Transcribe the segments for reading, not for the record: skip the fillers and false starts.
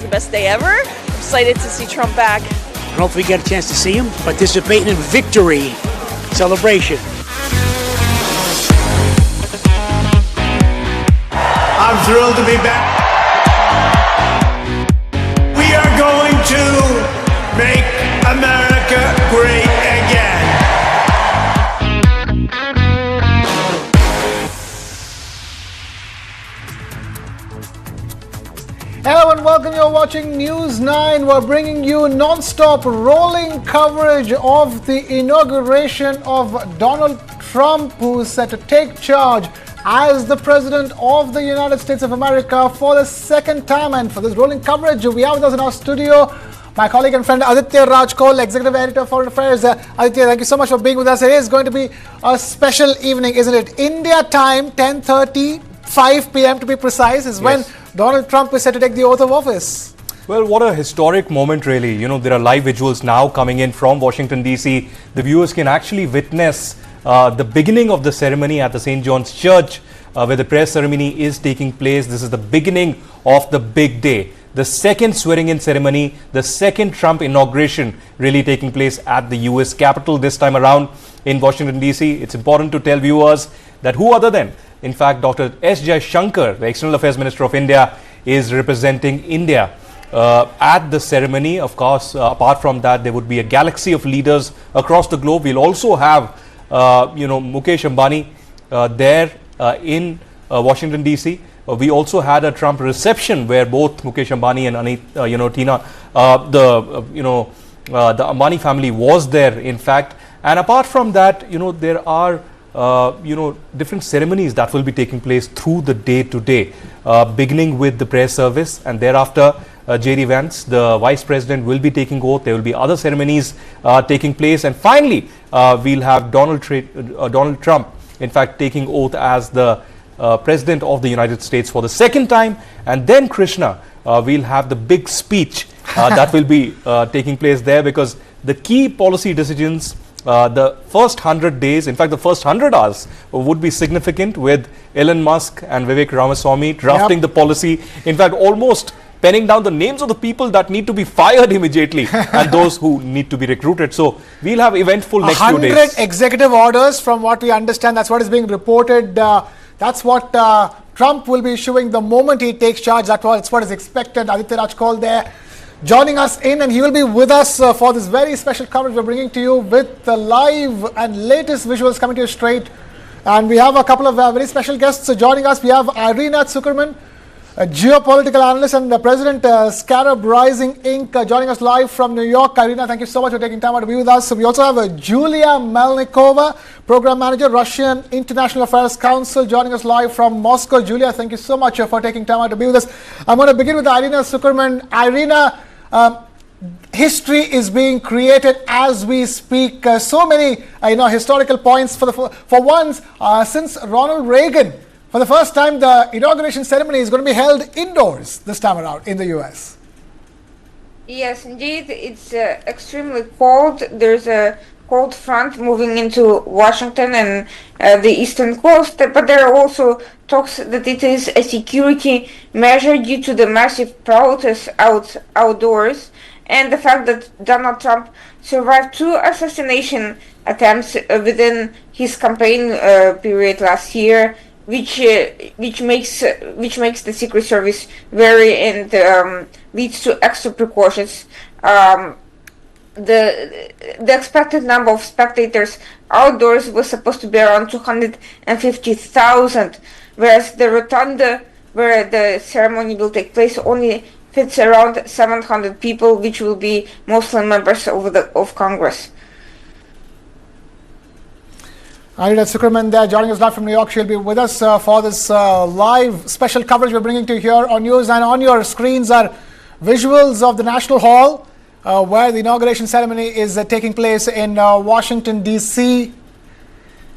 The best day ever. Excited to see Trump back. And hopefully get a chance to see him participating in victory celebration. I'm thrilled to be back. We are going to make America great again. Hello and welcome. You're watching News9. We're bringing you non-stop rolling coverage of the inauguration of Donald Trump, who is set to take charge as the President of the United States of America for the second time. And for this rolling coverage, we have with us in our studio my colleague and friend Aditya Rajkol, Executive Editor of Foreign Affairs. Aditya, thank you so much for being with us. It is going to be a special evening, isn't it? India time, 10:30, 5 p.m. to be precise, is when Donald Trump is set to take the oath of office. Well, what a historic moment, really. You know, there are live visuals now coming in from Washington, D.C. The viewers can actually witness the beginning of the ceremony at the St. John's Church, where the prayer ceremony is taking place. This is the beginning of the big day. The second swearing-in ceremony, the second Trump inauguration really taking place at the U.S. Capitol this time around in Washington, D.C. It's important to tell viewers that who other than, in fact, Dr. S. Jaishankar, the External Affairs Minister of India, is representing India at the ceremony. Of course, apart from that, there would be a galaxy of leaders across the globe. We'll also have, Mukesh Ambani there in Washington, D.C. We also had a Trump reception where both Mukesh Ambani and the Ambani family was there, in fact. And apart from that, there are different ceremonies that will be taking place through the day today, beginning with the prayer service, and thereafter J.D. Vance, the Vice President, will be taking oath. There will be other ceremonies taking place, and finally we'll have Donald Trump, in fact, taking oath as the President of the United States for the second time. And then, Krishna, we'll have the big speech that will be taking place there, because the key policy decisions, the first 100 days, in fact the first 100 hours, would be significant, with Elon Musk and Vivek Ramaswamy drafting the policy, in fact almost penning down the names of the people that need to be fired immediately and those who need to be recruited. So we'll have eventful next few days. 100 executive orders, from what we understand. That's what is being reported. That's what Trump will be issuing the moment he takes charge. That's what is expected. Aditya Rajkol there joining us in, and he will be with us for this very special coverage we're bringing to you with the live and latest visuals coming to you straight. And we have a couple of very special guests joining us. We have Irina Zuckerman, a geopolitical analyst, and the President, Scarab Rising Inc., joining us live from New York. Irina, thank you so much for taking time out to be with us. So we also have Julia Melnikova, Program Manager, Russian International Affairs Council, joining us live from Moscow. Julia, thank you so much for taking time out to be with us. I'm going to begin with Irina Zuckerman. Irina, history is being created as we speak. So many, historical points. For once, since Ronald Reagan, for the first time, the inauguration ceremony is going to be held indoors this time around in the U.S. Yes, indeed. It's extremely cold. There's a cold front moving into Washington and the eastern coast, but there are also talks that it is a security measure due to the massive protests outdoors, and the fact that Donald Trump survived 2 assassination attempts within his campaign period last year, which makes the Secret Service wary and leads to extra precautions. The expected number of spectators outdoors was supposed to be around 250,000, whereas the rotunda where the ceremony will take place only fits around 700 people, which will be mostly members of Congress. Irina Zuckerman there joining us live from New York. She'll be with us for this live special coverage we're bringing to you here on News. And on your screens are visuals of the National Hall, where the inauguration ceremony is taking place in Washington, D.C.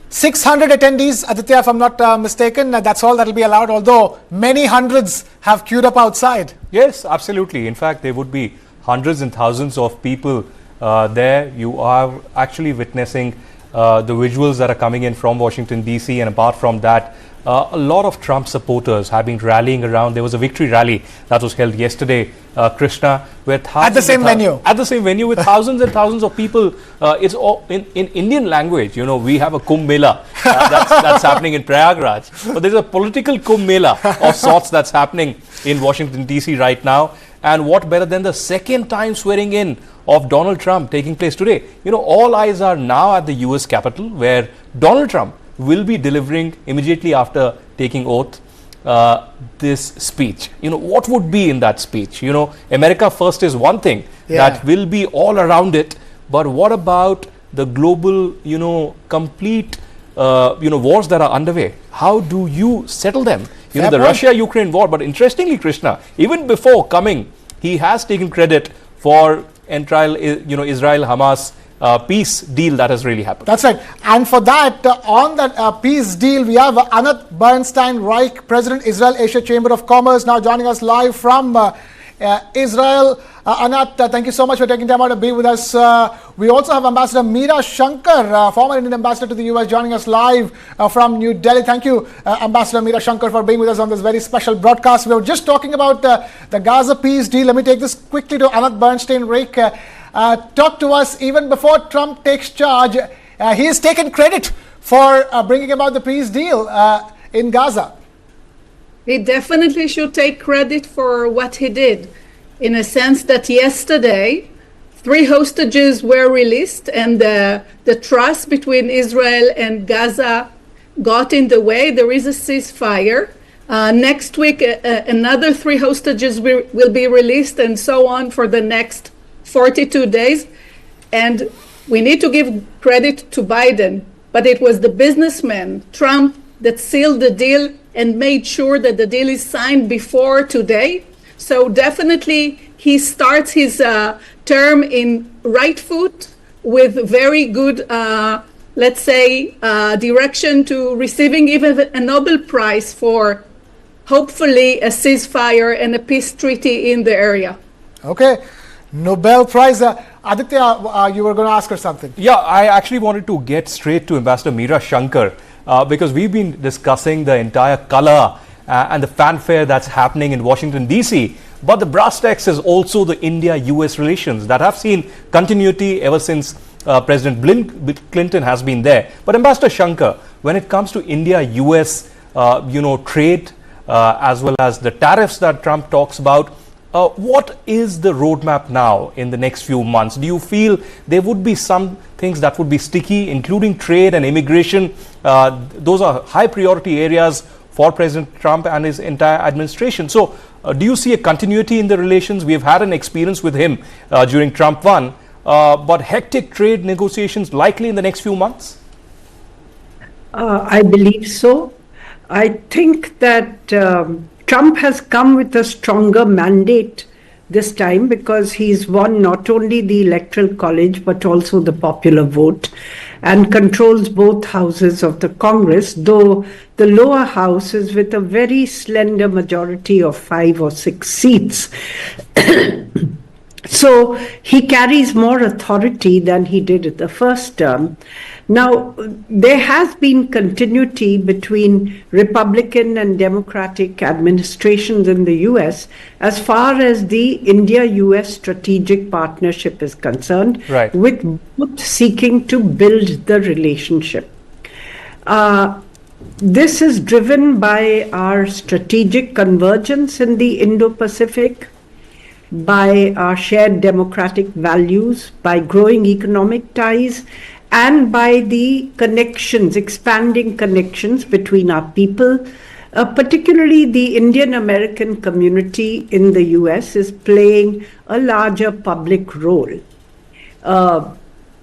600 attendees, Aditya, if I'm not mistaken. That's all that will be allowed, although many hundreds have queued up outside. Yes, absolutely. In fact, there would be hundreds and thousands of people there. You are actually witnessing the visuals that are coming in from Washington, D.C. And apart from that, a lot of Trump supporters have been rallying around. There was a victory rally that was held yesterday, Krishna, where At the same venue. At the same venue with thousands and thousands of people. It's all in Indian language. You know, we have a Kumbh Mela that's happening in Prayagraj. But there's a political Kumbh Mela of sorts that's happening in Washington, D.C. right now. And what better than the second time swearing in of Donald Trump taking place today? You know, all eyes are now at the US Capitol, where Donald Trump will be delivering immediately after taking oath this speech. You know, what would be in that speech? You know, America first is one thing that will be all around it. But what about the global, you know, complete, wars that are underway? How do you settle them? You know, the Russia-Ukraine war. But interestingly, Krishna, even before coming, he has taken credit for Israel-Hamas peace deal that has really happened. That's right. And for that, on that peace deal, we have Anat Bernstein-Reich, President, Israel Asia Chamber of Commerce, now joining us live from Israel. Anat, thank you so much for taking time out to be with us. We also have Ambassador Meera Shankar, former Indian ambassador to the US, joining us live from New Delhi. Thank you, Ambassador Meera Shankar, for being with us on this very special broadcast. We were just talking about the Gaza peace deal. Let me take this quickly to Anat Bernstein-Reich. Talk to us. Even before Trump takes charge, he has taken credit for bringing about the peace deal in Gaza. He definitely should take credit for what he did, in a sense that yesterday 3 hostages were released, and the trust between Israel and Gaza got in the way. There is a ceasefire. Next week, another 3 hostages will be released, and so on for the next 42 days. And we need to give credit to Biden, but it was the businessman, Trump, that sealed the deal and made sure that the deal is signed before today. So definitely he starts his term in right foot with very good, direction to receiving even a Nobel Prize for hopefully a ceasefire and a peace treaty in the area. Okay. Nobel Prize. Aditya, you were going to ask her something. Yeah, I actually wanted to get straight to Ambassador Meera Shankar because we've been discussing the entire color and the fanfare that's happening in Washington, D.C. But the brass tacks is also the India-US relations that have seen continuity ever since President Clinton has been there. But Ambassador Shankar, when it comes to India-US, trade as well as the tariffs that Trump talks about, what is the roadmap now in the next few months? Do you feel there would be some things that would be sticky, including trade and immigration? Those are high priority areas for President Trump and his entire administration. So do you see a continuity in the relations? We've had an experience with him during Trump 1, but hectic trade negotiations likely in the next few months? I believe so. I think that Trump has come with a stronger mandate this time because he's won not only the Electoral College but also the popular vote and controls both houses of the Congress, though the lower house is with a very slender majority of 5 or 6 seats. So he carries more authority than he did at the first term. Now, there has been continuity between Republican and Democratic administrations in the US as far as the India-US strategic partnership is concerned, right, with both seeking to build the relationship. This is driven by our strategic convergence in the Indo-Pacific, by our shared democratic values, by growing economic ties, and by the connections, expanding connections between our people. Particularly the Indian American community in the US is playing a larger public role.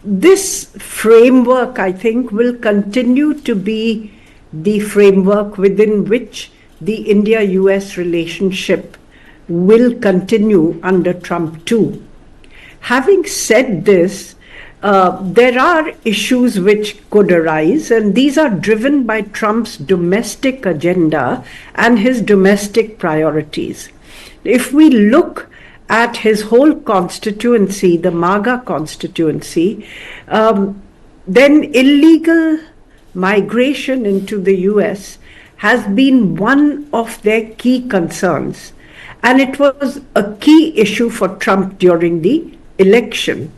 This framework, I think, will continue to be the framework within which the India-US relationship will continue under Trump too. Having said this, there are issues which could arise, and these are driven by Trump's domestic agenda and his domestic priorities. If we look at his whole constituency, the MAGA constituency, then illegal migration into the US has been one of their key concerns. And it was a key issue for Trump during the election.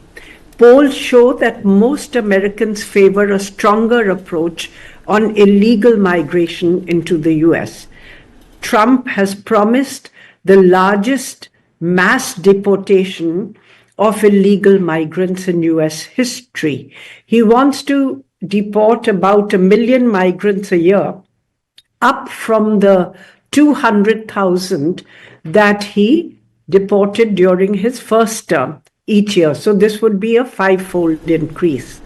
Polls show that most Americans favor a stronger approach on illegal migration into the US. Trump has promised the largest mass deportation of illegal migrants in US history. He wants to deport about 1 million migrants a year, up from the 200,000 that he deported during his first term each year. So this would be a 5-fold increase.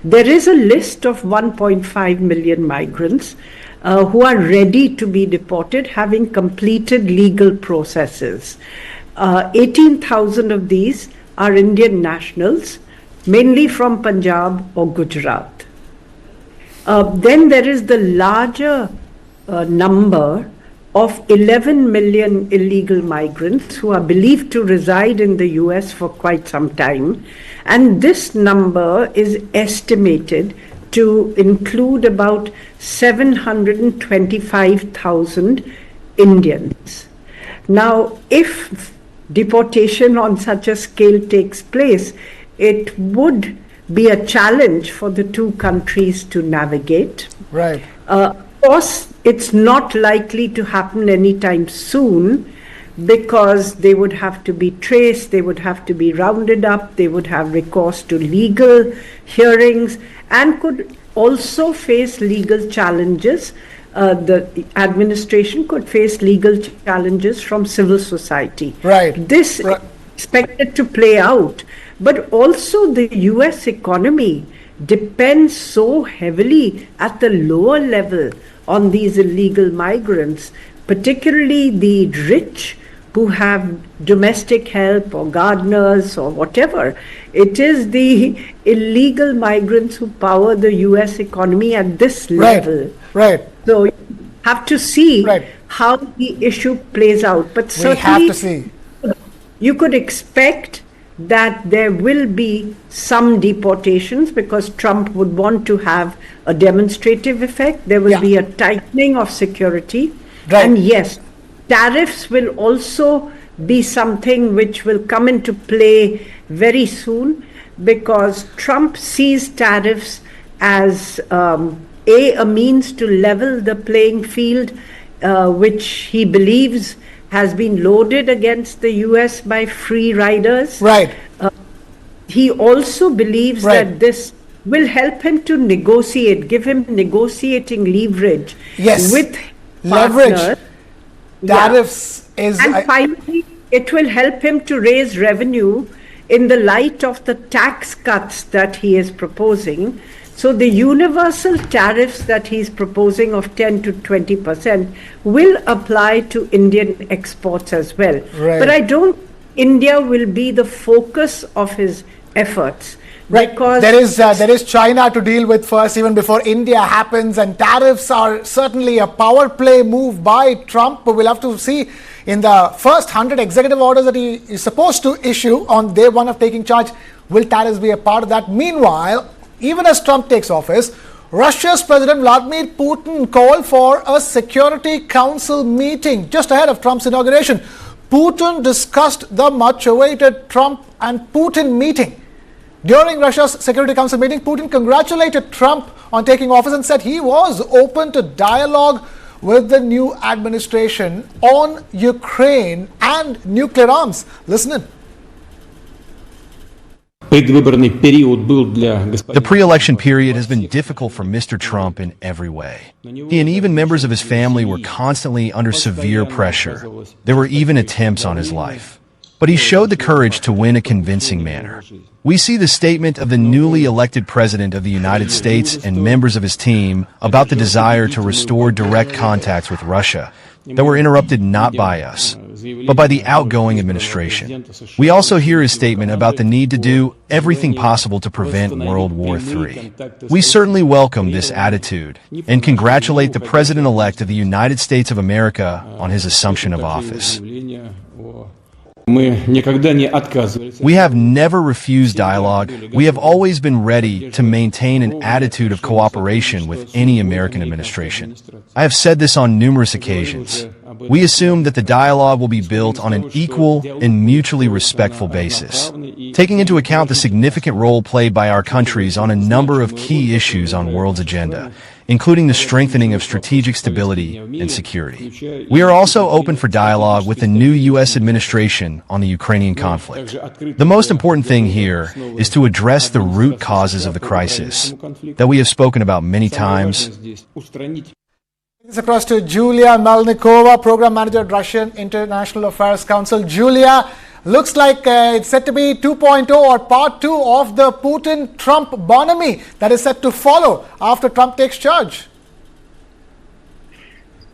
There is a list of 1.5 million migrants who are ready to be deported, having completed legal processes. 18,000 of these are Indian nationals, mainly from Punjab or Gujarat. Then there is the larger number of 11 million illegal migrants who are believed to reside in the US for quite some time. And this number is estimated to include about 725,000 Indians. Now, if deportation on such a scale takes place, it would be a challenge for the two countries to navigate. Right. Of course, it's not likely to happen anytime soon because they would have to be traced, they would have to be rounded up, they would have recourse to legal hearings and could also face legal challenges. The administration could face legal challenges from civil society. Right. This is expected to play out, but also the US economy depends so heavily at the lower level on these illegal migrants, particularly the rich who have domestic help or gardeners or whatever. It is the illegal migrants who power the US economy at this level. Right. So you have to see how the issue plays out. But certainly, we have to see. You could expect that there will be some deportations because Trump would want to have a demonstrative effect. There will be a tightening of security. Right. And yes, tariffs will also be something which will come into play very soon because Trump sees tariffs as a means to level the playing field, which he believes has been loaded against the US by free riders. Right. He also believes that this will help him to negotiate, give him negotiating leverage with leverage. Partners. Tariffs is... And finally, it will help him to raise revenue in the light of the tax cuts that he is proposing. So the universal tariffs that he's proposing of 10 to 20% will apply to Indian exports as well. Right. But I don't think India will be the focus of his efforts. Right. Because there is China to deal with first, even before India happens, and tariffs are certainly a power play move by Trump. But we'll have to see in the first 100 executive orders that he is supposed to issue on day one of taking charge, will tariffs be a part of that? Meanwhile, even as Trump takes office, Russia's President Vladimir Putin called for a Security Council meeting just ahead of Trump's inauguration. Putin discussed the much-awaited Trump and Putin meeting. During Russia's Security Council meeting, Putin congratulated Trump on taking office and said he was open to dialogue with the new administration on Ukraine and nuclear arms. Listen in. The pre-election period has been difficult for Mr. Trump in every way. He and even members of his family were constantly under severe pressure. There were even attempts on his life. But he showed the courage to win a convincing manner. We see the statement of the newly elected President of the United States and members of his team about the desire to restore direct contacts with Russia that were interrupted not by us, but by the outgoing administration. We also hear his statement about the need to do everything possible to prevent World War III. We certainly welcome this attitude and congratulate the President-elect of the United States of America on his assumption of office. We have never refused dialogue. We have always been ready to maintain an attitude of cooperation with any American administration. I have said this on numerous occasions. We assume that the dialogue will be built on an equal and mutually respectful basis, taking into account the significant role played by our countries on a number of key issues on world's agenda, including the strengthening of strategic stability and security. We are also open for dialogue with the new U.S. administration on the Ukrainian conflict. The most important thing here is to address the root causes of the crisis that we have spoken about many times. This across to Julia Melnikova, Program Manager at Russian International Affairs Council. Julia, looks like it's set to be 2.0 or part 2 of the Putin-Trump bonhomie that is set to follow after Trump takes charge.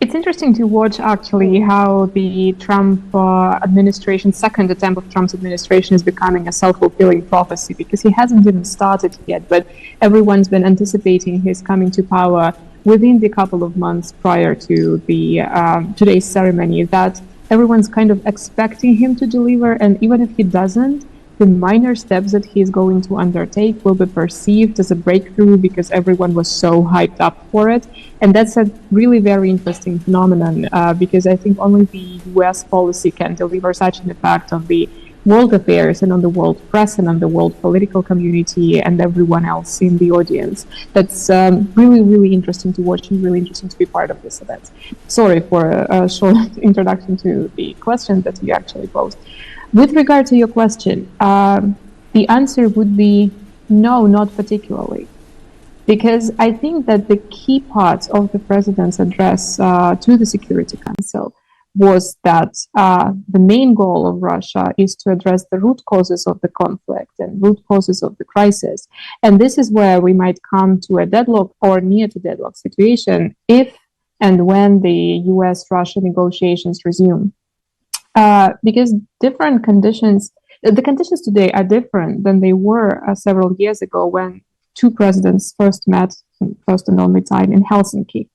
It's interesting to watch actually how the Trump administration, second attempt of Trump's administration is becoming a self-fulfilling prophecy, because he hasn't even started yet, but everyone's been anticipating his coming to power within the couple of months prior to the today's ceremony, that everyone's kind of expecting him to deliver, and even if he doesn't, the minor steps that he's going to undertake will be perceived as a breakthrough because everyone was so hyped up for it. And that's a really very interesting phenomenon because I think only the US policy can deliver such an effect on the world affairs and on the world press and on the world political community and everyone else in the audience. That's really, really interesting to watch and really interesting to be part of this event. Sorry for a short introduction to the question that you actually posed. With regard to your question, the answer would be no, not particularly. Because I think that the key part of the president's address to the Security Council was that the main goal of Russia is to address the root causes of the conflict and root causes of the crisis. And this is where we might come to a deadlock or near to deadlock situation if and when the US-Russia negotiations resume. Because different conditions, the conditions today are different than they were several years ago when two presidents first met, first and only time, in Helsinki.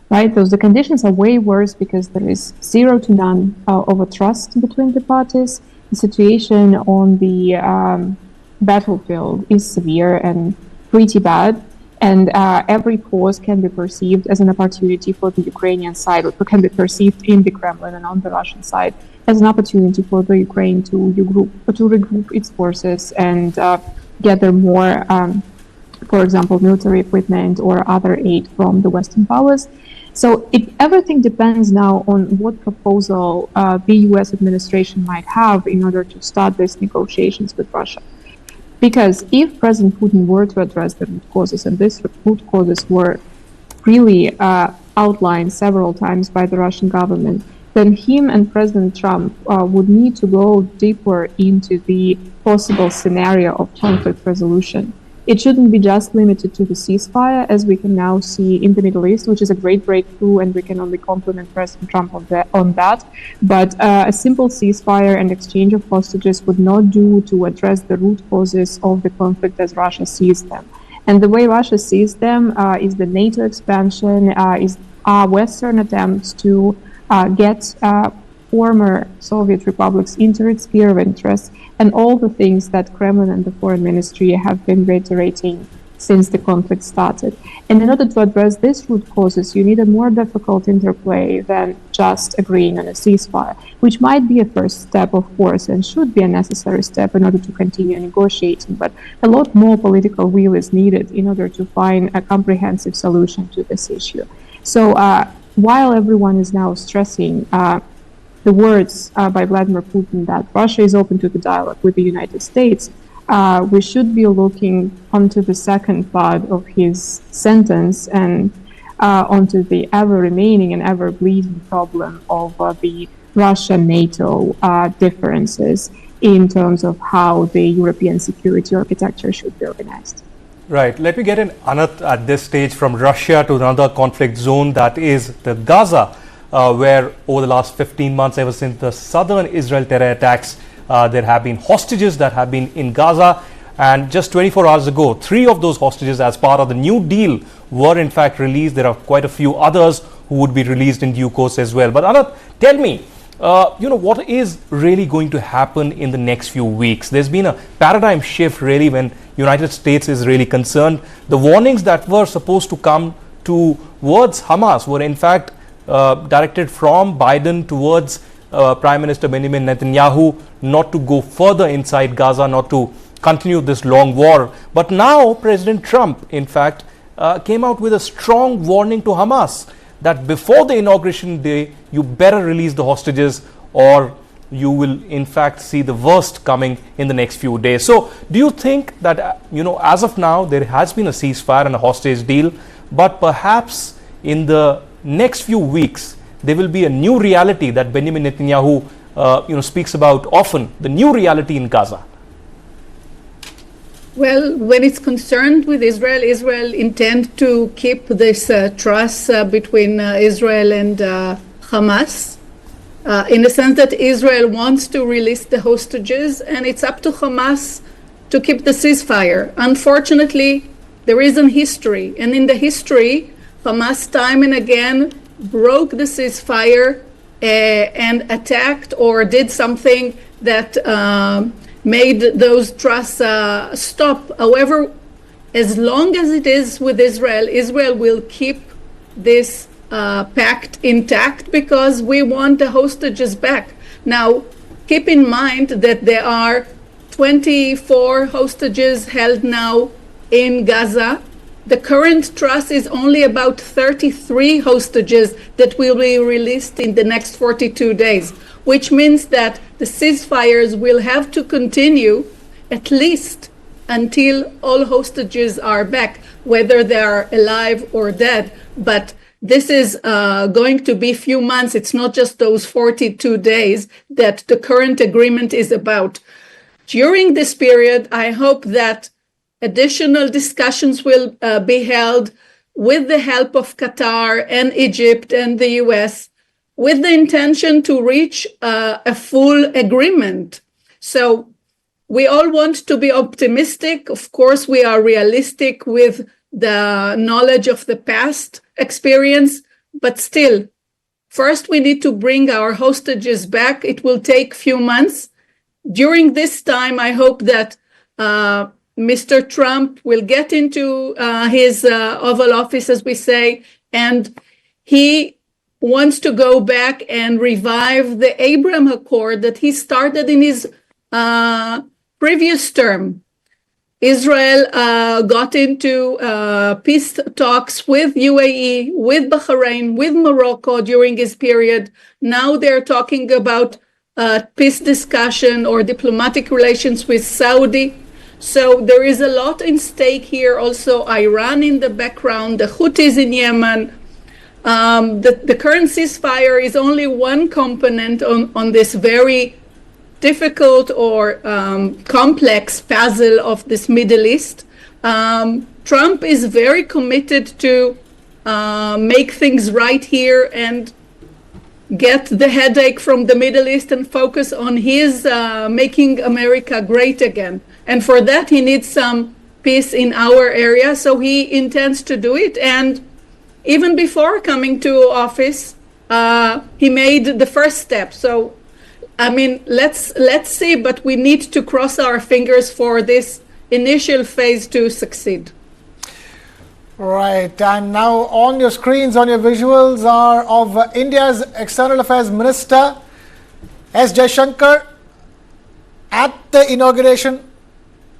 Right, the conditions are way worse because there is zero to none of trust between the parties. The situation on the battlefield is severe and pretty bad, and every pause can be perceived as an opportunity for the Ukrainian side, or can be perceived in the Kremlin and on the Russian side as an opportunity for the Ukraine to regroup its forces and gather more, for example, military equipment or other aid from the Western powers. So everything depends now on what proposal the US administration might have in order to start these negotiations with Russia. Because if President Putin were to address the root causes, and these root causes were really outlined several times by the Russian government, then him and President Trump would need to go deeper into the possible scenario of conflict resolution. It shouldn't be just limited to the ceasefire, as we can now see in the Middle East, which is a great breakthrough, and we can only compliment President Trump on that. But a simple ceasefire and exchange of hostages would not do to address the root causes of the conflict as Russia sees them. And the way Russia sees them is the NATO expansion, is Western attempts to get former Soviet republics into its sphere of interest, and all the things that Kremlin and the Foreign Ministry have been reiterating since the conflict started. And in order to address these root causes, you need a more difficult interplay than just agreeing on a ceasefire, which might be a first step, of course, and should be a necessary step in order to continue negotiating. But a lot more political will is needed in order to find a comprehensive solution to this issue. So while everyone is now stressing the words by Vladimir Putin that Russia is open to the dialogue with the United States, we should be looking onto the second part of his sentence and onto the ever-remaining and ever-bleeding problem of the Russia-NATO differences in terms of how the European security architecture should be organized. Right. Let me get in, Anat, at this stage from Russia to another conflict zone, that is the Gaza, where over the last 15 months, ever since the southern Israel terror attacks, there have been hostages that have been in Gaza. And just 24 hours ago, 3 of those hostages, as part of the new deal, were in fact released. There are quite a few others who would be released in due course as well. But Anat, tell me, what is really going to happen in the next few weeks? There's been a paradigm shift really when United States is really concerned. The warnings that were supposed to come towards Hamas were in fact directed from Biden towards Prime Minister Benjamin Netanyahu not to go further inside Gaza, not to continue this long war. But now President Trump, in fact, came out with a strong warning to Hamas that before the inauguration day, you better release the hostages or you will in fact see the worst coming in the next few days. So do you think that, as of now, there has been a ceasefire and a hostage deal, but perhaps in the next few weeks, there will be a new reality that Benjamin Netanyahu, speaks about often, the new reality in Gaza? Well, when it's concerned with Israel, Israel intend to keep this trust between Israel and Hamas, in the sense that Israel wants to release the hostages, and it's up to Hamas to keep the ceasefire. Unfortunately, there is a history, and in the history, Hamas time and again broke the ceasefire and attacked or did something that made those trusts stop. However, as long as it is with Israel, Israel will keep this pact intact because we want the hostages back. Now, keep in mind that there are 24 hostages held now in Gaza. The current trust is only about 33 hostages that will be released in the next 42 days, which means that the ceasefires will have to continue at least until all hostages are back, whether they are alive or dead. But this is going to be few months. It's not just those 42 days that the current agreement is about. During this period, I hope that additional discussions will be held with the help of Qatar and Egypt and the US, with the intention to reach a full agreement. So we all want to be optimistic. Of course, we are realistic with the knowledge of the past experience, but still, first we need to bring our hostages back. It will take few months. During this time, I hope that Mr. Trump will get into his Oval Office, as we say, and he wants to go back and revive the Abraham Accord that he started in his previous term. Israel got into peace talks with UAE, with Bahrain, with Morocco during his period. Now they're talking about peace discussion or diplomatic relations with Saudi. So there is a lot in stake here. Also, Iran in the background, the Houthis in Yemen. The current ceasefire is only one component on this very difficult or complex puzzle of this Middle East. Trump is very committed to make things right here and get the headache from the Middle East and focus on his making America great again. And for that, he needs some peace in our area. So he intends to do it. And even before coming to office, he made the first step. So, I mean, let's see, but we need to cross our fingers for this initial phase to succeed. Right, and now on your screens, on your visuals are of India's External Affairs Minister S. Jaishankar at the inauguration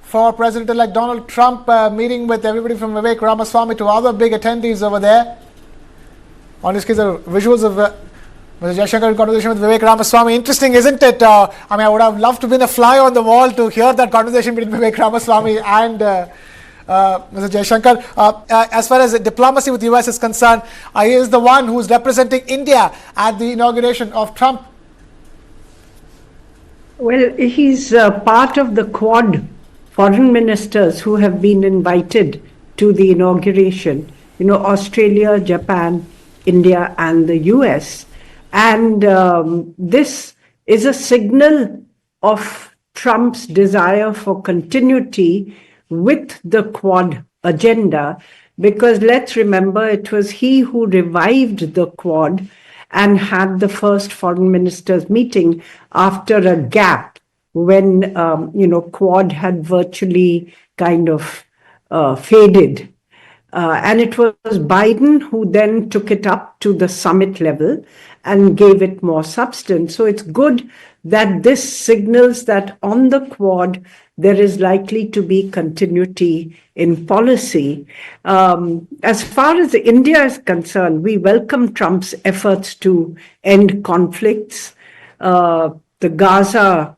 for President-elect Donald Trump, meeting with everybody from Vivek Ramaswamy to other big attendees over there. On your screens are visuals of Mr. Jaishankar in conversation with Vivek Ramaswamy. Interesting, isn't it? I mean, I would have loved to be a fly on the wall to hear that conversation between Vivek Ramaswamy and Mr. Jaishankar. As far as diplomacy with the US is concerned, he is the one who is representing India at the inauguration of Trump. Well, he's part of the Quad foreign ministers who have been invited to the inauguration. Australia, Japan, India, and the US. And this is a signal of Trump's desire for continuity with the Quad agenda, because let's remember it was he who revived the Quad and had the first foreign ministers meeting after a gap when, Quad had virtually kind of faded. And it was Biden who then took it up to the summit level and gave it more substance. So it's good that this signals that on the Quad, there is likely to be continuity in policy. As far as India is concerned, we welcome Trump's efforts to end conflicts. The Gaza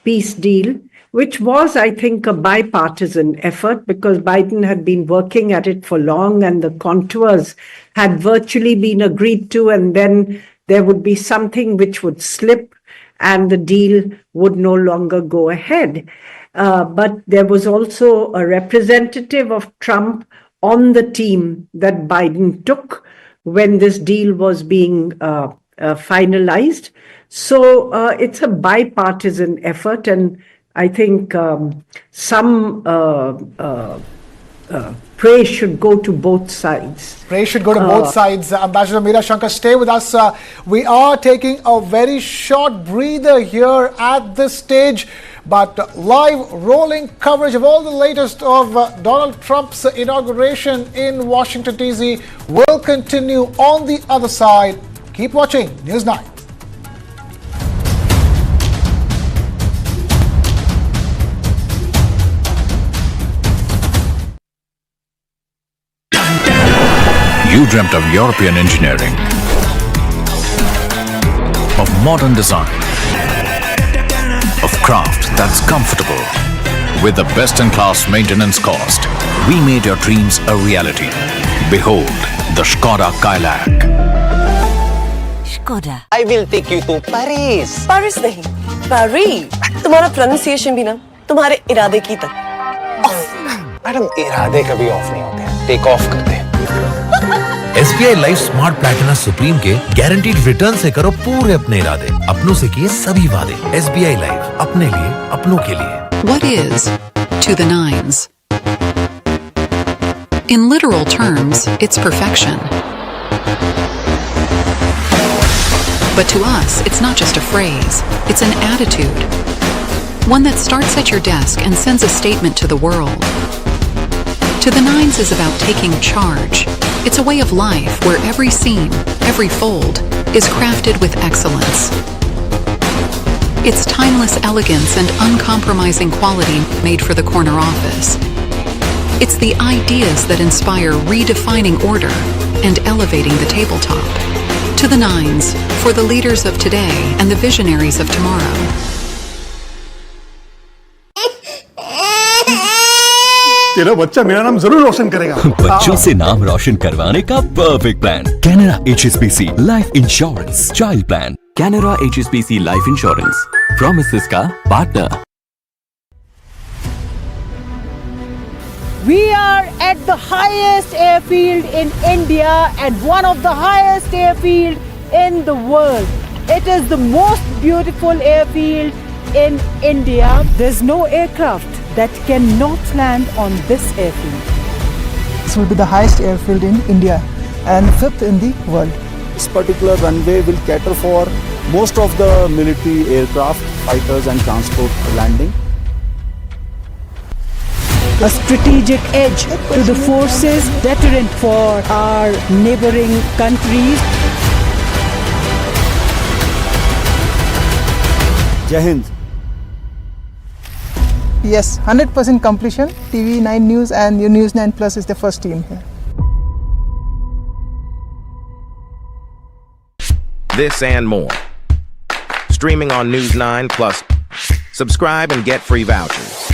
peace deal, which was, I think, a bipartisan effort because Biden had been working at it for long and the contours had virtually been agreed to, and then there would be something which would slip and the deal would no longer go ahead. But there was also a representative of Trump on the team that Biden took when this deal was being finalized. So it's a bipartisan effort, and I think some praise should go to both sides. Praise should go to both sides. Ambassador Meera Shankar, stay with us. We are taking a very short breather here at this stage, but live rolling coverage of all the latest of Donald Trump's inauguration in Washington, D.C. will continue on the other side. Keep watching News 9. You dreamt of European engineering, of modern design, of craft that's comfortable. With the best-in-class maintenance cost, we made your dreams a reality. Behold, the Škoda Kailac. Škoda. I will take you to Paris. Paris नहीं, Paris. तुम्हारा pronunciation भी ना, तुम्हारे इरादे की तक. Off. Madam इरादे कभी ऑफ नहीं होते, टेक ऑफ करते हैं. SBI Life Smart Platina Supreme के guaranteed return से करो पूरे अपने इरादे, अपनों से किए सभी वादे. SBI Life, अपने लिए, अपनों के लिए. What is to the nines? In literal terms, it's perfection. But to us, it's not just a phrase, it's an attitude. One that starts at your desk and sends a statement to the world. To the nines is about taking charge. It's a way of life where every seam, every fold, is crafted with excellence. It's timeless elegance and uncompromising quality made for the corner office. It's the ideas that inspire redefining order and elevating the tabletop. To the nines, for the leaders of today and the visionaries of tomorrow. तेरा बच्चा मेरा नाम जरूर रोशन करेगा. बच्चों से नाम रोशन करवाने का perfect plan. Canara HSBC life insurance child plan. Canara HSBC life insurance, promises का partner. We are at the highest airfield in India and one of the highest airfield in the world. It is the most beautiful airfield in India. There's no aircraft that cannot land on this airfield. This will be the highest airfield in India and 5th in the world. This particular runway will cater for most of the military aircraft, fighters and transport landing. A strategic edge to the forces, deterrent for our neighboring countries. Jai Hind. Yes, 100% completion. TV9 News and your News9 Plus is the first team here. This and more. Streaming on News9 Plus. Subscribe and get free vouchers.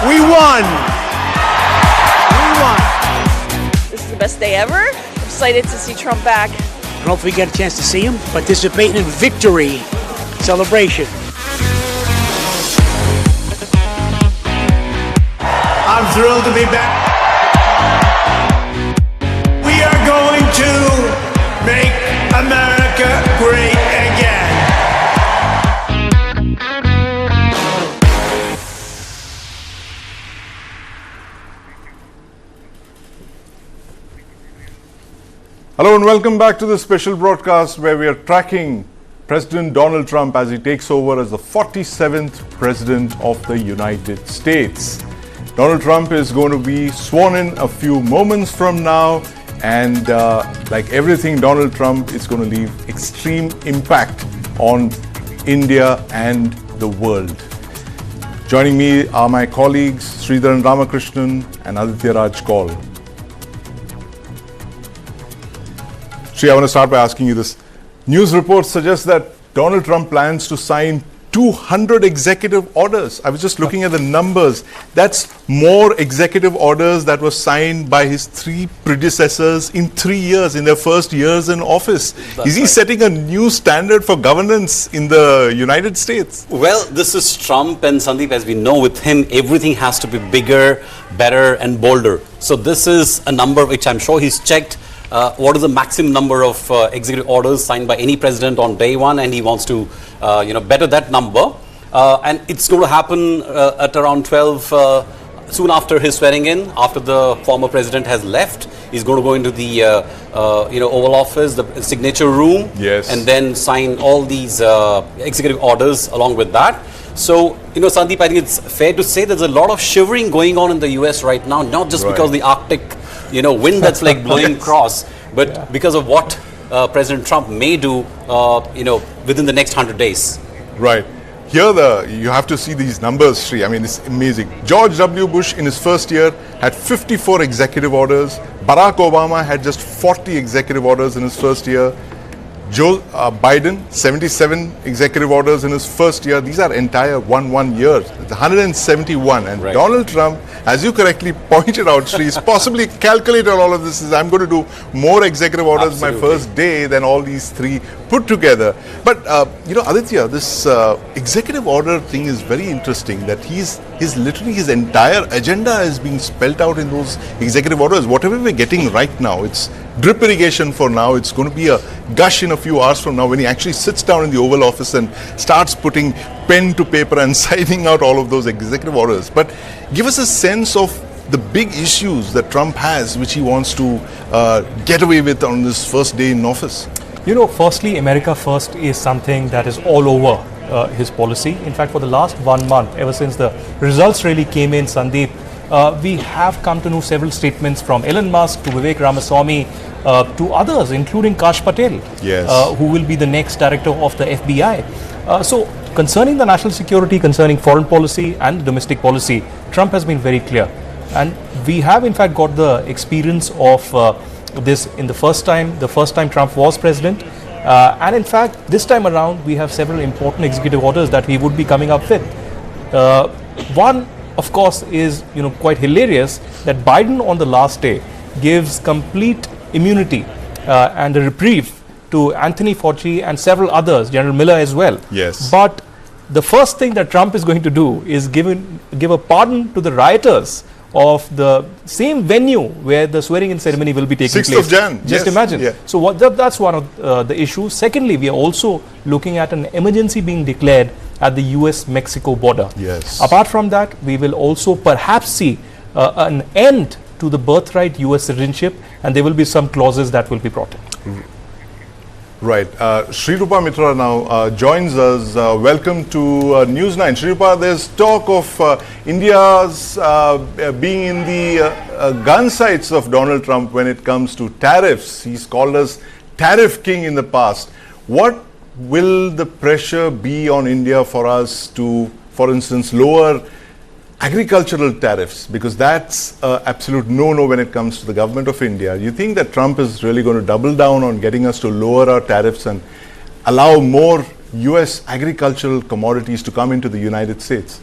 We won! This is the best day ever. I'm excited to see Trump back. I don't know if we get a chance to see him, participating in victory celebration. I'm thrilled to be back. We are going to Hello and welcome back to this special broadcast where we are tracking President Donald Trump as he takes over as the 47th President of the United States. Donald Trump is going to be sworn in a few moments from now, and like everything Donald Trump, is going to leave extreme impact on India and the world. Joining me are my colleagues Sridharan Ramakrishnan and Aditya Raj Kaul. Sri, I want to start by asking you this. News reports suggest that Donald Trump plans to sign 200 executive orders. I was just looking at the numbers. That's more executive orders that were signed by his 3 predecessors in 3 years, in their first years in office. Is he setting a new standard for governance in the United States? Well, this is Trump, and Sandeep, as we know, with him, everything has to be bigger, better, and bolder. So this is a number which I'm sure he's checked. What is the maximum number of executive orders signed by any president on day one, and he wants to better that number, and it's going to happen at around 12 soon after his swearing in, after the former president has left. He's going to go into the Oval Office, the signature room, yes, and then sign all these executive orders along with that. So, Sandeep, I think it's fair to say there's a lot of shivering going on in the US right now, not just because of the Arctic wind that's like blowing across, but because of what President Trump may do, within the next 100 days. Right. Here, you have to see these numbers, Sri. I mean, it's amazing. George W. Bush in his first year had 54 executive orders. Barack Obama had just 40 executive orders in his first year. Joe Biden, 77 executive orders in his first year. These are entire one year. It's 171. And Donald Trump, as you correctly pointed out, Sri, is possibly calculated all of this. I'm going to do more executive orders my first day than all these 3 put together. But, Aditya, this executive order thing is very interesting, that literally his entire agenda is being spelled out in those executive orders. Whatever we're getting right now, it's drip irrigation for now. It's going to be a gush in a few hours from now when he actually sits down in the Oval Office and starts putting pen to paper and signing out all of those executive orders. But give us a sense of the big issues that Trump has, which he wants to get away with on this first day in office. Firstly, America First is something that is all over his policy. In fact, for the last 1 month, ever since the results really came in, Sandeep, we have come to know several statements from Elon Musk to Vivek Ramaswamy to others, including Kash Patel, who will be the next director of the FBI. So, concerning the national security, concerning foreign policy and domestic policy, Trump has been very clear. And we have, in fact, got the experience of this in the first time Trump was president. And in fact, this time around, we have several important executive orders that he would be coming up with. One, of course, is quite hilarious, that Biden on the last day gives complete immunity and a reprieve to Anthony Fauci and several others, General Miller as well. Yes. But the first thing that Trump is going to do is give a pardon to the rioters of the same venue where the swearing-in ceremony will be taking 6th place. of Jan. Just imagine. Yeah. So that's one of the issues. Secondly, we are also looking at an emergency being declared at the US-Mexico border. Yes. Apart from that, we will also perhaps see an end to the birthright US citizenship, and there will be some clauses that will be brought in. Right. Sri Rupa Mitra now joins us. Welcome to News9. Sri Rupa, there's talk of India's being in the gun sights of Donald Trump when it comes to tariffs. He's called us tariff king in the past. What will the pressure be on India for us to, for instance, lower agricultural tariffs? Because that's an absolute no-no when it comes to the government of India. You think that Trump is really going to double down on getting us to lower our tariffs and allow more US agricultural commodities to come into the United States?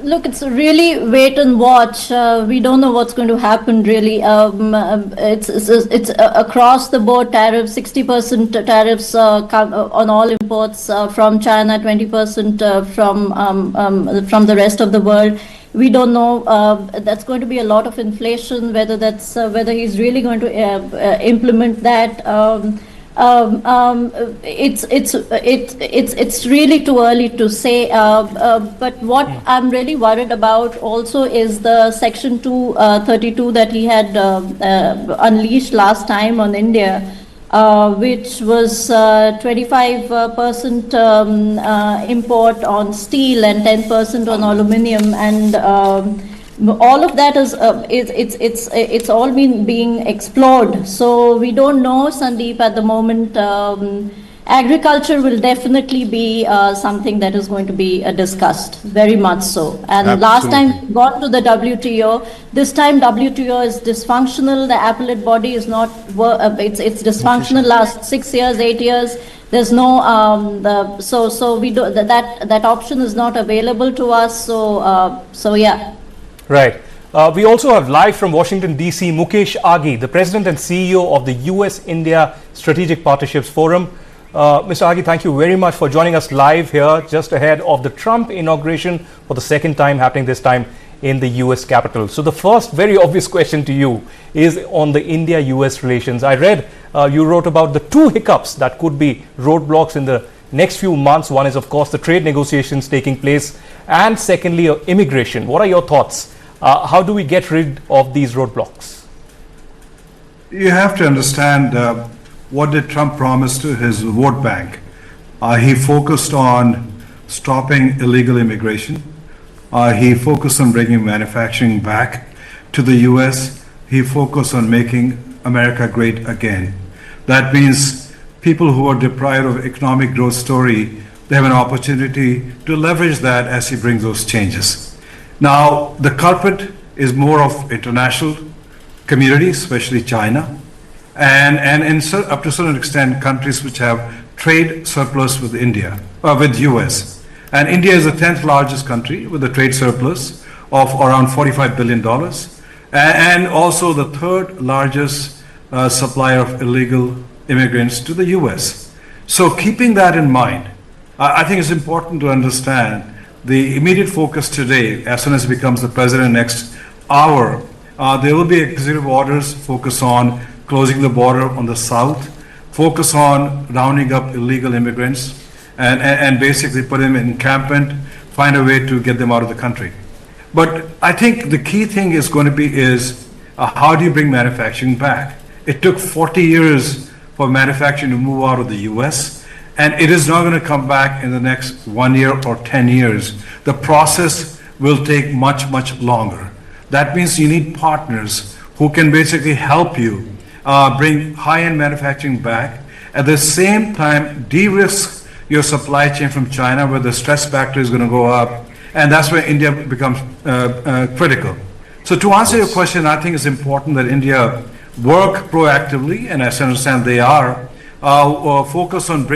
Look, it's really wait and watch. We don't know what's going to happen really. It's across the board tariffs, 60% tariffs on all imports from China, 20% from the rest of the world. We don't know. That's going to be a lot of inflation. Whether he's really going to implement that. It's really too early to say. But what I'm really worried about also is the Section 232 that he had unleashed last time on India, which was 25% import on steel and 10% on aluminium, and all of that is it's all been being explored. So we don't know, Sandeep, at the moment. Agriculture will definitely be something that is going to be discussed, very much so. And Absolutely. last time we got to the WTO. This time WTO is dysfunctional. The appellate body is not. It's dysfunctional. Last 6 years, 8 years. There's no so we do that option is not available to us. So yeah. Right. We also have live from Washington, D.C., Mukesh Aghi, the President and CEO of the US-India Strategic Partnerships Forum. Mr. Aghi, thank you very much for joining us live here just ahead of the Trump inauguration for the second time, happening this time in the US Capitol. So the first very obvious question to you is on the India-US relations. I read you wrote about the two hiccups that could be roadblocks in the next few months. One is, of course, the trade negotiations taking place, and secondly, immigration. What are your thoughts? How do we get rid of these roadblocks? You have to understand what did Trump promise to his vote bank. He focused on stopping illegal immigration. He focused on bringing manufacturing back to the US. He focused on making America great again. That means people who are deprived of economic growth story, they have an opportunity to leverage that as he brings those changes. Now, the culprit is more of international communities, especially China, and up to a certain extent, countries which have trade surplus with India, with US. And India is the 10th largest country with a trade surplus of around $45 billion, and also the third largest supplier of illegal immigrants to the US. So keeping that in mind, I think it's important to understand the immediate focus today, as soon as he becomes the president next hour, there will be executive orders focus on closing the border on the south, focus on rounding up illegal immigrants, and basically put them in encampment, find a way to get them out of the country. But I think the key thing is going to be how do you bring manufacturing back? It took 40 years for manufacturing to move out of the US, and it is not going to come back in the next 1 year or 10 years. The process will take much, much longer. That means you need partners who can basically help you bring high-end manufacturing back, at the same time de-risk your supply chain from China, where the stress factor is going to go up, and that's where India becomes critical. So to answer your question, I think it's important that India work proactively, and as I understand they are, focus on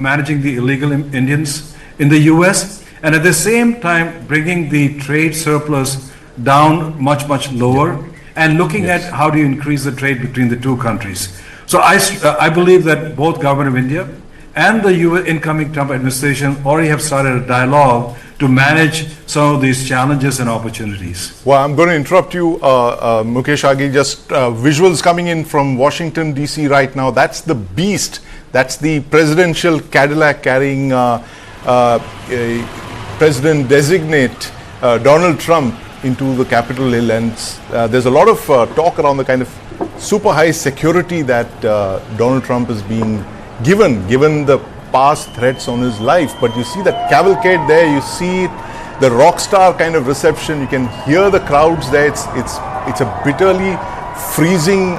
managing the illegal Indians in the US, and at the same time bringing the trade surplus down much, much lower, and looking at how do you increase the trade between the two countries. So I believe that both government of India and the incoming Trump administration already have started a dialogue to manage some of these challenges and opportunities. Well, I'm going to interrupt you, Mukesh Aghi. Just visuals coming in from Washington, D.C. right now. That's the beast. That's the presidential Cadillac carrying President-designate Donald Trump into the Capitol Hill. And there's a lot of talk around the kind of super high security that Donald Trump is being given the past threats on his life. But you see that cavalcade there, you see the rock star kind of reception, you can hear the crowds there. It's a bitterly freezing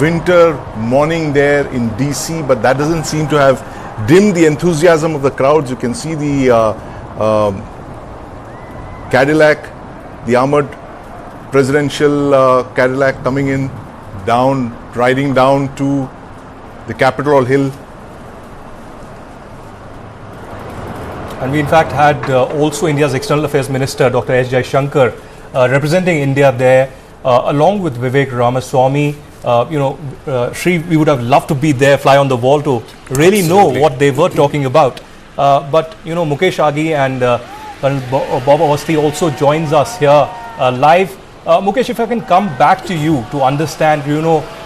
winter morning there in DC, but that doesn't seem to have dimmed the enthusiasm of the crowds. You can see the Cadillac, the armored presidential Cadillac coming in, riding down to the Capitol Hill. And we in fact had also India's External Affairs Minister, Dr. S. Jaishankar, representing India there, along with Vivek Ramaswamy. Shri, we would have loved to be there, fly on the wall to really know what they were talking about. But, Mukesh Aghi and Bob Awasthi also joins us here live. Mukesh, if I can come back to you to understand,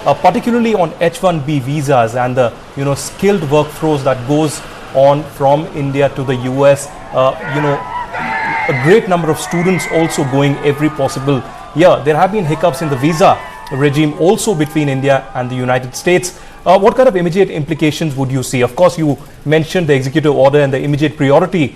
particularly on H-1B visas and the, skilled workforce that goes on from India to the US, a great number of students also going every possible year. There have been hiccups in the visa regime also between India and the United States. What kind of immediate implications would you see? Of course, you mentioned the executive order and the immediate priority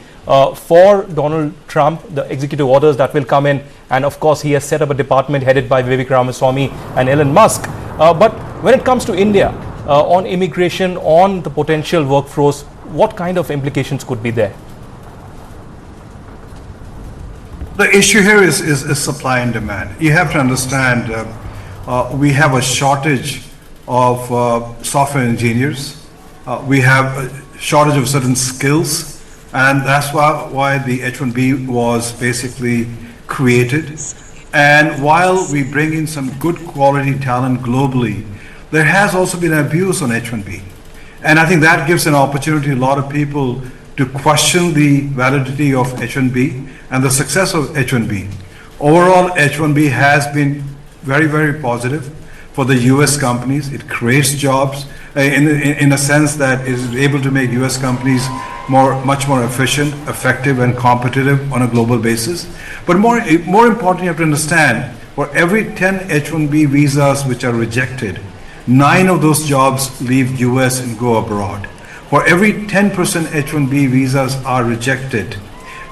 for Donald Trump, the executive orders that will come in. And of course, he has set up a department headed by Vivek Ramaswamy and Elon Musk. But when it comes to India, on immigration, on the potential workforce, what kind of implications could be there? The issue here is supply and demand. You have to understand, we have a shortage of software engineers. We have a shortage of certain skills, and that's why the H-1B was basically created. And while we bring in some good quality talent globally, there has also been abuse on H-1B. And I think that gives an opportunity to a lot of people to question the validity of H-1B and the success of H-1B. Overall, H-1B has been very, very positive for the US companies. It creates jobs in a sense that is able to make US companies much more efficient, effective, and competitive on a global basis. But more importantly, you have to understand, for every 10 H-1B visas which are rejected, 9 of those jobs leave US and go abroad. For every 10% H-1B visas are rejected,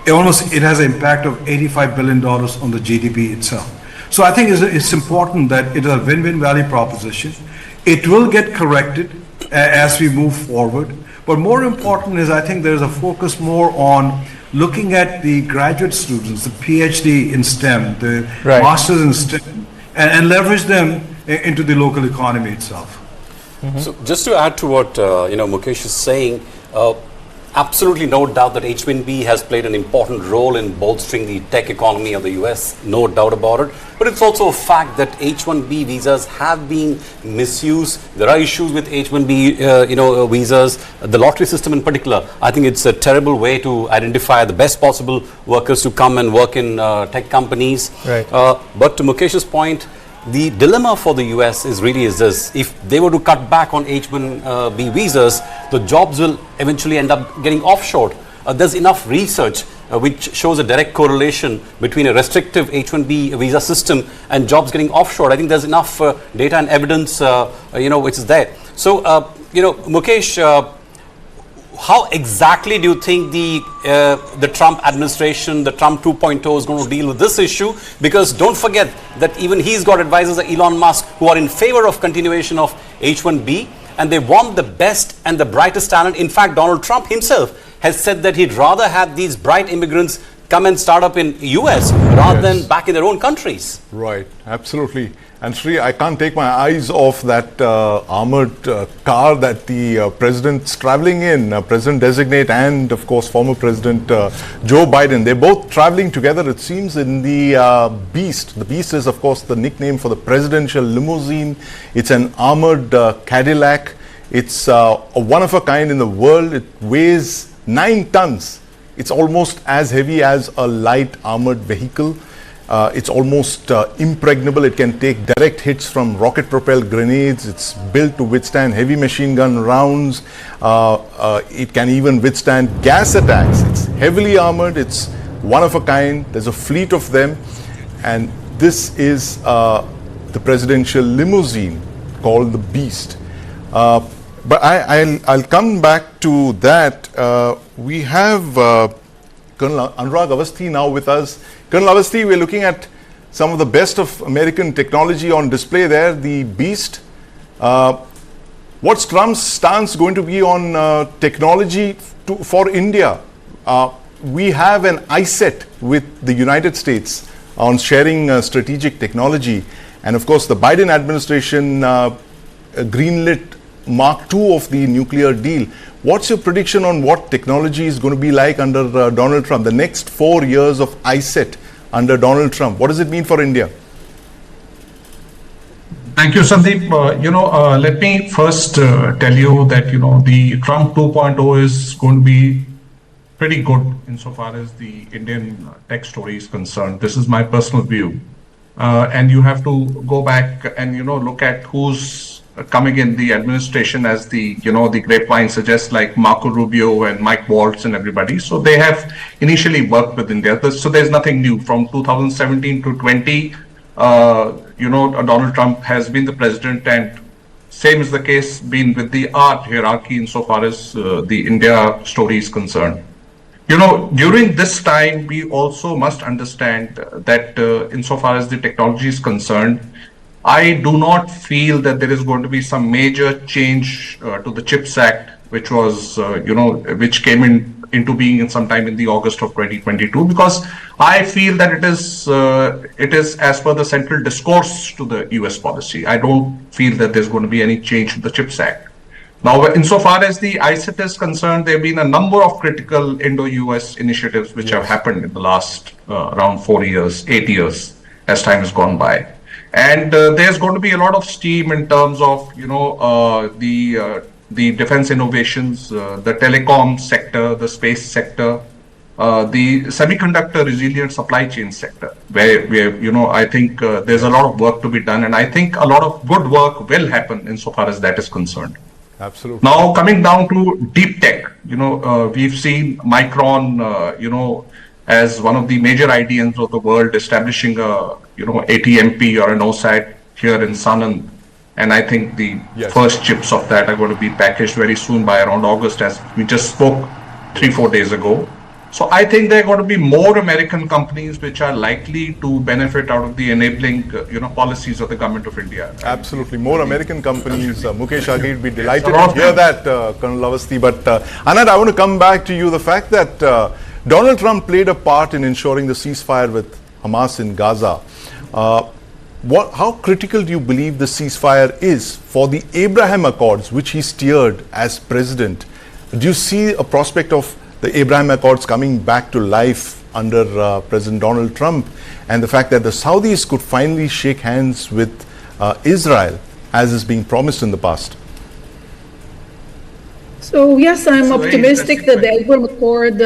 it has an impact of $85 billion on the GDP itself. So I think it's important that it is a win-win value proposition. It will get corrected as we move forward. But more important is, I think there's a focus more on looking at the graduate students, the PhD in STEM, the masters in STEM, and leverage them into the local economy itself. So just to add to what Mukesh is saying, absolutely no doubt that H-1B has played an important role in bolstering the tech economy of the US, no doubt about it. But it's also a fact that H-1B visas have been misused. There are issues with H-1B visas, the lottery system in particular. I think it's a terrible way to identify the best possible workers to come and work in tech companies. Right. But to Mukesh's point, the dilemma for the US is this: if they were to cut back on H-1B visas, the jobs will eventually end up getting offshored. There's enough research which shows a direct correlation between a restrictive H-1B visa system and jobs getting offshored. I think there's enough data and evidence, which is there. So, Mukesh, how exactly do you think the Trump administration, the Trump 2.0 is going to deal with this issue? Because don't forget that even he's got advisors like Elon Musk who are in favor of continuation of H-1B, and they want the best and the brightest talent. In fact, Donald Trump himself has said that he'd rather have these bright immigrants come and start up in US rather than back in their own countries. Right, absolutely. And Sri, I can't take my eyes off that armored car that the president's traveling in, President-designate and, of course, former President Joe Biden. They're both traveling together, it seems, in the Beast. The Beast is, of course, the nickname for the presidential limousine. It's an armored Cadillac. It's a one of a kind in the world. It weighs 9 tons. It's almost as heavy as a light armored vehicle. It's almost impregnable. It can take direct hits from rocket-propelled grenades. It's built to withstand heavy machine gun rounds. It can even withstand gas attacks. It's heavily armored. It's one of a kind. There's a fleet of them. And this is the presidential limousine called the Beast. But I'll come back to that. We have Colonel Anurag Avasthi now with us. Colonel Avasthi, we're looking at some of the best of American technology on display there, the Beast. What's Trump's stance going to be on technology for India? We have an ISET with the United States on sharing strategic technology. And of course, the Biden administration greenlit Mark II of the nuclear deal. What's your prediction on what technology is going to be like under Donald Trump? The next 4 years of ISET under Donald Trump. What does it mean for India? Thank you, Sandeep. Let me first tell you that, the Trump 2.0 is going to be pretty good insofar as the Indian tech story is concerned. This is my personal view. and you have to go back and look at who's coming in the administration, as the the grapevine suggests, like Marco Rubio and Mike Waltz and everybody. So they have initially worked with India. So there's nothing new from 2017 to 20. Donald Trump has been the president, and same is the case been with the art hierarchy insofar as the India story is concerned. During this time, we also must understand that insofar as the technology is concerned, I do not feel that there is going to be some major change to the CHIPS Act, which was, which came into being in sometime in the August of 2022, because I feel that it is as per the central discourse to the US policy. I don't feel that there's going to be any change to the CHIPS Act. Now, insofar as the ICT is concerned, there have been a number of critical Indo-US initiatives which have happened in the last around 8 years, as time has gone by. And there's going to be a lot of steam in terms of, the defense innovations, the telecom sector, the space sector, the semiconductor resilient supply chain sector, where I think there's a lot of work to be done. And I think a lot of good work will happen insofar as that is concerned. Absolutely. Now, coming down to deep tech, we've seen Micron, as one of the major IDMs of the world, establishing a, ATMP or an OSAT here in Sanand. And I think the first chips of that are going to be packaged very soon by around August, as we just spoke 3-4 days ago. So I think there are going to be more American companies which are likely to benefit out of the enabling, policies of the government of India. Absolutely, more American companies. Mukesh Aghi would be delighted to hear that, Colonel Avasthi. But Anand, I want to come back to you. The fact that Donald Trump played a part in ensuring the ceasefire with Hamas in Gaza. How critical do you believe the ceasefire is for the Abraham Accords, which he steered as president? Do you see a prospect of the Abraham Accords coming back to life under President Donald Trump, and the fact that the Saudis could finally shake hands with Israel, as is being promised in the past? So yes, I'm optimistic that the Abraham Accord,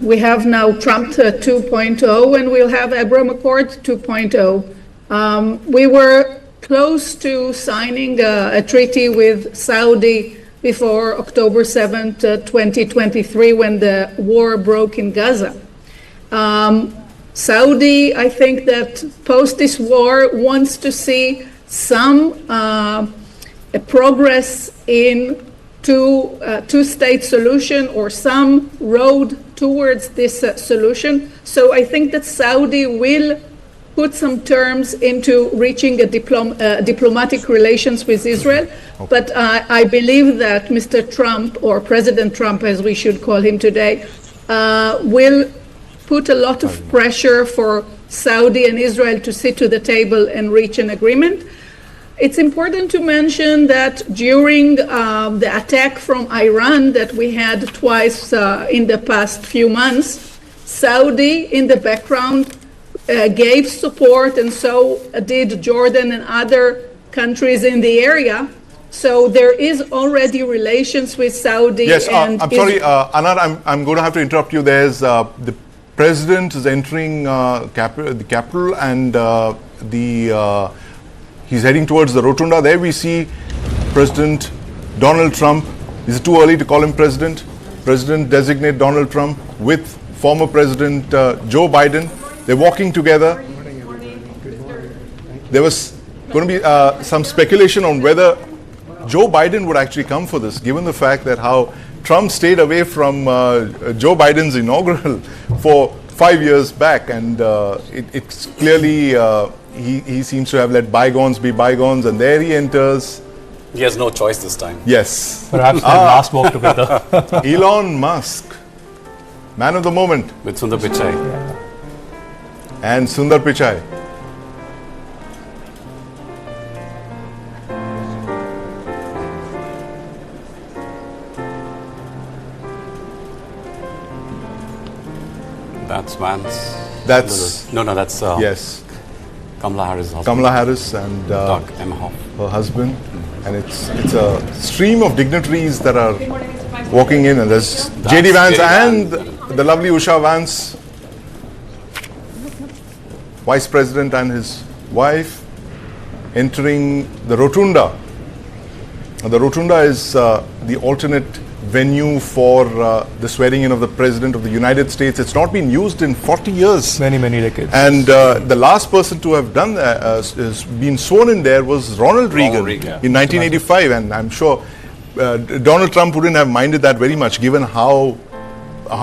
we have now Trump 2.0, and we'll have Abraham Accord 2.0. We were close to signing a treaty with Saudi before October 7th, 2023, when the war broke in Gaza. Saudi, I think that post this war, wants to see some progress in two-state solution, or some road towards this solution. So I think that Saudi will put some terms into reaching a diplomatic relations with Israel. Okay. But I believe that Mr. Trump, or President Trump as we should call him today, will put a lot of pressure for Saudi and Israel to sit to the table and reach an agreement. It's important to mention that during the attack from Iran that we had twice in the past few months, Saudi in the background gave support, and so did Jordan and other countries in the area. So there is already relations with Saudi. Yes, and I'm sorry, Anand, I'm going to have to interrupt you. There's the president is entering the capital, and he's heading towards the rotunda. There we see President Donald Trump. Is it too early to call him president? President-designate Donald Trump with former President Joe Biden. They're walking together. There was going to be some speculation on whether Joe Biden would actually come for this, given the fact that how Trump stayed away from Joe Biden's inaugural for 5 years back, and it's clearly he seems to have let bygones be bygones, and there he enters. He has no choice this time. Yes. Perhaps their last walk together. Elon Musk, man of the moment. With Sundar Pichai. Yeah. And Sundar Pichai. That's Vance. That's no, that's yes. Kamala Harris' husband. Kamala Harris and Doug Emhoff, her husband, and it's a stream of dignitaries that are walking in, and there's J.D. Vance and the lovely Usha Vance, Vice President, and his wife entering the rotunda. The rotunda is the alternate venue for the swearing in of the President of the United States. It's not been used in 40 years. Many decades. And the last person to have done been sworn in there was Ronald Reagan in 1985. And I'm sure Donald Trump wouldn't have minded that very much, given how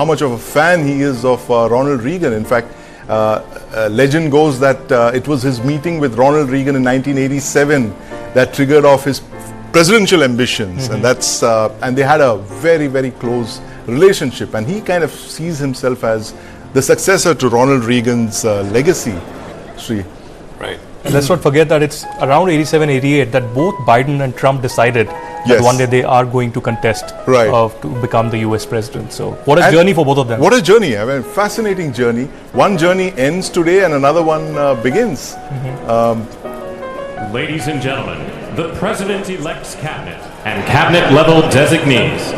much of a fan he is of Ronald Reagan. In fact, legend goes that it was his meeting with Ronald Reagan in 1987 that triggered off his presidential ambitions, and that's and they had a very close relationship, and he kind of sees himself as the successor to Ronald Reagan's legacy. Sri. Right. Let's not forget that it's around 87-88 that both Biden and Trump decided that one day they are going to contest to become the US president. So what a journey for both of them. What a journey. I mean, fascinating journey. One journey ends today and another one begins. Ladies and gentlemen, the President-elect's cabinet and cabinet-level designees.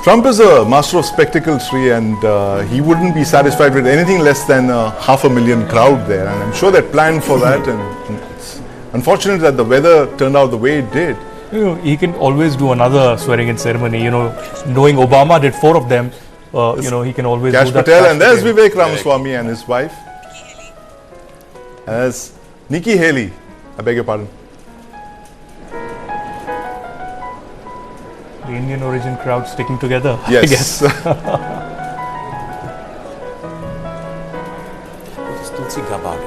Trump is a master of spectacle, Sri, and he wouldn't be satisfied with anything less than a 500,000 crowd there. And I'm sure they planned for that. And it's unfortunate that the weather turned out the way it did. You know, he can always do another swearing-in ceremony. You know, knowing Obama did 4 of them, you know, he can always Kash do that. Patel, and there's Vivek Ramaswamy and his wife. And there's Nikki Haley. I beg your pardon. The Indian origin crowd sticking together, Yes. I guess. Tulsi Gabbard.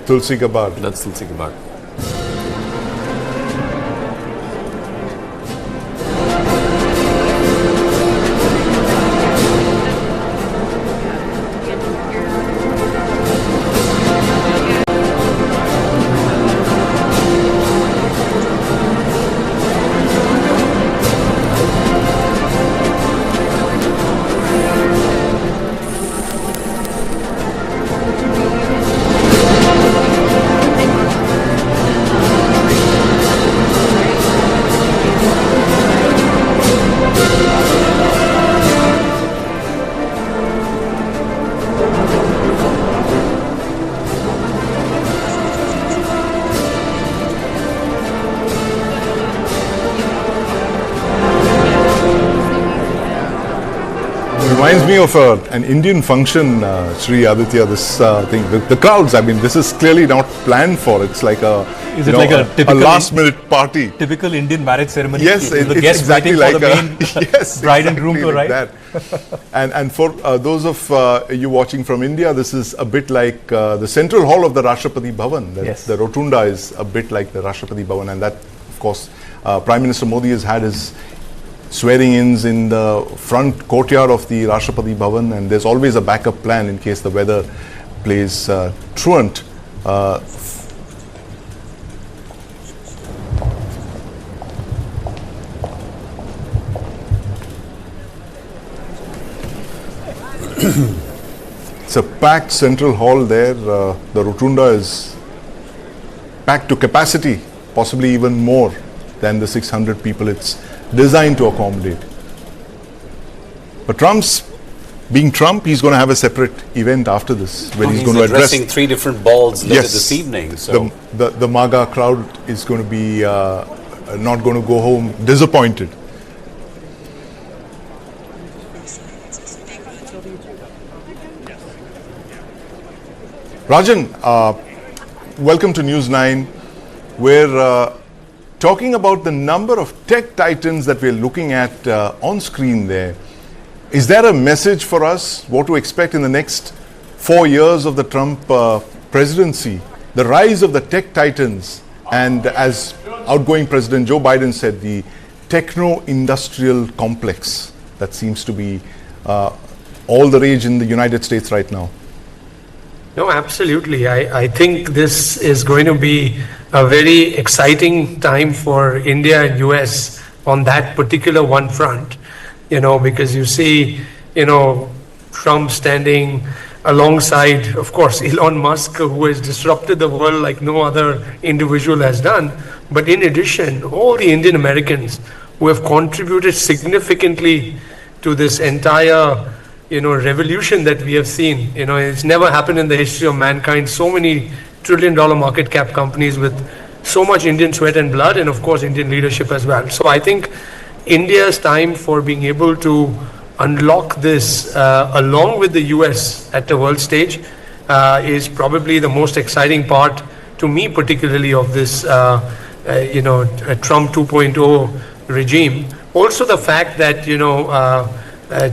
Tulsi Gabbard. That's Tulsi Gabbard. Reminds me of an Indian function, Sri Aditya, this thing. The crowds, I mean, this is clearly not planned for. It's like a, Is it like a typical last-minute party. Typical Indian marriage ceremony? Yes, the it's guests exactly waiting like for the main yes, bride and groom exactly to like arrive. that. And for those of you watching from India, this is a bit like the central hall of the Rashtrapati Bhavan. The rotunda is a bit like the Rashtrapati Bhavan, and that, of course, Prime Minister Modi has had his swearing-ins in the front courtyard of the Rashtrapati Bhavan, and there's always a backup plan in case the weather plays truant. It's a packed central hall there. The rotunda is packed to capacity, possibly even more than the 600 people it's designed to accommodate. But being Trump, he's going to have a separate event after this when he's going to address addressing 3 different balls later this evening. So the MAGA crowd is going to be not going to go home disappointed. Rajan, welcome to News9. We're talking about the number of tech titans that we're looking at on screen there. Is there a message for us what to expect in the next 4 years of the Trump presidency? the rise of the tech titans, and as outgoing President Joe Biden said, the techno-industrial complex that seems to be all the rage in the United States right now. No, absolutely. I think this is going to be a very exciting time for India and US on that particular one front, because you see, Trump standing alongside, of course, Elon Musk, who has disrupted the world like no other individual has done. But in addition, all the Indian Americans who have contributed significantly to this entire revolution that we have seen. It's never happened in the history of mankind. So many trillion-dollar market cap companies with so much Indian sweat and blood, and of course Indian leadership as well. So I think India's time for being able to unlock this along with the US at the world stage is probably the most exciting part to me, particularly of this Trump 2.0 regime. Also the fact that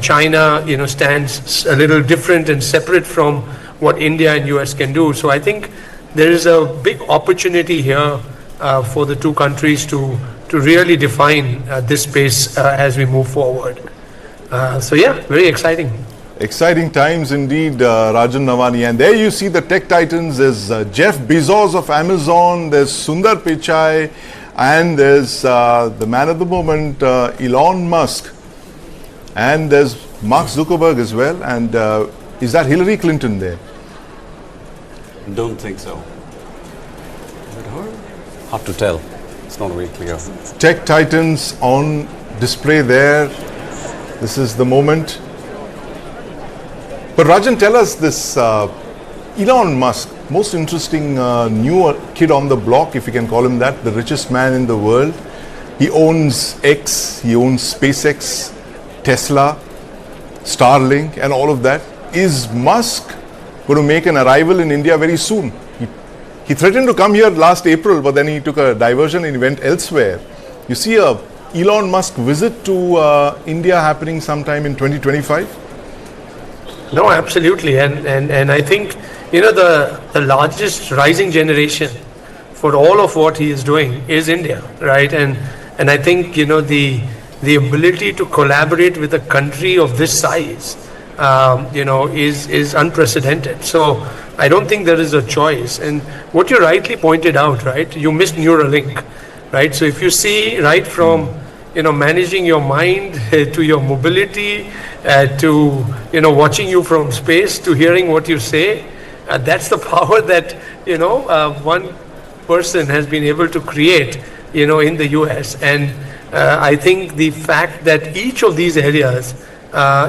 China stands a little different and separate from what India and US can do. So I think there is a big opportunity here for the two countries to really define this space as we move forward. So yeah, very exciting. Exciting times indeed, Rajan Navani. And there you see the tech titans. There's Jeff Bezos of Amazon, there's Sundar Pichai, and there's the man of the moment, Elon Musk. And there's Mark Zuckerberg as well. And is that Hillary Clinton there? Don't think so. Is it her? Hard to tell. It's not very clear. Tech titans on display there. This is the moment. But Rajan, tell us this Elon Musk, most interesting new kid on the block, if you can call him that, the richest man in the world. He owns X, he owns SpaceX, Tesla, Starlink, and all of that. Is Musk going to make an arrival in India very soon? He threatened to come here last April, but then he took a diversion and he went elsewhere. You see a Elon Musk visit to India happening sometime in 2025? No, absolutely. And I think, the largest rising generation for all of what he is doing is India, right? And I think, the ability to collaborate with a country of this size, is unprecedented. So I don't think there is a choice. And what you rightly pointed out, right? You missed Neuralink, right? So if you see right from managing your mind to your mobility, to watching you from space, to hearing what you say, that's the power that one person has been able to create in the US. And I think the fact that each of these areas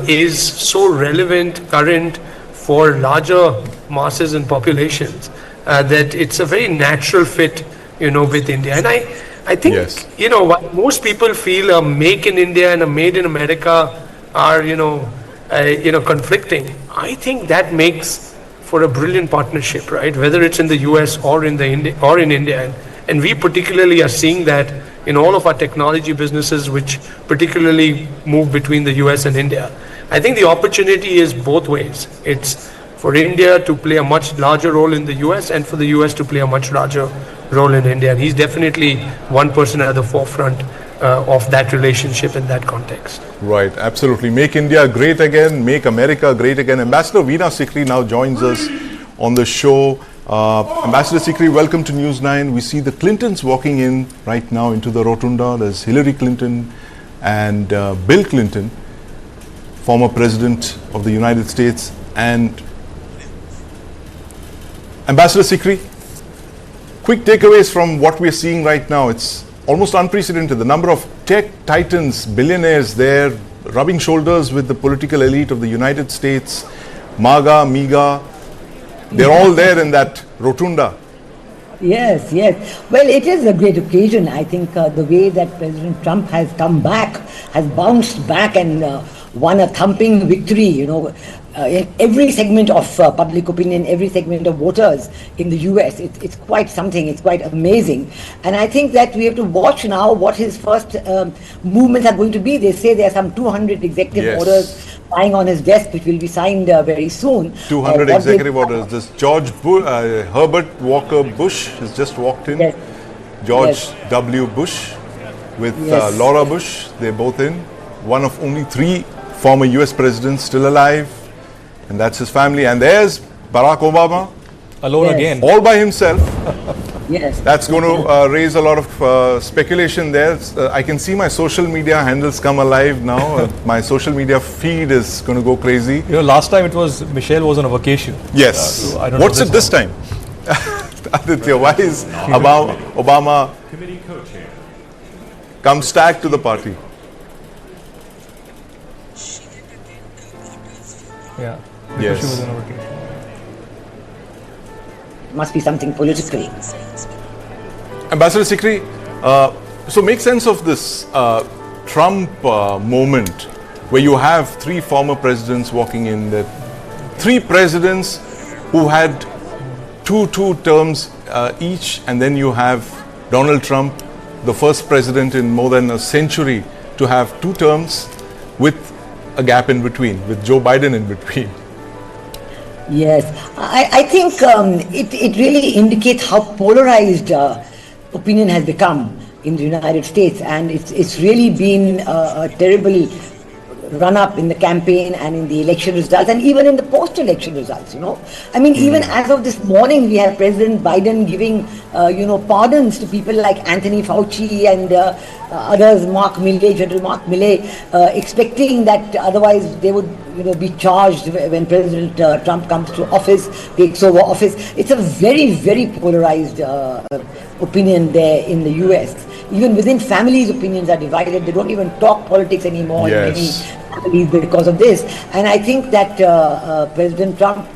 is so relevant, current for larger masses and populations, that it's a very natural fit with India. And I think, yes, what most people feel a make in India and a made in America are, conflicting. I think that makes for a brilliant partnership, right? Whether it's in the US or in India. And we particularly are seeing that in all of our technology businesses, which particularly move between the US and India. I think the opportunity is both ways. It's for India to play a much larger role in the US and for the US to play a much larger role in India. And he's definitely one person at the forefront of that relationship in that context. Right, absolutely. Make India great again, make America great again. Ambassador Veena Sikri now joins us on the show. Ambassador Sikri, welcome to News9. We see the Clintons walking in right now into the rotunda. There's Hillary Clinton and Bill Clinton, former president of the United States. And Ambassador Sikri, quick takeaways from what we're seeing right now. It's almost unprecedented. The number of tech titans, billionaires there, rubbing shoulders with the political elite of the United States, MAGA, MIGA, they're all there in that rotunda. Yes. Well, it is a great occasion. I think the way that President Trump has come back, has bounced back and won a thumping victory, in every segment of public opinion, every segment of voters in the US. It's quite something, it's quite amazing. And I think that we have to watch now what his first movements are going to be. They say there are some 200 executive orders lying on his desk, which will be signed very soon. 200 executive orders. This Herbert Walker Bush has just walked in. Yes. George W. Bush with Laura Bush. They're both in. One of only 3 former US presidents still alive. And that's his family. And there's Barack Obama. Alone again. All by himself. Yes. That's going to raise a lot of speculation there. I can see my social media handles come alive now. My social media feed is going to go crazy. Last time it was Michelle was on a vacation. Yes. So I don't What's know it this time? Aditya, why is Obama Committee co-chair. come stacked to the party? Yeah. Yes. She was on a vacation. Must be something political. Ambassador Sikri, so make sense of this Trump moment where you have 3 former presidents walking in, the 3 presidents who had two terms each, and then you have Donald Trump, the first president in more than a century to have 2 terms with a gap in between, with Joe Biden in between. Yes, I think it really indicates how polarized opinion has become in the United States, and it's really been a terrible run-up in the campaign and in the election results, and even in the post-election results, I mean, even as of this morning, we have President Biden giving, pardons to people like Anthony Fauci and others, General Mark Milley, expecting that otherwise they would, be charged when President Trump comes to office, takes over office. It's a very, very polarized opinion there in the US. Even within families, opinions are divided. They don't even talk politics anymore in many families because of this. And I think that President Trump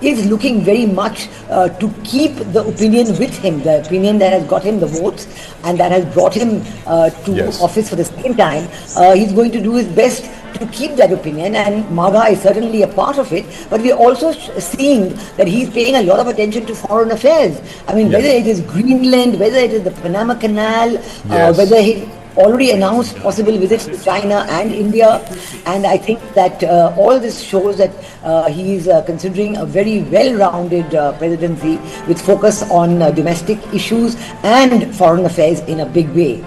is looking very much to keep the opinion with him, the opinion that has got him the votes and that has brought him to office for the second time. He's going to do his best to keep that opinion, and MAGA is certainly a part of it, but we're also seeing that he's paying a lot of attention to foreign affairs. I mean, whether it is Greenland, whether it is the Panama Canal, whether he already announced possible visits to China and India, and I think that all this shows that he is considering a very well-rounded presidency with focus on domestic issues and foreign affairs in a big way.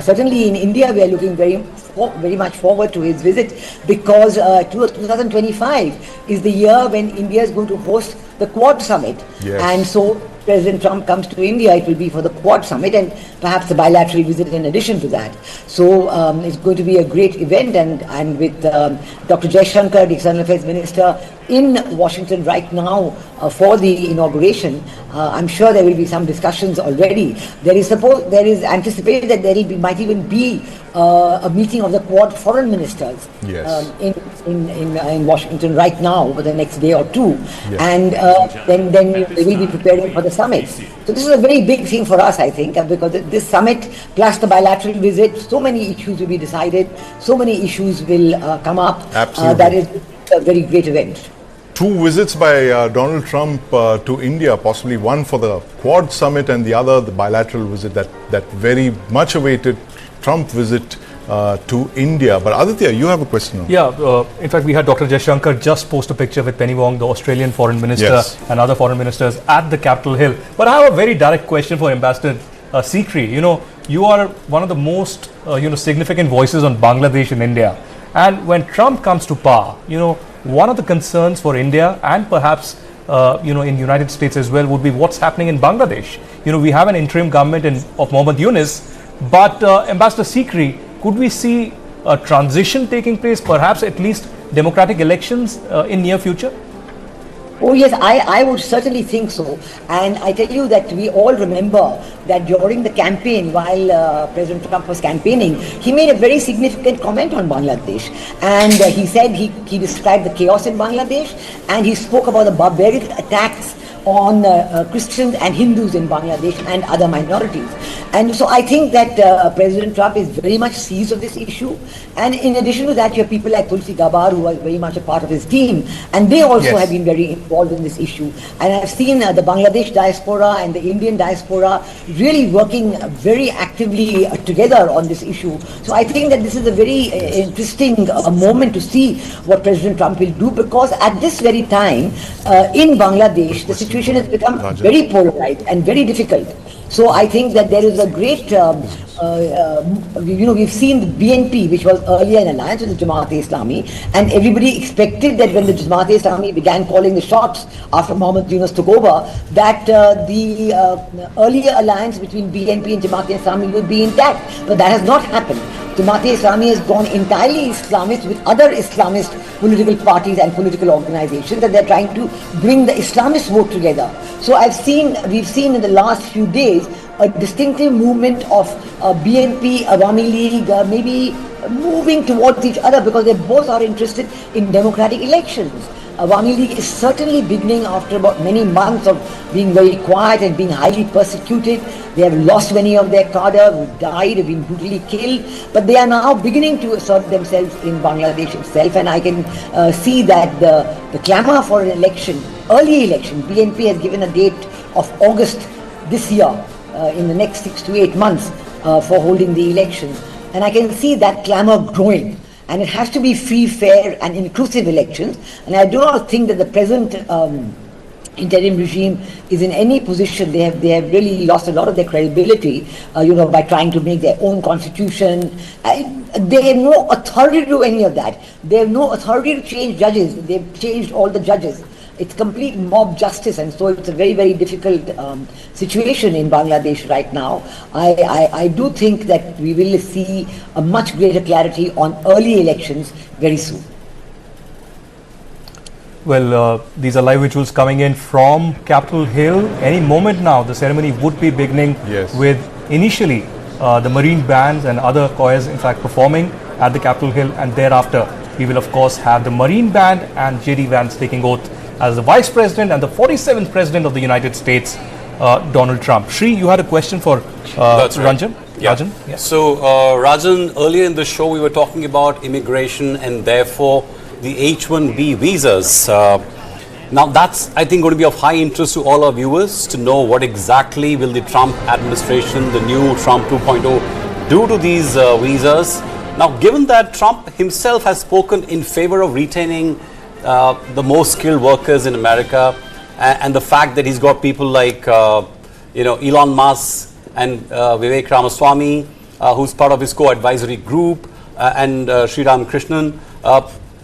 Certainly in India, we are looking very much forward to his visit, because 2025 is the year when India is going to host the Quad Summit, and so President Trump comes to India, it will be for the Quad Summit and perhaps a bilateral visit in addition to that. So it's going to be a great event, and with Dr. Jaishankar, the External Affairs Minister, in Washington right now for the inauguration, I'm sure there will be some discussions already. There is anticipated that there might even be a meeting of the Quad foreign ministers in Washington right now over the next day or two, and then they will be preparing for the summit. So this is a very big thing for us, I think, because this summit plus the bilateral visit, so many issues will be decided, so many issues will come up. Absolutely. That is a very great event. 2 visits by Donald Trump to India, possibly one for the Quad Summit and the other the bilateral visit, that very much awaited Trump visit to India. But Aditya, you have a question. In fact, we had Dr. Jaishankar just post a picture with Penny Wong, the Australian foreign minister, and other foreign ministers at the Capitol Hill. But I have a very direct question for Ambassador Sikri. You are one of the most significant voices on Bangladesh in India. And when Trump comes to power, one of the concerns for India and perhaps in United States as well would be what's happening in Bangladesh. We have an interim government of Mohammad Yunus, but Ambassador Sikri, could we see a transition taking place, perhaps at least democratic elections in near future? Oh yes, I would certainly think so. And I tell you that we all remember that during the campaign, while President Trump was campaigning, he made a very significant comment on Bangladesh. And he said he described the chaos in Bangladesh, and he spoke about the barbaric attacks on Christians and Hindus in Bangladesh and other minorities. And so I think that President Trump is very much seized of this issue. And in addition to that, you have people like Tulsi Gabbard, who are very much a part of his team, and they also have been very involved in this issue. And I've seen the Bangladesh diaspora and the Indian diaspora really working very actively together on this issue. So I think that this is a very interesting moment to see what President Trump will do, because at this very time in Bangladesh, the situation has become very polarized and very difficult. So I think that there is a great, we've seen the BNP, which was earlier in alliance with the Jamaat-e-Islami, and everybody expected that when the Jamaat-e-Islami began calling the shots after Mohammed Yunus took over, that the earlier alliance between BNP and Jamaat-e-Islami would be intact. But that has not happened. Jamaat-e-Islami has gone entirely Islamist with other Islamist political parties and political organizations, and they're trying to bring the Islamist vote together. So we've seen in the last few days a distinctive movement of BNP, Awami League, maybe moving towards each other because they both are interested in democratic elections. Awami League is certainly beginning after about many months of being very quiet and being highly persecuted. They have lost many of their cadre who died, have been brutally killed, but they are now beginning to assert themselves in Bangladesh itself, and I can see that the clamour for an election, early election, BNP has given a date of August this year, in the next 6 to 8 months for holding the elections, and I can see that clamour growing. And it has to be free, fair and inclusive elections. And I do not think that the present interim regime is in any position. They have really lost a lot of their credibility, by trying to make their own constitution. They have no authority to do any of that. They have no authority to change judges. They've changed all the judges. It's complete mob justice, and so it's a very, very difficult situation in Bangladesh right now. I do think that we will see a much greater clarity on early elections very soon. Well, these are live visuals coming in from Capitol Hill. Any moment now, the ceremony would be beginning with initially the Marine bands and other choirs, in fact, performing at the Capitol Hill, and thereafter we will, of course, have the Marine band and J.D. Vance taking oath as the Vice President and the 47th President of the United States, Donald Trump. Shri, you had a question for Ranjan? Yeah. Rajan? Yeah. So, Rajan, earlier in the show we were talking about immigration and therefore the H-1B visas. Now that's, I think, going to be of high interest to all our viewers to know what exactly will the Trump administration, the new Trump 2.0, do to these visas. Now, given that Trump himself has spoken in favor of retaining the most skilled workers in America, and the fact that he's got people like Elon Musk and Vivek Ramaswamy, who's part of his co-advisory group, and Sriram Krishnan,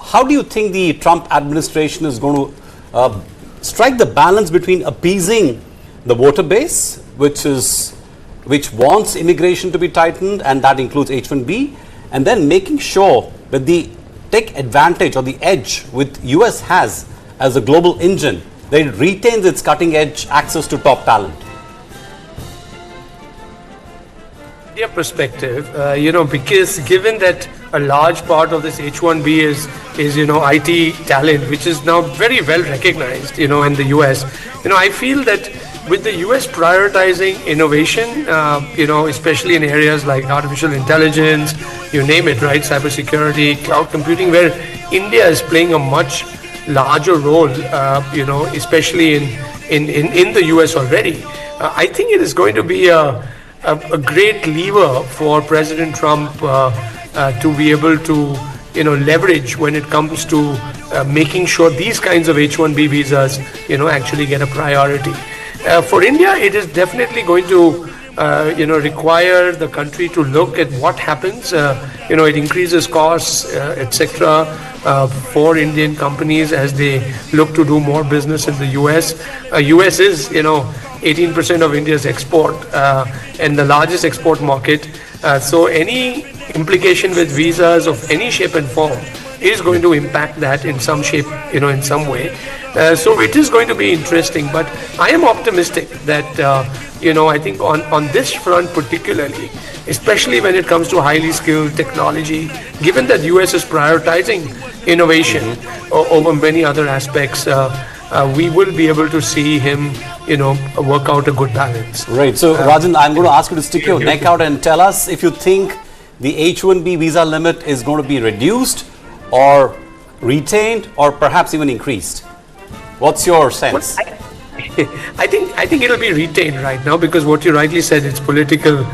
how do you think the Trump administration is going to strike the balance between appeasing the voter base, which wants immigration to be tightened, and that includes H-1B, and then making sure that the take advantage or the edge with US has as a global engine, that it retains its cutting edge access to top talent? India perspective, because given that a large part of this H-1B is IT talent, which is now very well recognized, in the US, I feel that with the US prioritizing innovation, especially in areas like artificial intelligence, you name it, right, cybersecurity, cloud computing, where India is playing a much larger role, especially in the US already. I think it is going to be a great lever for President Trump to be able to, leverage when it comes to making sure these kinds of H-1B visas, actually get a priority. For India, it is definitely going to, require the country to look at what happens. It increases costs, etc., for Indian companies as they look to do more business in the US. US is, 18% of India's export and the largest export market. So any implication with visas of any shape and form is going to impact that in some shape, in some way. So it is going to be interesting, but I am optimistic that, I think on this front particularly, especially when it comes to highly skilled technology, given that US is prioritizing innovation over many other aspects, we will be able to see him, work out a good balance. Right. So, Rajan, I'm going to ask you to stick your neck out and tell us if you think the H-1B visa limit is going to be reduced or retained or perhaps even increased. What's your sense? I think it'll be retained right now, because what you rightly said, it's political,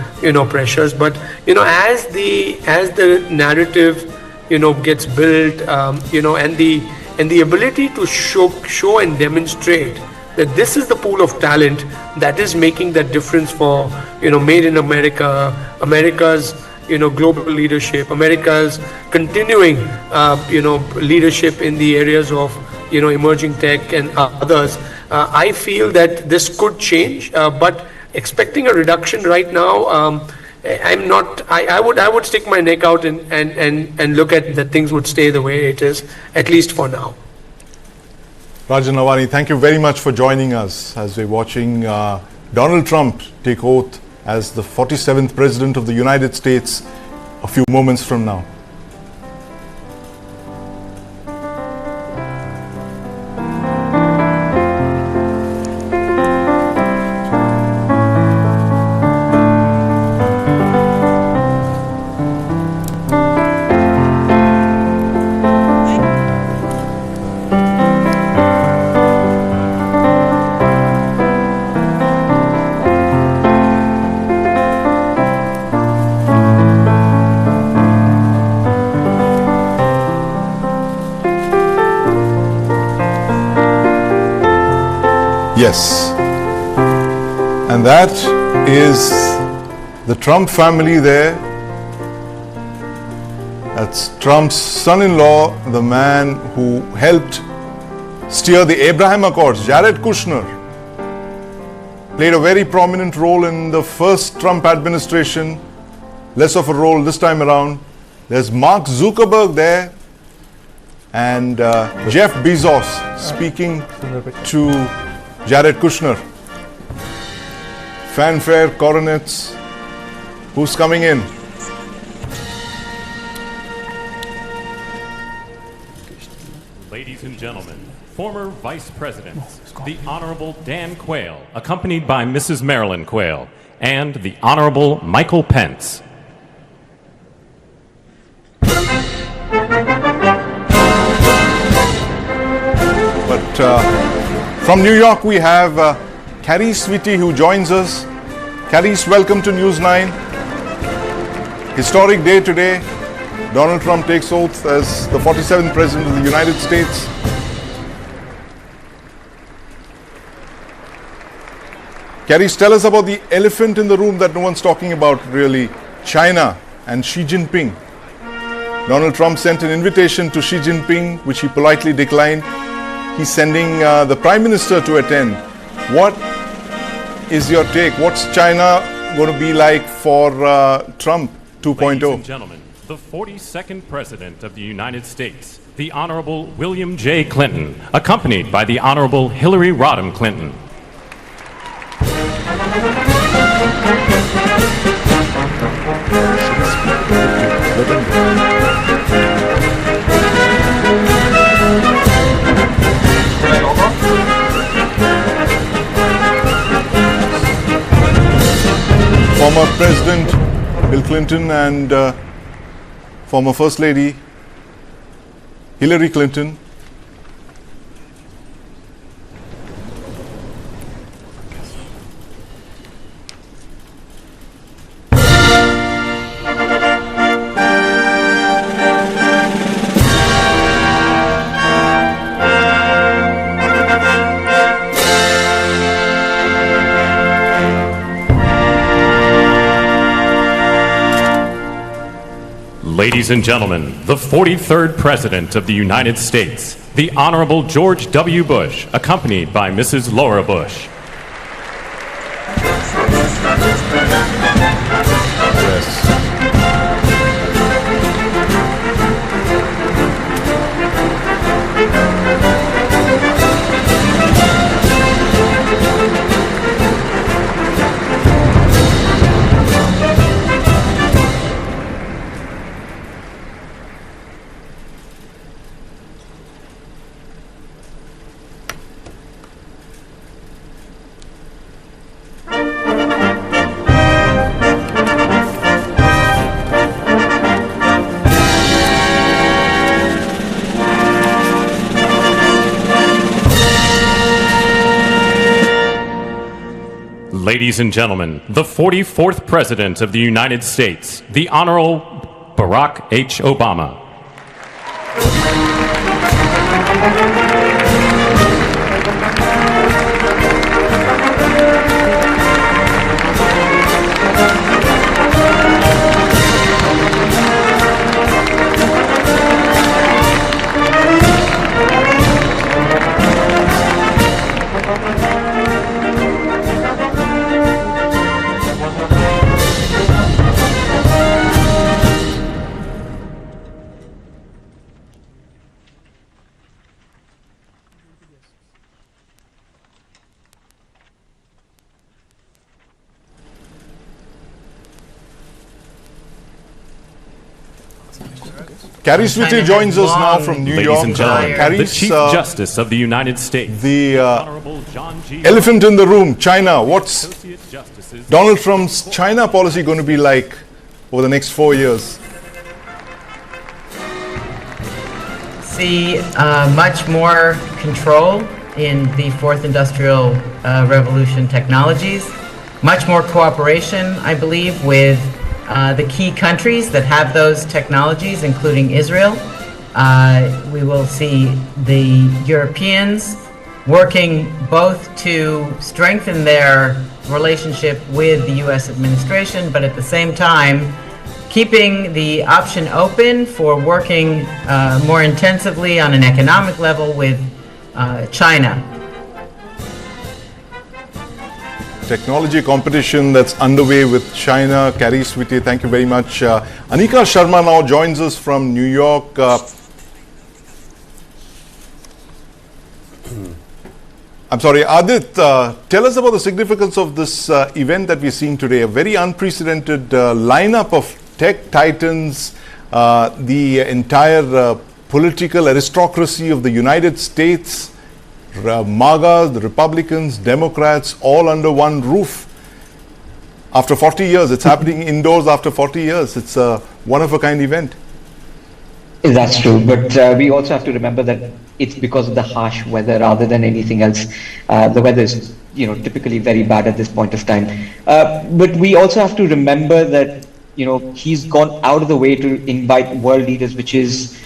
pressures. But as the narrative, gets built, and the ability to show and demonstrate that this is the pool of talent that is making that difference for made in America, America's global leadership, America's continuing leadership in the areas of emerging tech and others. I feel that this could change, but expecting a reduction right now, I'm not. I would stick my neck out and look at that things would stay the way it is, at least for now. Rajan Nawani, thank you very much for joining us as we're watching Donald Trump take oath as the 47th President of the United States a few moments from now. Yes, and that is the Trump family there. That's Trump's son-in-law, the man who helped steer the Abraham Accords. Jared Kushner played a very prominent role in the first Trump administration, less of a role this time around. There's Mark Zuckerberg there, and Jeff Bezos speaking to Jared Kushner. Fanfare, coronets. Who's coming in? Ladies and gentlemen, former Vice Presidents, the Honorable Dan Quayle, accompanied by Mrs. Marilyn Quayle, and the Honorable Michael Pence. But from New York, we have Carrie Sweetie who joins us. Carrie, welcome to News9. Historic day today. Donald Trump takes oath as the 47th President of the United States. Carrie, tell us about the elephant in the room that no one's talking about, really. China and Xi Jinping. Donald Trump sent an invitation to Xi Jinping, which he politely declined. He's sending the Prime Minister to attend. What is your take? What's China going to be like for Trump 2.0? Ladies and gentlemen, the 42nd President of the United States, the Honorable William J. Clinton, accompanied by the Honorable Hillary Rodham Clinton. Former President Bill Clinton and former First Lady Hillary Clinton. Ladies and gentlemen, the 43rd President of the United States, the Honorable George W. Bush, accompanied by Mrs. Laura Bush. Ladies and gentlemen, the 44th President of the United States, the Honorable Barack H. Obama. Carrie Sweetie joins us now from New York. Ladies and gentlemen, Carrie, the Chief Justice of the United States, the elephant in the room, China. What's Donald Trump's China policy going to be like over the next 4 years? See much more control in the fourth industrial revolution technologies, much more cooperation, I believe, with the key countries that have those technologies, including Israel. We will see the Europeans working both to strengthen their relationship with the U.S. administration, but at the same time keeping the option open for working more intensively on an economic level with China. Technology competition that's underway with China. Carrie Sweetie, thank you very much. Anika Sharma now joins us from New York. I'm sorry, Adit, tell us about the significance of this event that we're seeing today. A very unprecedented lineup of tech titans, the entire political aristocracy of the United States, MAGA, the Republicans, Democrats, all under one roof. After 40 years, it's happening indoors after 40 years. It's a one-of-a-kind event. That's true, but we also have to remember that it's because of the harsh weather rather than anything else. The weather is, typically very bad at this point of time. But we also have to remember that, he's gone out of the way to invite world leaders, which is,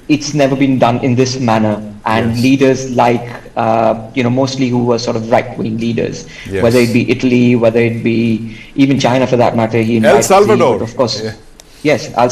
it's never been done in this manner. And leaders like, mostly who were sort of right-wing leaders, whether it be Italy, whether it be even China for that matter. He El Salvador. Of course, yes, El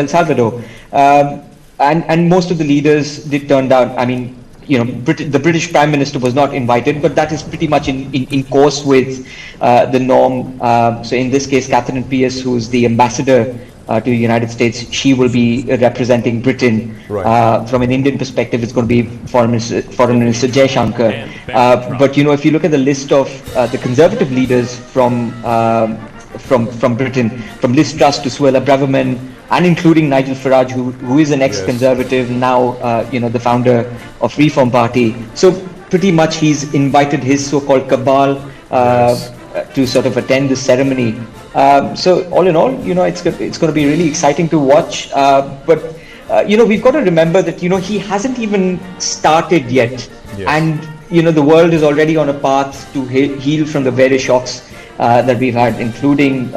Salvador. And most of the leaders did turn down. I mean, the British Prime Minister was not invited, but that is pretty much in course with the norm. So in this case, Catherine Pierce, who's the ambassador to the United States, she will be representing Britain. Right. From an Indian perspective, it's going to be Foreign Minister Jay Shankar. But if you look at the list of the conservative leaders from Britain, from Liz Truss to Suella Braverman, and including Nigel Farage, who is an ex-conservative, now the founder of Reform Party. So pretty much he's invited his so-called cabal to sort of attend the ceremony. So all in all, it's going to be really exciting to watch. But we've got to remember that he hasn't even started yet, and the world is already on a path to heal from the various shocks that we've had, including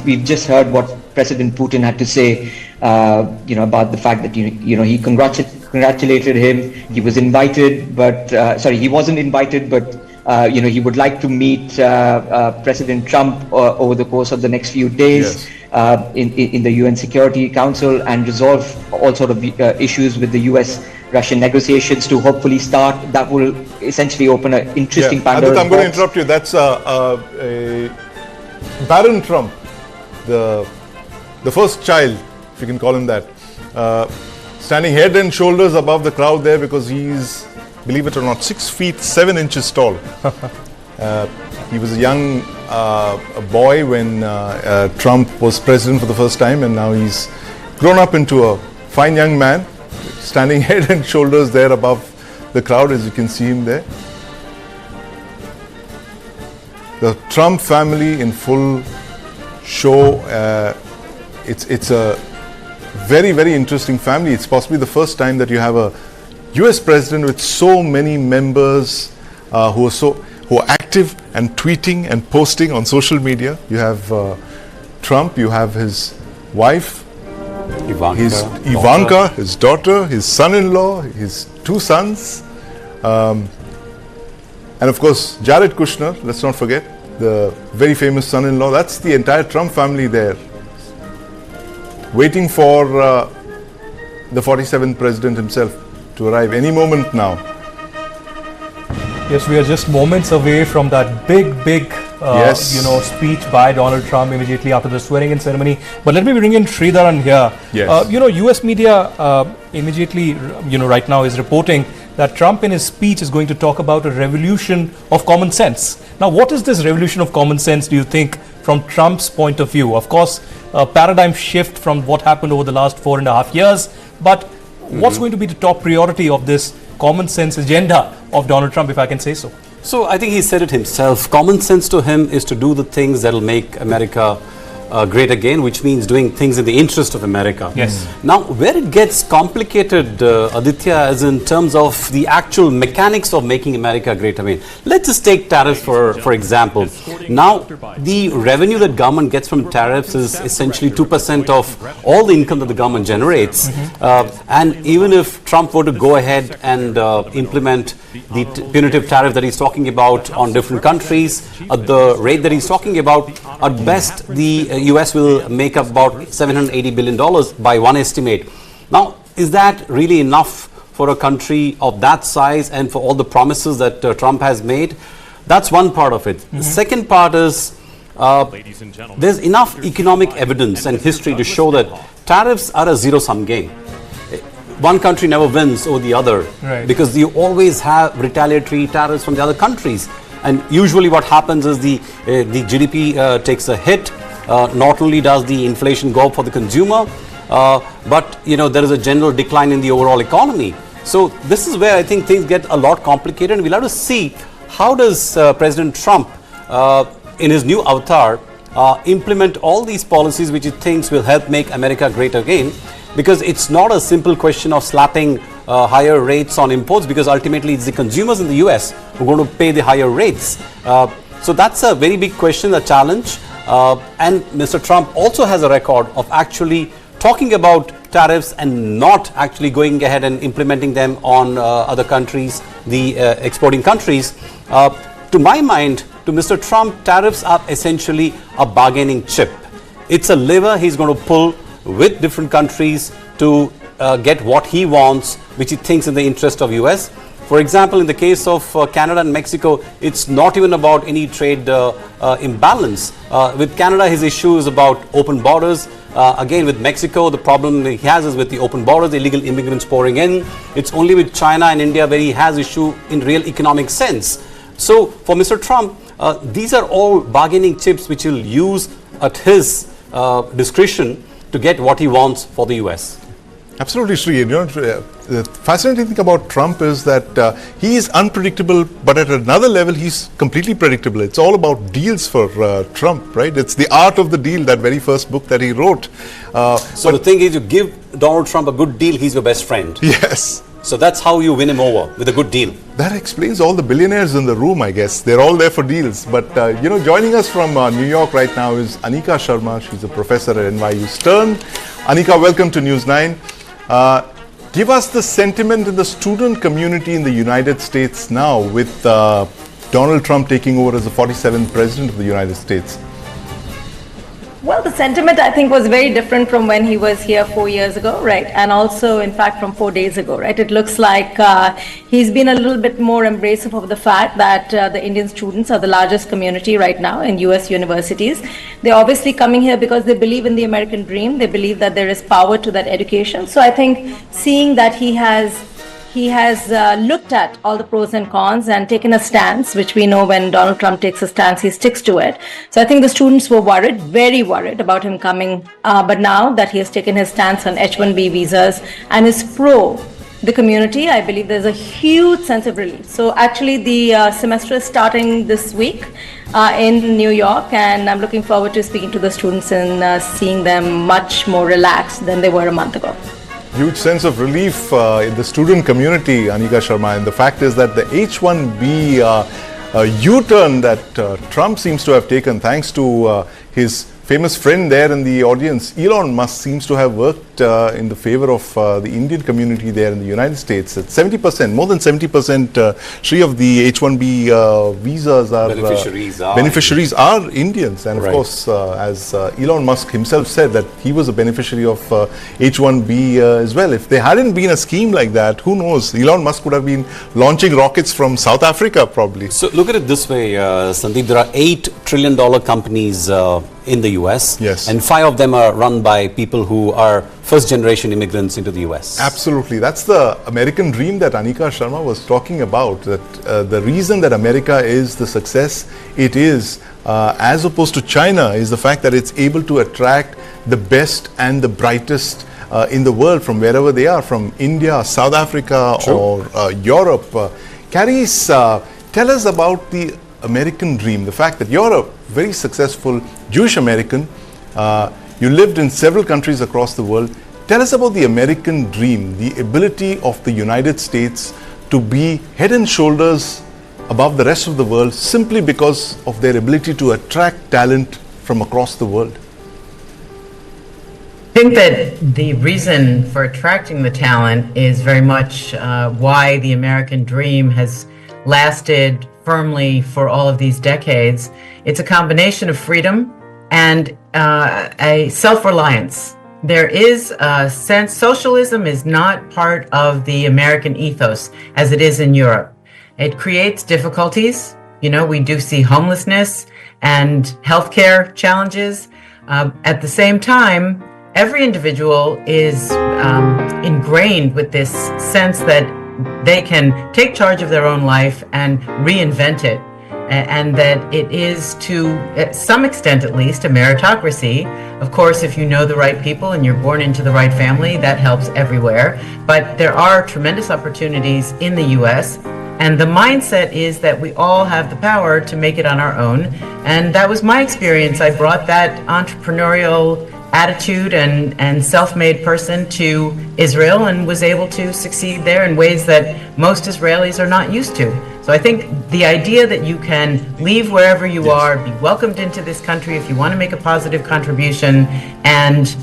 we've just heard what President Putin had to say about the fact that he congratulated him. He was invited, but he wasn't invited, but he would like to meet President Trump over the course of the next few days in the UN Security Council and resolve all sort of issues with the US-Russian negotiations to hopefully start. That will essentially open an interesting Pandora's I'm going to box. interrupt you. That's Baron Trump, the first child, if you can call him that, standing head and shoulders above the crowd there because he's, believe it or not, 6 feet 7 inches tall. He was a young boy when Trump was president for the first time, and now he's grown up into a fine young man, standing head and shoulders there above the crowd, as you can see him there. The Trump family in full show. It's a very, very interesting family. It's possibly the first time that you have a US president with so many members who are active and tweeting and posting on social media. You have Trump, you have his wife, Ivanka, his daughter, his son-in-law, his two sons, and of course Jared Kushner, let's not forget, the very famous son-in-law. That's the entire Trump family there, waiting for the 47th president himself to arrive any moment now. Yes, we are just moments away from that big speech by Donald Trump immediately after the swearing-in ceremony. But let me bring in Sridharan here. Yes. US media immediately, right now is reporting that Trump in his speech is going to talk about a revolution of common sense. Now, what is this revolution of common sense, do you think, from Trump's point of view? Of course, a paradigm shift from what happened over the last 4.5 years. But what's going to be the top priority of this common sense agenda of Donald Trump, if I can say so? So I think he said it himself. Common sense to him is to do the things that will make America great again, which means doing things in the interest of America. Yes. Now, where it gets complicated, Aditya, is in terms of the actual mechanics of making America great again. Let's just take tariffs for example. Now, the revenue that government gets from tariffs is essentially 2% of all the income that the government generates. And even if Trump were to go ahead and implement the punitive tariff that he's talking about on different countries, at the rate that he's talking about, at best the US will make up about $780 billion by one estimate. Now, is that really enough for a country of that size and for all the promises that Trump has made? That's one part of it. The second part is there's enough economic evidence and history to show that tariffs are a zero-sum game. One country never wins over the other, because you always have retaliatory tariffs from the other countries. And usually what happens is the GDP takes a hit. Not only does the inflation go up for the consumer, but there is a general decline in the overall economy. So this is where I think things get a lot complicated, and we'll have to see how does President Trump in his new avatar implement all these policies which he thinks will help make America great again, because it's not a simple question of slapping higher rates on imports, because ultimately it's the consumers in the US who are going to pay the higher rates. So that's a very big question, a challenge. And Mr. Trump also has a record of actually talking about tariffs and not actually going ahead and implementing them on other countries, the exporting countries. To my mind, to Mr. Trump, tariffs are essentially a bargaining chip. It's a lever he's going to pull with different countries to get what he wants, which he thinks in the interest of US. For example, in the case of Canada and Mexico, it's not even about any trade imbalance. With Canada, his issue is about open borders. Again, with Mexico, the problem he has is with the open borders, illegal immigrants pouring in. It's only with China and India where he has issue in real economic sense. So for Mr. Trump, these are all bargaining chips which he'll use at his discretion to get what he wants for the US. Absolutely, Sri. The fascinating thing about Trump is that he is unpredictable, but at another level, he's completely predictable. It's all about deals for Trump, right? It's the art of the deal, that very first book that he wrote. So the thing is, you give Donald Trump a good deal, he's your best friend. Yes. So that's how you win him over, with a good deal. That explains all the billionaires in the room, I guess. They're all there for deals. But, joining us from New York right now is Anika Sharma. She's a professor at NYU Stern. Anika, welcome to News9. Give us the sentiment in the student community in the United States now with Donald Trump taking over as the 47th president of the United States. Well, the sentiment, I think, was very different from when he was here 4 years ago, right? And also, in fact, from 4 days ago, right? It looks like he's been a little bit more embracive of the fact that the Indian students are the largest community right now in US universities. They're obviously coming here because they believe in the American dream. They believe that there is power to that education. So I think seeing that he has looked at all the pros and cons and taken a stance, which we know when Donald Trump takes a stance, he sticks to it. So I think the students were worried, very worried about him coming. But now that he has taken his stance on H-1B visas and is pro the community, I believe there's a huge sense of relief. So actually the semester is starting this week in New York, and I'm looking forward to speaking to the students and seeing them much more relaxed than they were a month ago. Huge sense of relief in the student community, Anika Sharma, and the fact is that the H-1B U-turn that Trump seems to have taken thanks to his famous friend there in the audience, Elon Musk, seems to have worked in the favor of the Indian community there in the United States. At 70%, more than 70%, Sri, of the H-1B visas are beneficiaries are Indians. And of course, as Elon Musk himself said, that he was a beneficiary of H-1B as well. If there hadn't been a scheme like that, who knows? Elon Musk would have been launching rockets from South Africa probably. So look at it this way, Sandeep, there are $8 trillion companies in the US, and 5 of them are run by people who are first generation immigrants into the US. Absolutely. That's the American dream that Anika Sharma was talking about, that the reason that America is the success it is, as opposed to China, is the fact that it's able to attract the best and the brightest in the world from wherever they are, from India, South Africa, or Europe. Caris, tell us about the American dream, the fact that you're a very successful Jewish American, you lived in several countries across the world. Tell us about the American dream, the ability of the United States to be head and shoulders above the rest of the world simply because of their ability to attract talent from across the world. I think that the reason for attracting the talent is very much why the American dream has lasted firmly for all of these decades. It's a combination of freedom and a self-reliance. There is a sense socialism is not part of the American ethos as it is in Europe. It creates difficulties. You know, we do see homelessness and healthcare challenges. At the same time, every individual is ingrained with this sense that they can take charge of their own life and reinvent it, and that it is, to some extent at least, a meritocracy. Of course, if you know the right people and you're born into the right family, that helps everywhere. But there are tremendous opportunities in the US, and the mindset is that we all have the power to make it on our own. And that was my experience. I brought that entrepreneurial attitude and self-made person to Israel and was able to succeed there in ways that most Israelis are not used to. So I think the idea that you can leave wherever you are, be welcomed into this country if you want to make a positive contribution, and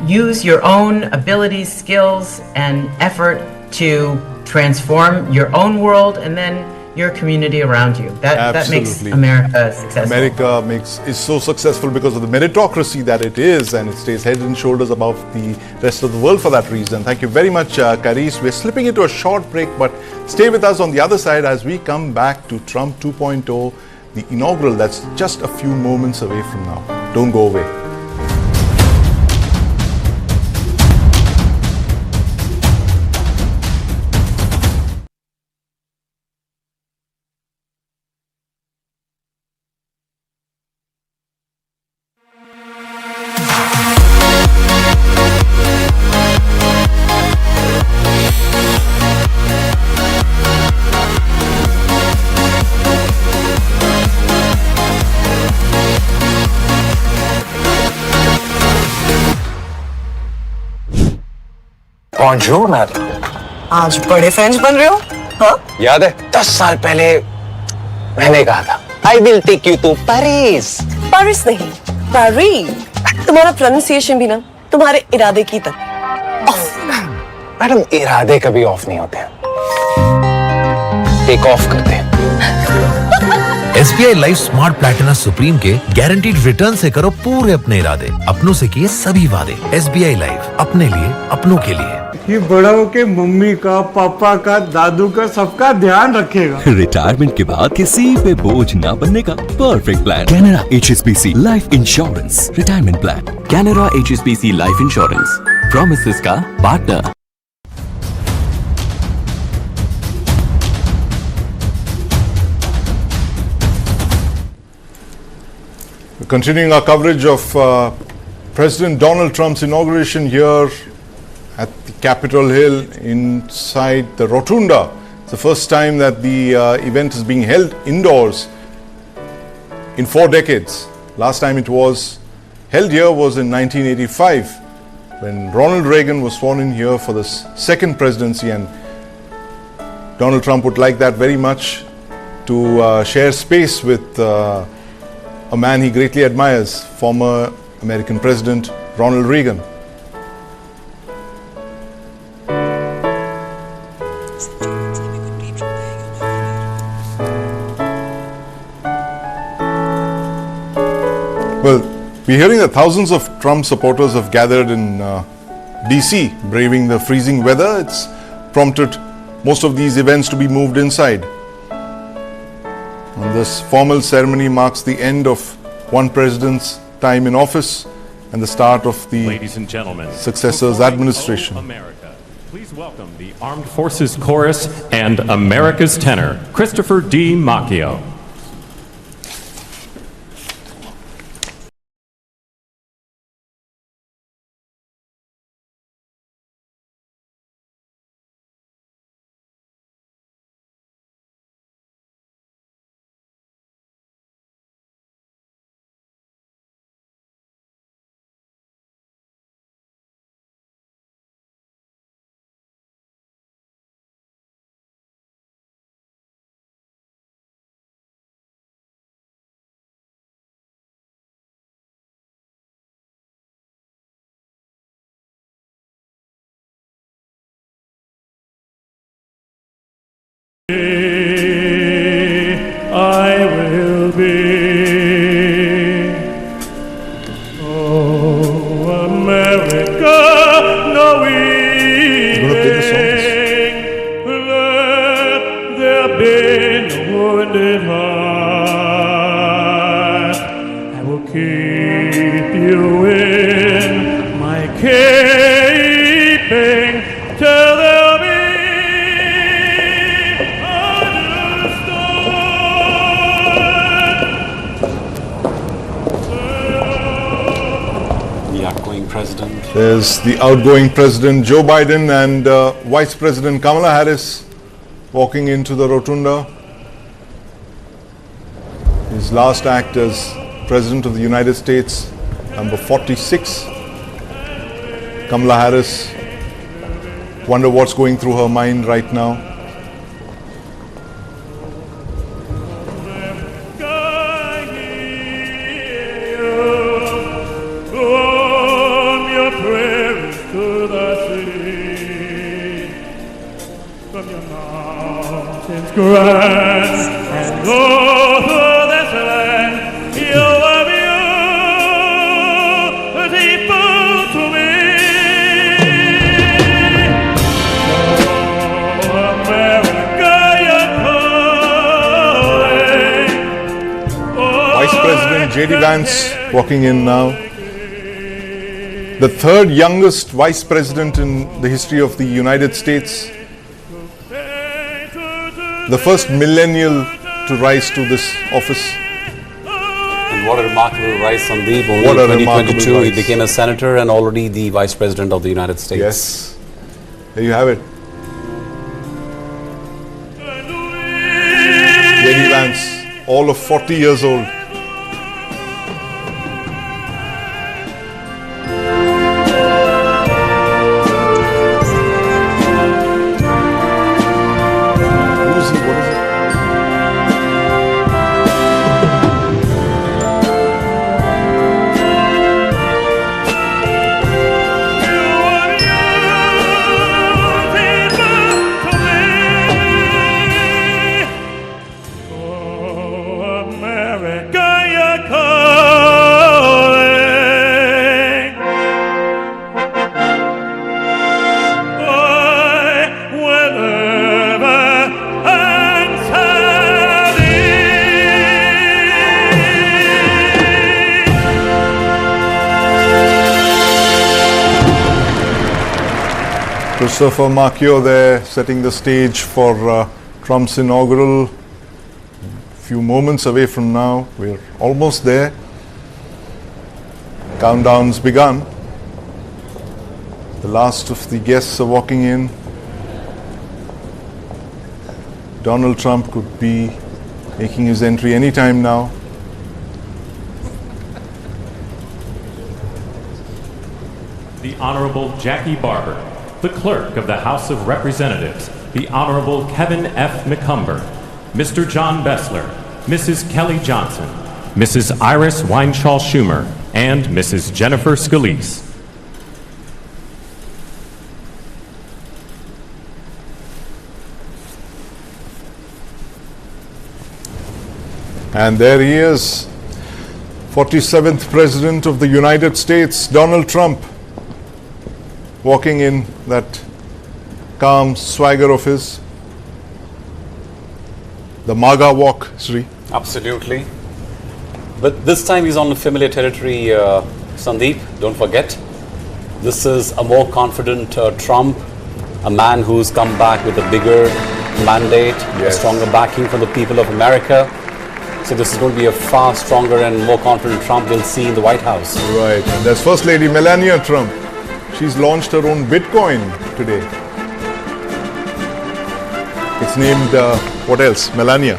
use your own abilities, skills, and effort to transform your own world and then your community around you. That makes America successful. America is so successful because of the meritocracy that it is, and it stays head and shoulders above the rest of the world for that reason. Thank you very much, Caris. We're slipping into a short break, but stay with us on the other side as we come back to Trump 2.0, the inaugural that's just a few moments away from now. Don't go away. Bonjour, madam. आज बड़े friends बन रहे हो? हाँ? याद है 10 साल पहले मैंने कहा था I will take you to Paris. Paris नहीं, पेरिस। तुम्हारा प्रोनाउंसिएशन भी ना तुम्हारे इरादे की तरह। मैडम, इरादे कभी ऑफ नहीं होते हैं, टेक ऑफ करते हैं। SBI life smart Platina supreme के गारंटीड रिटर्न से करो पूरे अपने इरादे, अपनों से किए सभी वादे। SBI लाइफ, अपने लिए, अपनों के लिए। ये बड़ा होके मम्मी का, पापा का, दादू का सबका ध्यान रखेगा। रिटायरमेंट के बाद किसी पे बोझ ना बनने का perfect plan. Canara HSBC life insurance retirement plan. Canara HSBC life insurance, promises का partner. Continuing our coverage of President Donald Trump's inauguration here at the Capitol Hill inside the Rotunda. It's the first time that the event is being held indoors in 4 decades. Last time it was held here was in 1985 when Ronald Reagan was sworn in here for the second presidency, and Donald Trump would like that very much to share space with a man he greatly admires, former American President Ronald Reagan. Well, we're hearing that thousands of Trump supporters have gathered in DC, braving the freezing weather. It's prompted most of these events to be moved inside. And this formal ceremony marks the end of one president's time in office and the start of the Ladies and gentlemen, successor's administration. America, please welcome the Armed Forces Chorus and America's tenor, Christopher D. Macchio. I will be. Oh, America, knowing let there be no wounded heart. I will keep you in my keeping till there'll be President. There's the outgoing President Joe Biden and Vice President Kamala Harris walking into the rotunda. His last act as President of the United States, number 46. Kamala Harris, wonder what's going through her mind right now. Grand and over this land, you're beautiful to me. Oh, America, you're calling. Vice President J.D. Vance walking in now. The third youngest Vice President in the history of the United States. The first millennial to rise to this office. And what a remarkable rise, Sandeep. Only What a in remarkable 2022 he rise. became a senator and already the Vice President of the United States. Yes. There you have it. J.D. Vance, all of 40 years old. Christopher Macchio there setting the stage for Trump's inaugural. A few moments away from now, we're almost there. Countdown's begun. The last of the guests are walking in. Donald Trump could be making his entry anytime now. The Honorable Jackie Barber, the Clerk of the House of Representatives, the Honorable Kevin F. McCumber, Mr. John Bessler, Mrs. Kelly Johnson, Mrs. Iris Weinschall Schumer, and Mrs. Jennifer Scalise. And there he is, 47th President of the United States, Donald Trump, walking in that calm swagger of his. The MAGA walk, Sri. Absolutely. But this time he's on familiar territory, Sandeep, don't forget. This is a more confident Trump, a man who's come back with a bigger mandate, a stronger backing from the people of America. So this is going to be a far stronger and more confident Trump we'll see in the White House. Right. And there's First Lady Melania Trump. She's launched her own Bitcoin today. It's named, what else? Melania.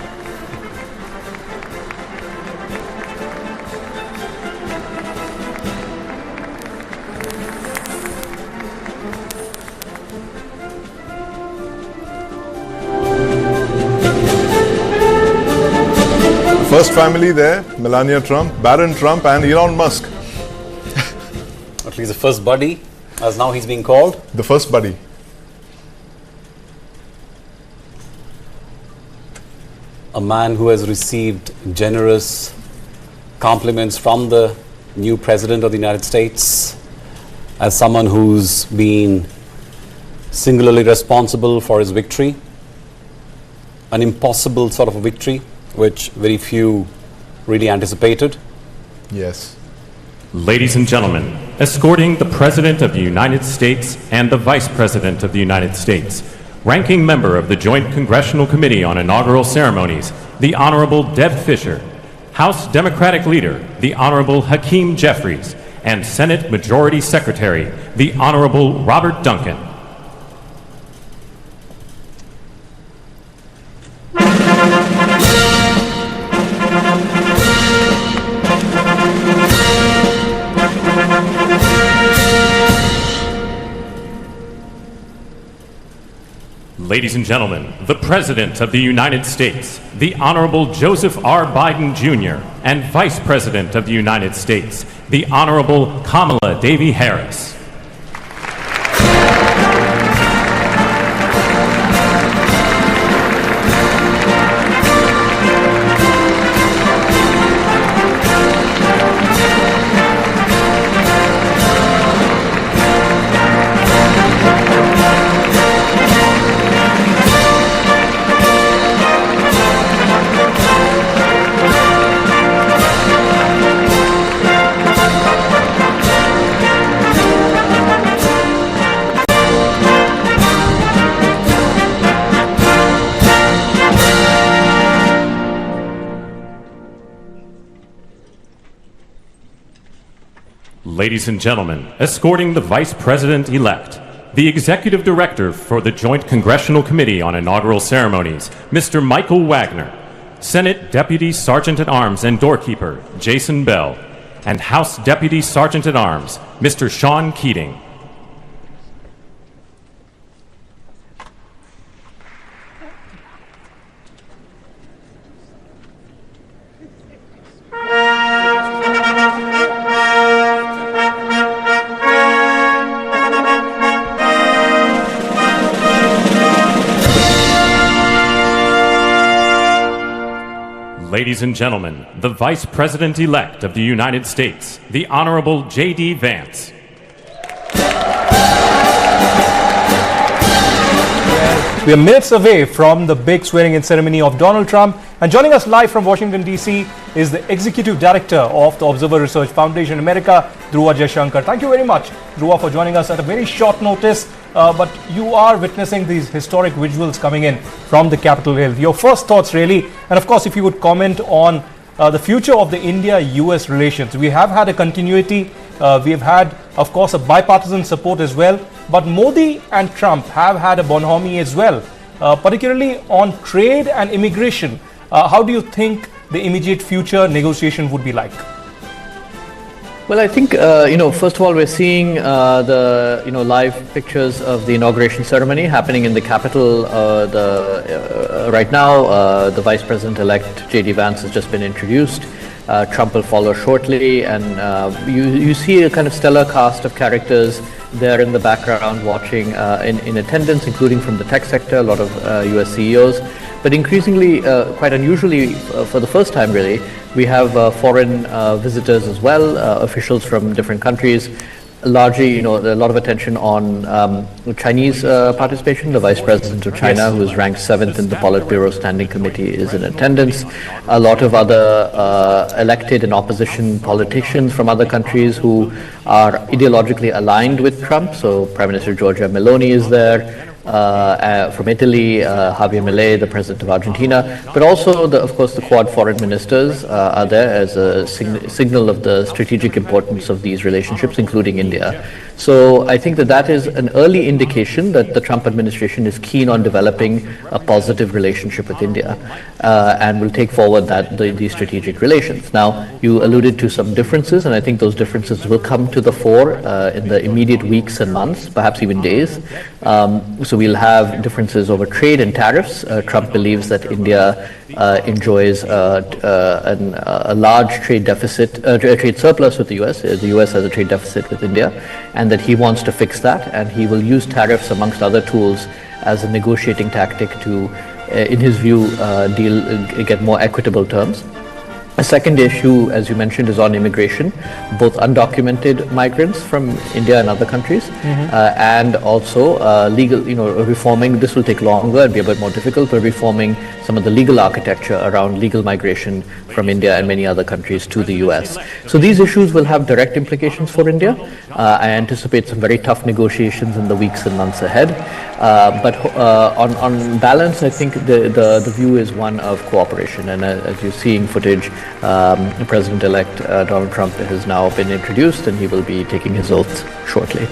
First family there, Melania Trump, Barron Trump and Elon Musk. At least the first buddy, as now he's being called. The first buddy. A man who has received generous compliments from the new President of the United States, as someone who's been singularly responsible for his victory, an impossible sort of a victory, which very few really anticipated. Yes. Ladies and gentlemen, escorting the President of the United States and the Vice President of the United States, ranking member of the Joint Congressional Committee on Inaugural Ceremonies, the Honorable Deb Fischer, House Democratic Leader, the Honorable Hakeem Jeffries, and Senate Majority Secretary, the Honorable Robert Duncan. Ladies and gentlemen, the President of the United States, the Honorable Joseph R. Biden Jr., and Vice President of the United States, the Honorable Kamala Devi Harris. Ladies and gentlemen, escorting the Vice President-elect, the Executive Director for the Joint Congressional Committee on Inaugural Ceremonies, Mr. Michael Wagner, Senate Deputy Sergeant-at-Arms and Doorkeeper, Jason Bell, and House Deputy Sergeant-at-Arms, Mr. Sean Keating. Ladies and gentlemen, the Vice President-elect of the United States, the Honorable J.D. Vance. We are minutes away from the big swearing-in ceremony of Donald Trump, and joining us live from Washington, D.C. is the Executive Director of the Observer Research Foundation America, Dhruva Jaishankar. Thank you very much, Dhruva, for joining us at a very short notice, but you are witnessing these historic visuals coming in from the Capitol Hill. Your first thoughts, really, and of course, if you would comment on the future of the India-US relations. We have had a continuity, we have had, of course, a bipartisan support as well, but Modi and Trump have had a bonhomie as well, particularly on trade and immigration. How do you think the immediate future negotiation would be like? Well, I think, first of all, we're seeing the, live pictures of the inauguration ceremony happening in the Capitol. Right now, the Vice President-elect J.D. Vance has just been introduced. Trump will follow shortly, and you see a kind of stellar cast of characters there in the background watching in attendance, including from the tech sector, a lot of US CEOs. But increasingly, quite unusually, for the first time really, we have foreign visitors as well, officials from different countries. Largely, a lot of attention on Chinese participation. The Vice President of China, who is ranked 7th in the Politburo Standing Committee, is in attendance. A lot of other elected and opposition politicians from other countries who are ideologically aligned with Trump. So Prime Minister Giorgia Meloni is there. From Italy, Javier Milei, the president of Argentina, but also, of course, the Quad foreign ministers are there as a signal of the strategic importance of these relationships, including India. So I think that is an early indication that the Trump administration is keen on developing a positive relationship with India and will take forward these strategic relations. Now, you alluded to some differences, and I think those differences will come to the fore in the immediate weeks and months, perhaps even days. So we'll have differences over trade and tariffs. Trump believes that India enjoys a large trade deficit, trade surplus with the US. The US has a trade deficit with India, and that he wants to fix that, and he will use tariffs amongst other tools as a negotiating tactic to, in his view, get more equitable terms. A second issue, as you mentioned, is on immigration, both undocumented migrants from India and other countries, and also legal, reforming. This will take longer and be a bit more difficult, but reforming some of the legal architecture around legal migration from India and many other countries to the US. So these issues will have direct implications for India. I anticipate some very tough negotiations in the weeks and months ahead. But on balance, I think the view is one of cooperation. And as you're seeing footage, President-elect Donald Trump has now been introduced, and he will be taking his oath shortly.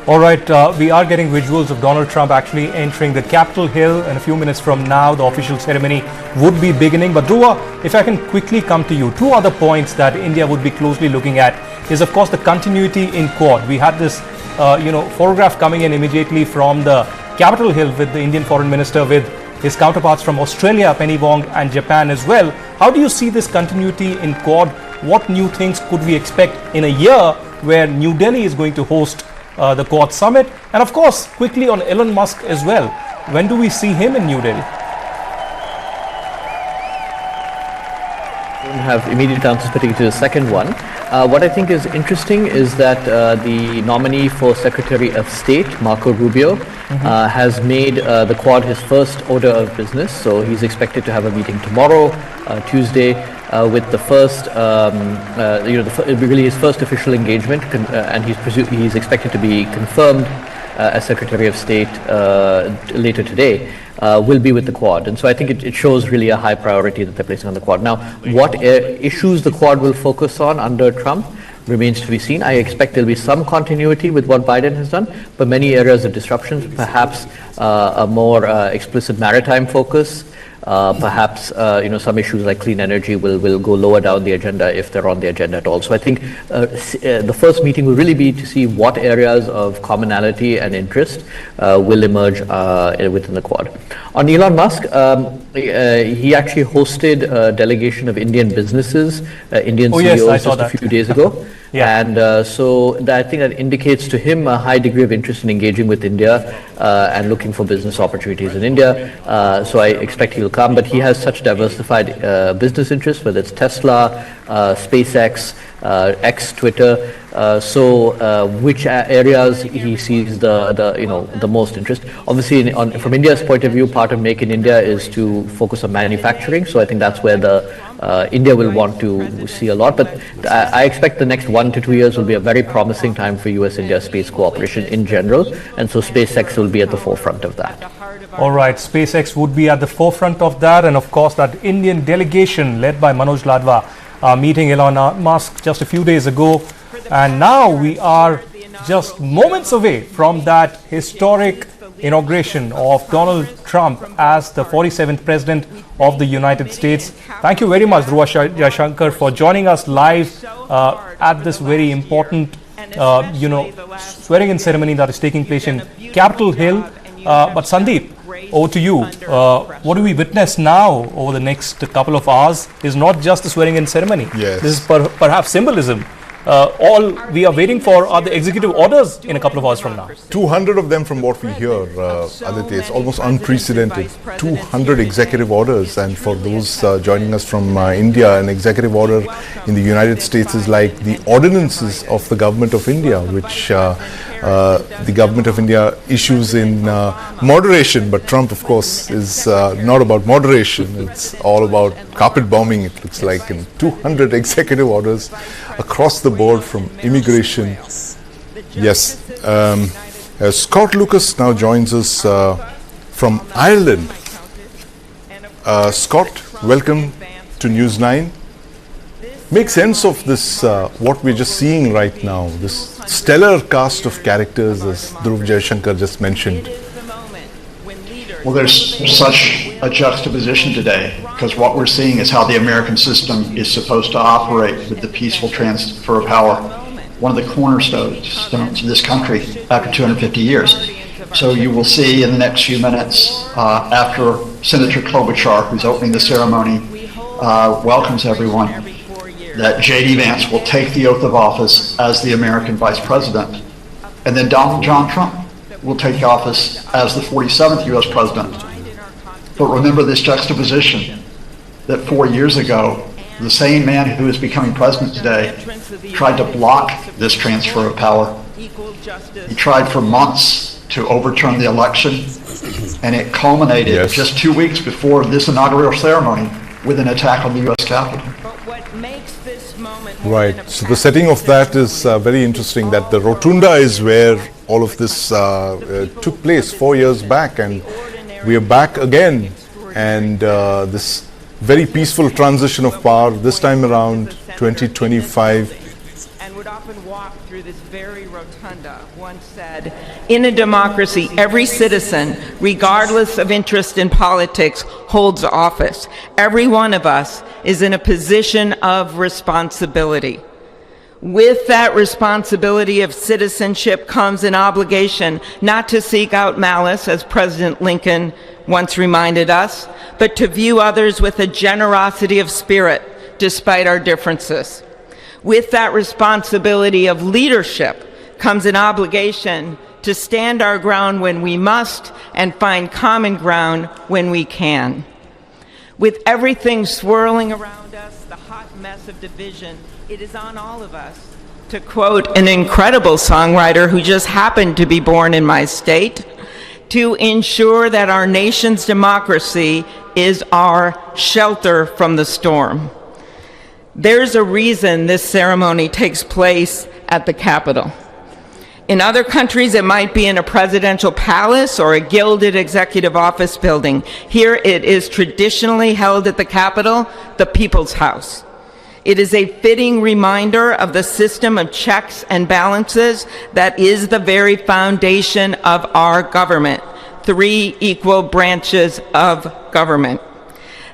All right, we are getting visuals of Donald Trump actually entering the Capitol Hill, and a few minutes from now, the official ceremony would be beginning. But Dhruva, if I can quickly come to you, two other points that India would be closely looking at is, of course, the continuity in Quad. We had this, photograph coming in immediately from the Capitol Hill with the Indian Foreign Minister, with his counterparts from Australia, Penny Wong, and Japan as well. How do you see this continuity in Quad? What new things could we expect in a year where New Delhi is going to host the Quad Summit? And of course, quickly on Elon Musk as well. When do we see him in New Delhi? I don't have immediate answers, particularly to the second one. What I think is interesting is that the nominee for Secretary of State, Marco Rubio, has made the Quad his first order of business. So he's expected to have a meeting tomorrow, Tuesday, with the first, really his first official engagement, and he's expected to be confirmed as Secretary of State later today. Will be with the Quad. And so I think it shows really a high priority that they're placing on the Quad. Now, what issues the Quad will focus on under Trump remains to be seen. I expect there'll be some continuity with what Biden has done, but many areas of disruptions, perhaps a more explicit maritime focus, perhaps some issues like clean energy will go lower down the agenda if they're on the agenda at all. So I think the first meeting will really be to see what areas of commonality and interest will emerge within the Quad. On Elon Musk, he actually hosted a delegation of Indian businesses, Indian CEOs just a few days ago. Yeah. And so I think that indicates to him a high degree of interest in engaging with India and looking for business opportunities in India. So I expect he'll come, but he has such diversified business interests, whether it's Tesla, SpaceX, X, Twitter. Which areas he sees the most interest? Obviously, from India's point of view, part of Make in India is to focus on manufacturing. So I think that's where India will want to see a lot. But I expect the next 1 to 2 years will be a very promising time for US-India space cooperation in general. And so SpaceX will be at the forefront of that. All right, SpaceX would be at the forefront of that. And of course, that Indian delegation led by Manoj Ladva meeting Elon Musk just a few days ago. And now we are just moments away from that historic inauguration of Donald Trump as the 47th President of the United States. Thank you very much, Dhruva Jaishankar, for joining us live at this very important, swearing-in ceremony that is taking place in Capitol Hill. But Sandeep, over to you. What do we witness now over the next couple of hours is not just the swearing-in ceremony. Yes. This is perhaps symbolism. All we are waiting for are the executive orders in a couple of hours from now. 200 of them from what we hear, Aditya. It's almost unprecedented. 200 executive orders, and for those joining us from India, an executive order in the United States is like the ordinances of the government of India, which the government of India issues in moderation. But Trump, of course, is not about moderation. It's all about carpet bombing, it looks like, in 200 executive orders across the board, from immigration. Yes. Scott Lucas now joins us from Ireland. Scott, welcome to News9. Make sense of this, what we're just seeing right now, this stellar cast of characters, as Dhruv Jaishankar just mentioned. Well, there's such a juxtaposition today, because what we're seeing is how the American system is supposed to operate with the peaceful transfer of power, one of the cornerstones of this country after 250 years. So you will see in the next few minutes, after Senator Klobuchar, who's opening the ceremony, welcomes everyone, that J.D. Vance will take the oath of office as the American Vice President, and then Donald John Trump will take office as the 47th U.S. President. But remember this juxtaposition, that 4 years ago, the same man who is becoming president today tried to block this transfer of power. He tried for months to overturn the election, and it culminated just 2 weeks before this inaugural ceremony with an attack on the U.S. Capitol. Right. So the setting of that is very interesting, that the rotunda is where all of this took place 4 years back, and we are back again, and this very peaceful transition of power, this time around 2025. And would often walk through this very rotunda, once said, "In a democracy, every citizen, regardless of interest in politics, holds office. Every one of us is in a position of responsibility. With that responsibility of citizenship comes an obligation not to seek out malice, as President Lincoln once reminded us, but to view others with a generosity of spirit despite our differences. With that responsibility of leadership comes an obligation to stand our ground when we must and find common ground when we can. With everything swirling around us, the hot mess of division, it is on all of us, to quote an incredible songwriter who just happened to be born in my state, to ensure that our nation's democracy is our shelter from the storm. There's a reason this ceremony takes place at the Capitol. In other countries, it might be in a presidential palace or a gilded executive office building. Here it is traditionally held at the Capitol, the People's House. It is a fitting reminder of the system of checks and balances that is the very foundation of our government, 3 equal branches of government.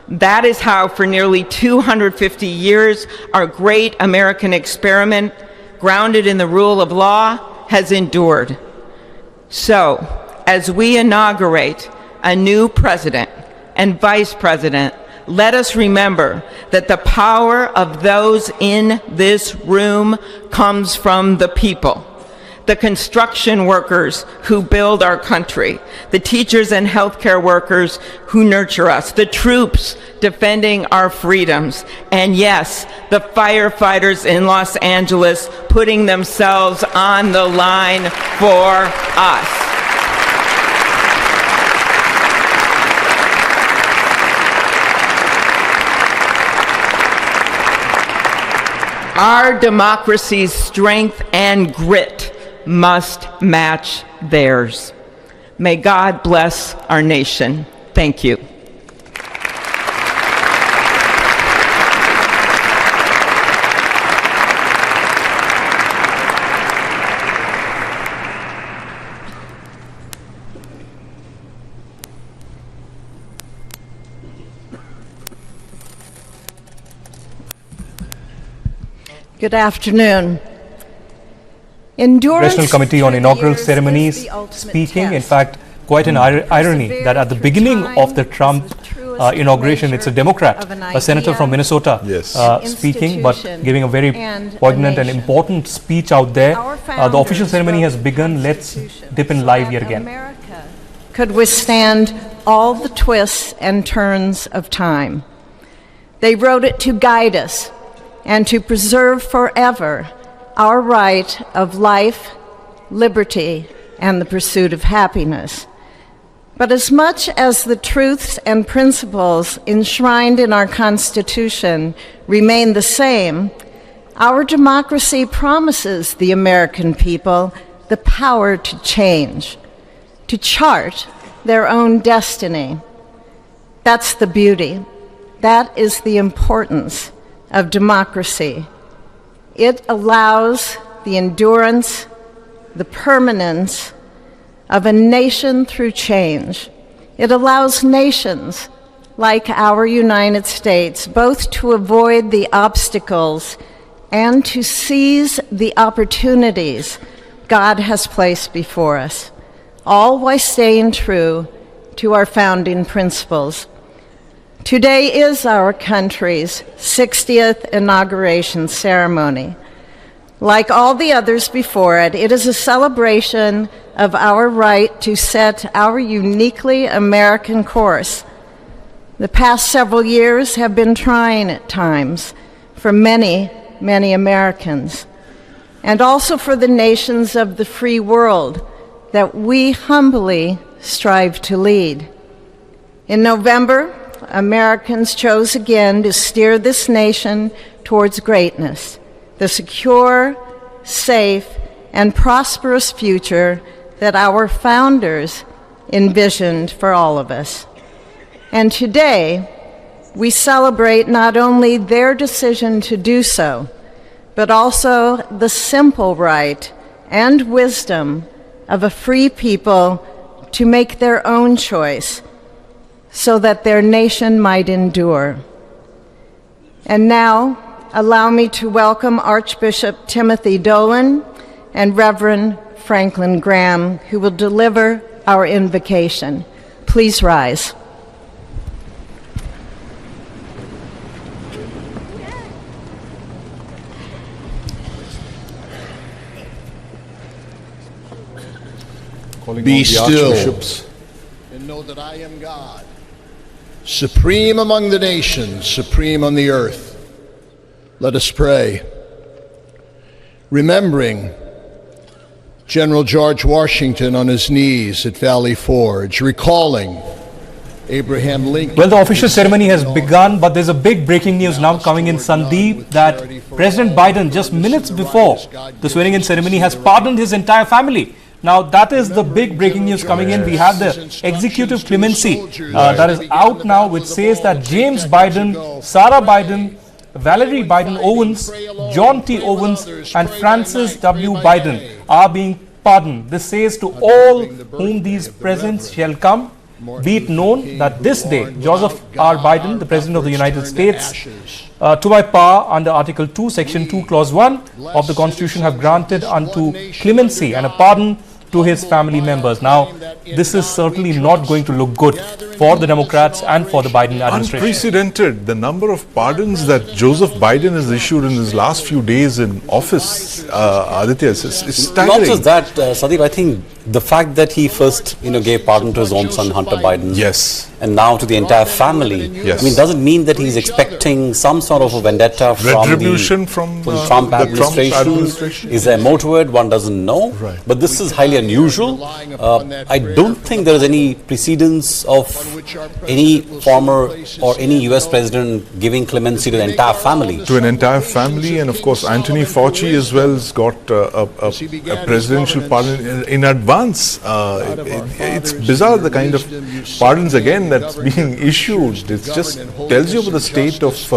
That is how, for nearly 250 years, our great American experiment, grounded in the rule of law, has endured. So, as we inaugurate a new president and vice president, let us remember that the power of those in this room comes from the people. The construction workers who build our country, the teachers and healthcare workers who nurture us, the troops defending our freedoms, and yes, the firefighters in Los Angeles putting themselves on the line for us. Our democracy's strength and grit must match theirs. May God bless our nation. Thank you. Good afternoon. Endurance Congressional Committee on Inaugural Ceremonies speaking. In fact, quite an irony that at the beginning of the Trump inauguration, it's a Democrat, a senator from Minnesota, speaking, but giving a very poignant and important speech out there. The official ceremony has begun. Let's dip in live yet again. America could withstand all the twists and turns of time. They wrote it to guide us and to preserve forever our right of life, liberty, and the pursuit of happiness. But as much as the truths and principles enshrined in our Constitution remain the same, our democracy promises the American people the power to change, to chart their own destiny. That's the beauty. That is the importance of democracy. It allows the endurance, the permanence of a nation through change. It allows nations like our United States both to avoid the obstacles and to seize the opportunities God has placed before us, all while staying true to our founding principles. Today is our country's 60th inauguration ceremony. Like all the others before it, it is a celebration of our right to set our uniquely American course. The past several years have been trying at times for many, many Americans, and also for the nations of the free world that we humbly strive to lead. In November, Americans chose again to steer this nation towards greatness, the secure, safe, and prosperous future that our founders envisioned for all of us. And today, we celebrate not only their decision to do so, but also the simple right and wisdom of a free people to make their own choice so that their nation might endure. And now, allow me to welcome Archbishop Timothy Dolan and Reverend Franklin Graham, who will deliver our invocation. Please rise. Be still and know that I am God, supreme among the nations, supreme on the earth. Let us pray. Remembering General George Washington on his knees at Valley Forge, recalling Abraham Lincoln. Well, the official ceremony has begun, but there's a big breaking news now coming in, Sandeep, that President Biden, just minutes before the swearing-in ceremony, has pardoned his entire family. Now, that is the big breaking news coming in. We have the executive clemency that is out now, which says that James Biden, Sarah Biden, Valerie Biden Owens, John T. Owens, and Francis W. Biden are being pardoned. This says to all whom these presents shall come, be it known that this day, Joseph R. Biden, the President of the United States, to my power under Article 2, Section 2, Clause 1 of the Constitution, have granted unto clemency and a pardon to his family members. Now, this is certainly not going to look good for the Democrats and for the Biden administration. Unprecedented, the number of pardons that Joseph Biden has issued in his last few days in office, Aditya, is staggering. Not just that, Sandeep, I think the fact that he first, gave pardon to his own son, Hunter Biden. Yes. And now to the entire family. Yes. I mean, doesn't mean that he's expecting some sort of a vendetta retribution from the Trump administration. Is there more to it? One doesn't know. Right. But this is highly unusual. I don't think there is any precedence of any former or any US president giving clemency to the entire family. To an entire family, and of course Anthony Fauci as well has got a presidential pardon in advance. It's bizarre, the kind of pardons again that's being issued. It just tells you about the state of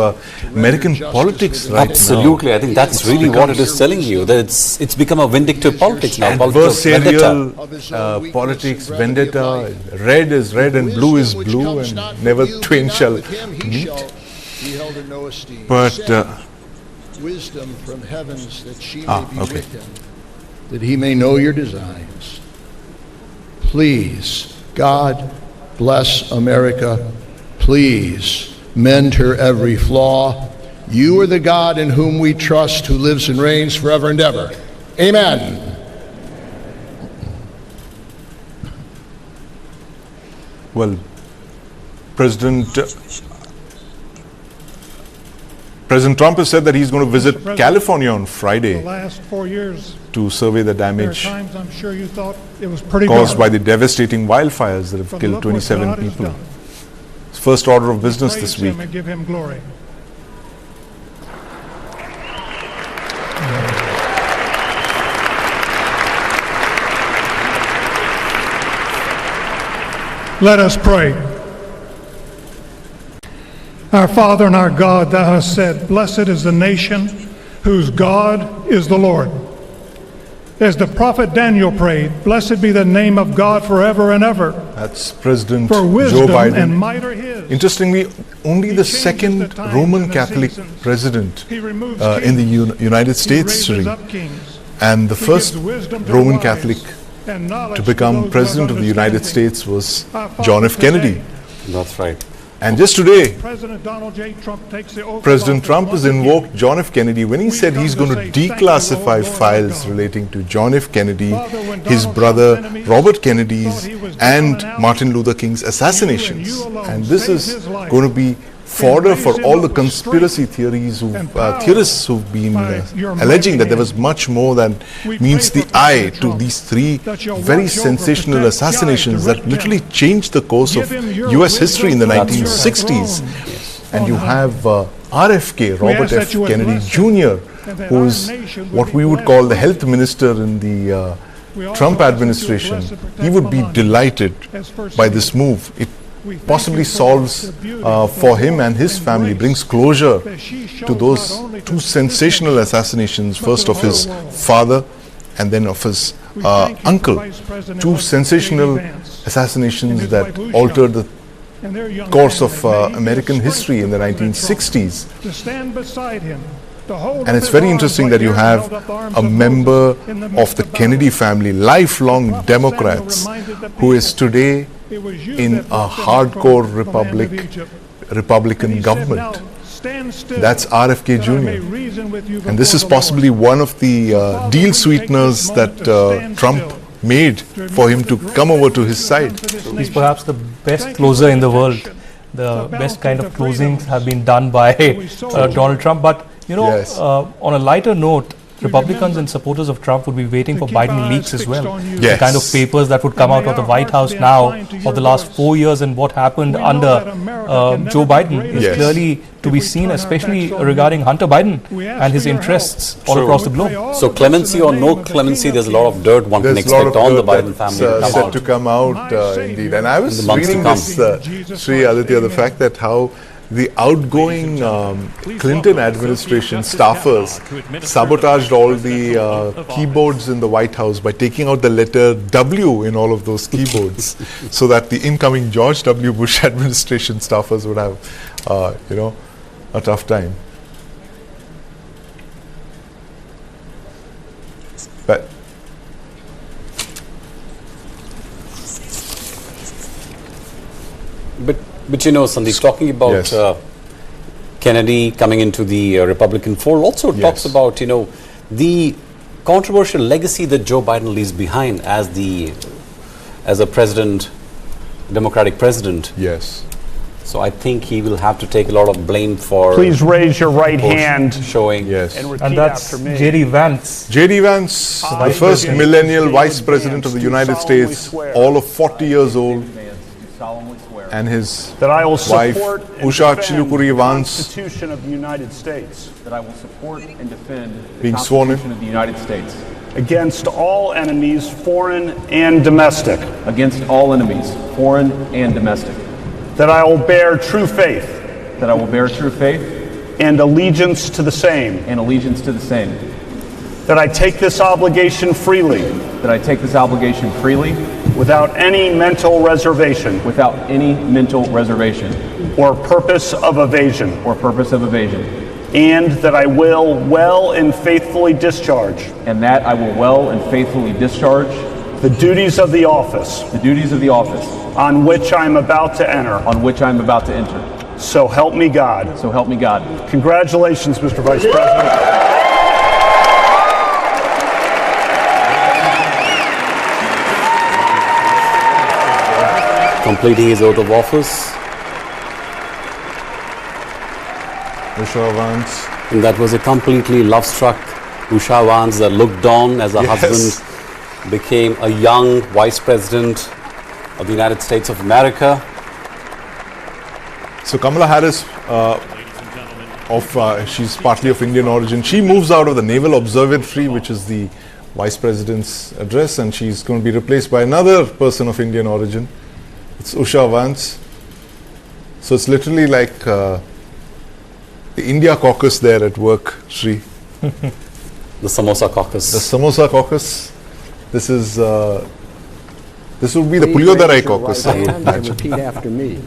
American politics right Absolutely. now. I think that's really what it is telling you, that it's become a vindictive politics now. Adversarial politics, vendetta. Red is red and blue is blue, and never twain shall meet. But wisdom from heavens that she may be with him, that he may know your designs. Please, God, bless America. Please, mend her every flaw. You are the God in whom we trust, who lives and reigns forever and ever. Amen. Well, President Trump has said that he's going to visit California on Friday The last 4 years, to survey the there are damage times I'm sure you thought it was pretty caused by dark. the devastating wildfires that have But killed look what 27 God has people. done. It's first order of business Praise this week. him and give him glory. Let us pray. Our Father and our God, thou hast said, blessed is the nation whose God is the Lord. As the prophet Daniel prayed, blessed be the name of God forever and ever. That's President For Joe wisdom Biden. and might are his. Interestingly, only the second Roman Catholic president in the United States, Sri, and the first Roman Catholic to become president of the United States was John F. Kennedy. That's right. And just today, President Donald J. Trump takes the oath of President office Trump once has again. invoked John F. Kennedy when he said he's going to declassify files relating to John F. Kennedy, his brother Robert Kennedy's, and Martin Luther King's assassinations. And this is going to be fodder for all the conspiracy theories theorists who've been alleging that there was much more than meets the eye to these three very sensational assassinations that literally changed the course of US history in the 1960s. And you have RFK, Robert F. Kennedy Jr., who is what we would call the health minister in the Trump administration. He would be delighted by this move. It possibly solves for him and his family, brings closure to those two sensational assassinations, first of his father and then of his uncle. Two sensational assassinations that altered the course of American history in the 1960s. To stand beside him, to hold And it's very interesting that you have a member of the Kennedy family, lifelong Democrats, who is today in a hardcore Republican government. That's RFK Jr. And this is possibly one of the deal sweeteners that Trump made for him to come over to his side. He's perhaps the best closer in the world. The best kind of closings have been done by Donald Trump. But, you know, on a lighter note, Republicans and supporters of Trump would be waiting for Biden leaks as well. The kind of papers that would come out of the White House now of the last 4 years and what happened under Joe Biden is clearly to be seen, especially regarding Hunter Biden and his interests all across the globe. So clemency or no clemency, there's a lot of dirt one can expect on the Biden family set to come out, indeed. And I was reading this, Sri Aditya, the fact that how the outgoing Clinton administration staffers sabotaged all the keyboards in the White House by taking out the letter W in all of those keyboards so that the incoming George W. Bush administration staffers would have, you know, a tough time. But you know, Sandeep, talking about Kennedy coming into the Republican fold also talks about, you know, the controversial legacy that Joe Biden leaves behind as a president, Democratic president. Yes. So I think he will have to take a lot of blame for. Please raise your right hand. Showing. Yes. And that's J.D. Vance. J.D. Vance, the first millennial vice president of the United States, all of 40 years old, and his that I will wife, support Usha Chilukuri Vance, Constitution of the United States. That I will support and defend being sworn in. of the United States. Against all enemies, foreign and domestic. Against all enemies, foreign and domestic. That I will bear true faith. That I will bear true faith. And allegiance to the same. And allegiance to the same. That I take this obligation freely. That I take this obligation freely. Without any mental reservation. Without any mental reservation. Or purpose of evasion. Or purpose of evasion. and that I will well and faithfully discharge and that I will well and faithfully discharge the duties of the office on which I am about to enter. So help me God. So help me God. Congratulations, Mr. Vice President. Completing his oath of office. Usha Vance. And that was a completely love-struck Usha Vance that looked on as her husband became a young Vice President of the United States of America. So Kamala Harris, she's partly of Indian origin. She moves out of the Naval Observatory, which is the Vice President's address, and she's going to be replaced by another person of Indian origin. It's Usha Vance. So it's literally like the India caucus there at work, Sri. The Samosa caucus. The Samosa caucus. This is this would be the Pulyodarai caucus. Repeat after me.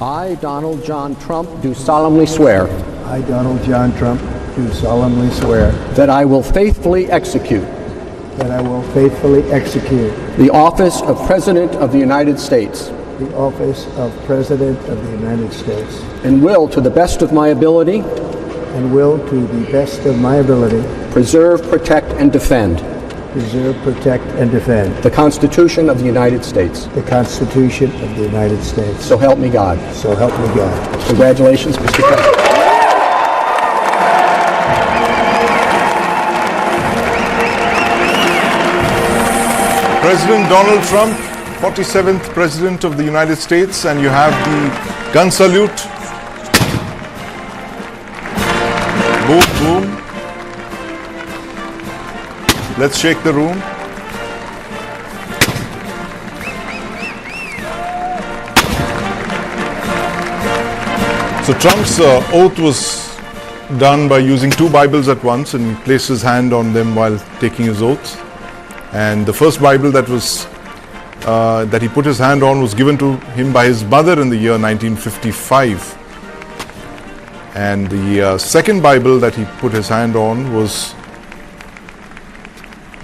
I, Donald John Trump, do solemnly swear. I, Donald John Trump, do solemnly swear. That I will faithfully execute. That I will faithfully execute. The office of President of the United States. The office of President of the United States. And will, to the best of my ability. And will, to the best of my ability. Preserve, protect, and defend. Preserve, protect, and defend. The Constitution of the United States. The Constitution of the United States. So help me God. So help me God. Congratulations, Mr. President. President Donald Trump, 47th President of the United States, and you have the gun salute. Boom, boom. Let's shake the room. So Trump's oath was done by using two Bibles at once, and he placed his hand on them while taking his oath. And the first Bible that was that he put his hand on was given to him by his mother in the year 1955. And the second Bible that he put his hand on was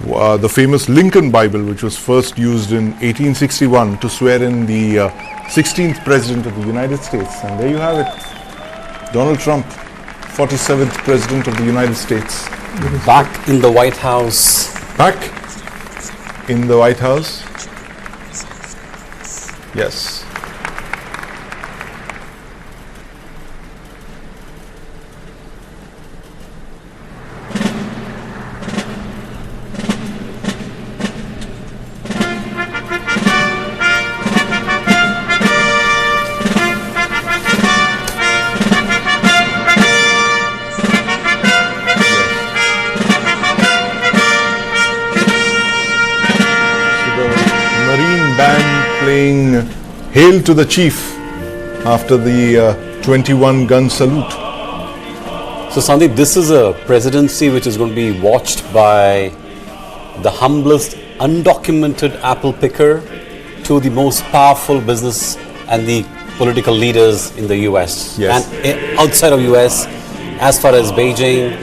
the famous Lincoln Bible, which was first used in 1861 to swear in the 16th President of the United States. And there you have it, Donald Trump, 47th President of the United States. Back in the White House. Back in the White House. Yes. Hail to the Chief after the 21 gun salute. So Sandeep, this is a presidency which is going to be watched by the humblest undocumented apple picker to the most powerful business and the political leaders in the US. Yes. And outside of US, as far as Beijing,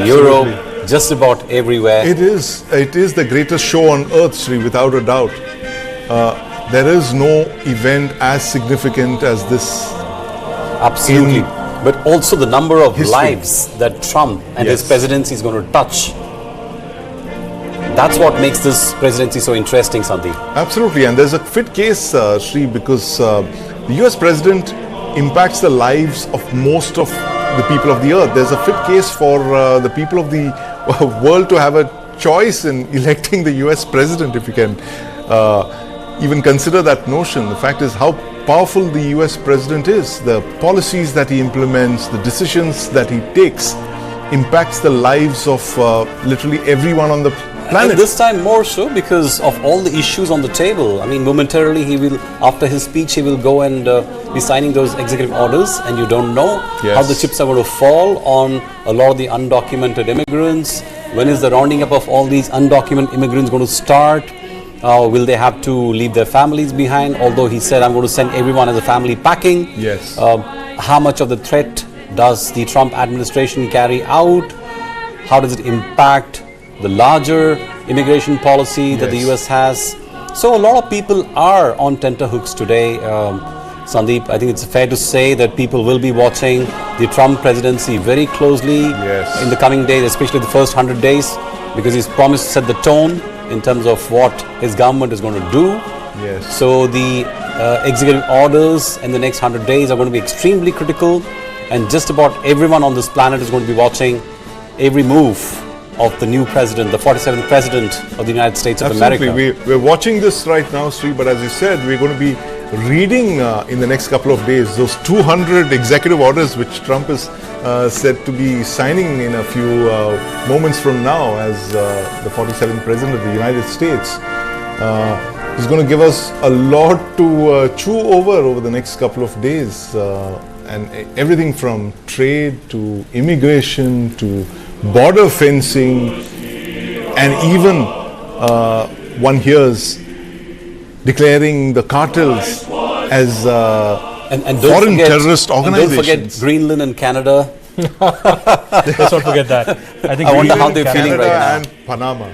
Europe, just about everywhere. It is the greatest show on earth, Sri, without a doubt. There is no event as significant as this. Absolutely. But also the number of lives that Trump and his presidency is going to touch. That's what makes this presidency so interesting, Sandeep. Absolutely. And there's a fit case, Sri, because the US president impacts the lives of most of the people of the earth. There's a fit case for the people of the world to have a choice in electing the US president, if you can even consider that notion. The fact is how powerful the US president is. The policies that he implements, the decisions that he takes impacts the lives of literally everyone on the planet. And this time more so because of all the issues on the table. I mean, momentarily he will, after his speech, he will go and be signing those executive orders, and you don't know how the chips are going to fall on a lot of the undocumented immigrants. When is the rounding up of all these undocumented immigrants going to start? Will they have to leave their families behind? Although he said, I'm going to send everyone as a family packing. Yes. How much of the threat does the Trump administration carry out? How does it impact the larger immigration policy that the US has? So a lot of people are on tenterhooks today. Sandeep, I think it's fair to say that people will be watching the Trump presidency very closely in the coming days, especially the first 100 days, because he's promised to set the tone in terms of what his government is going to do. Yes. So the executive orders in the next 100 days are going to be extremely critical, and just about everyone on this planet is going to be watching every move of the new president, the 47th president of the United States of America. We're watching this right now, Sri, but as you said, we're going to be reading in the next couple of days those 200 executive orders which Trump is said to be signing in a few moments from now as the 47th president of the United States. He's going to give us a lot to chew over the next couple of days, and everything from trade to immigration to border fencing, and even one hears declaring the cartels as foreign terrorist organizations. And don't forget Greenland and Canada. Let's not forget that. I think I wonder how they're feeling right now. And Panama.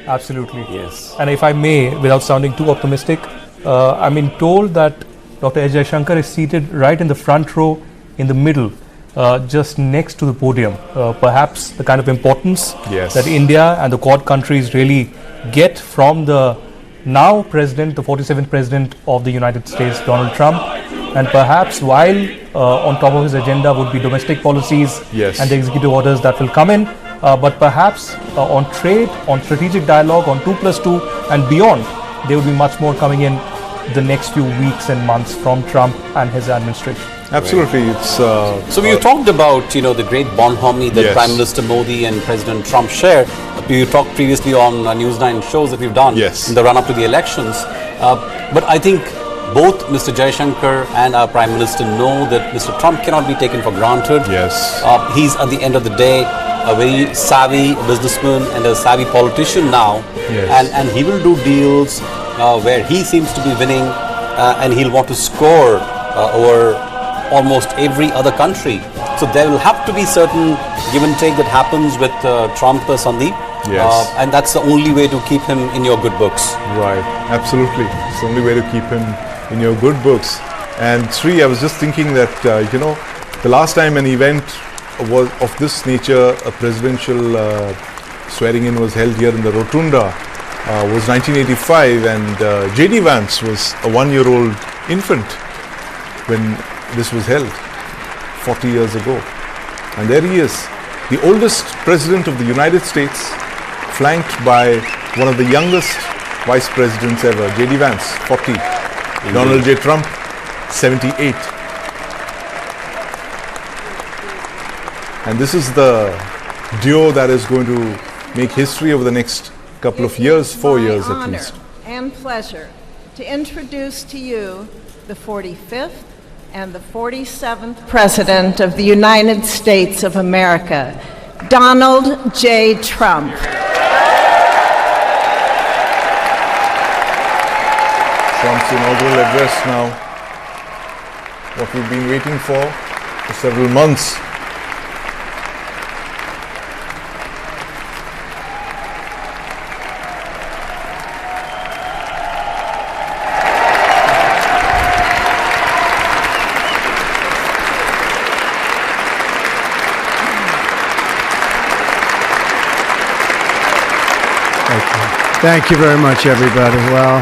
Absolutely. Yes. And if I may, without sounding too optimistic, I'm being told that Dr. S. Jaishankar is seated right in the front row in the middle, just next to the podium. Perhaps the kind of importance that India and the Quad countries really get from the now president, the 47th president of the United States, Donald Trump. And perhaps while on top of his agenda would be domestic policies and the executive orders that will come in, but perhaps on trade, on strategic dialogue, on 2+2 and beyond, there will be much more coming in the next few weeks and months from Trump and his administration. Absolutely, it's so we talked about the great bonhomie that Prime Minister Modi and President Trump share. We talked previously on News9 shows that we've done in the run-up to the elections. But I think both Mr. Jaishankar and our Prime Minister know that Mr. Trump cannot be taken for granted. He's at the end of the day a very savvy businessman and a savvy politician now, and he will do deals where he seems to be winning, and he'll want to score over almost every other country. So there will have to be certain give and take that happens with Trump, Sandeep. And that's the only way to keep him in your good books. Right, absolutely. It's the only way to keep him in your good books. And Sri, I was just thinking that, the last time an event was of this nature, a presidential swearing in was held here in the Rotunda, was 1985, and J.D. Vance was a 1-year-old infant when this was held 40 years ago. And there he is, the oldest president of the United States, flanked by one of the youngest vice presidents ever, J.D. Vance, 40, Donald J. Trump, 78. And this is the duo that is going to make history over the next couple of years, 4 years at least. And pleasure to introduce to you the 45th and the 47th President of the United States of America, Donald J. Trump. Trump's inaugural address now, what we've been waiting for several months. Thank you very much, everybody. Well,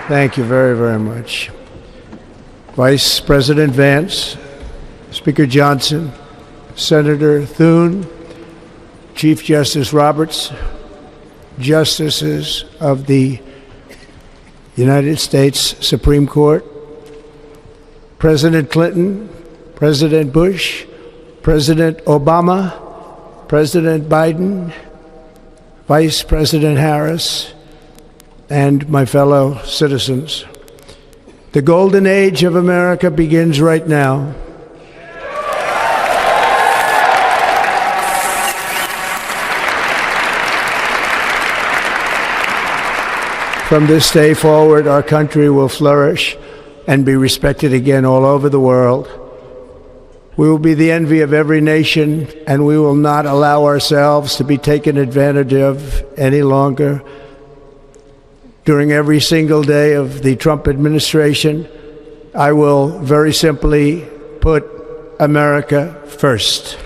thank you very, very much. Vice President Vance, Speaker Johnson, Senator Thune, Chief Justice Roberts, Justices of the United States Supreme Court, President Clinton, President Bush, President Obama, President Biden, Vice President Harris, and my fellow citizens. The golden age of America begins right now. From this day forward, our country will flourish and be respected again all over the world. We will be the envy of every nation, and we will not allow ourselves to be taken advantage of any longer. During every single day of the Trump administration, I will very simply put America first.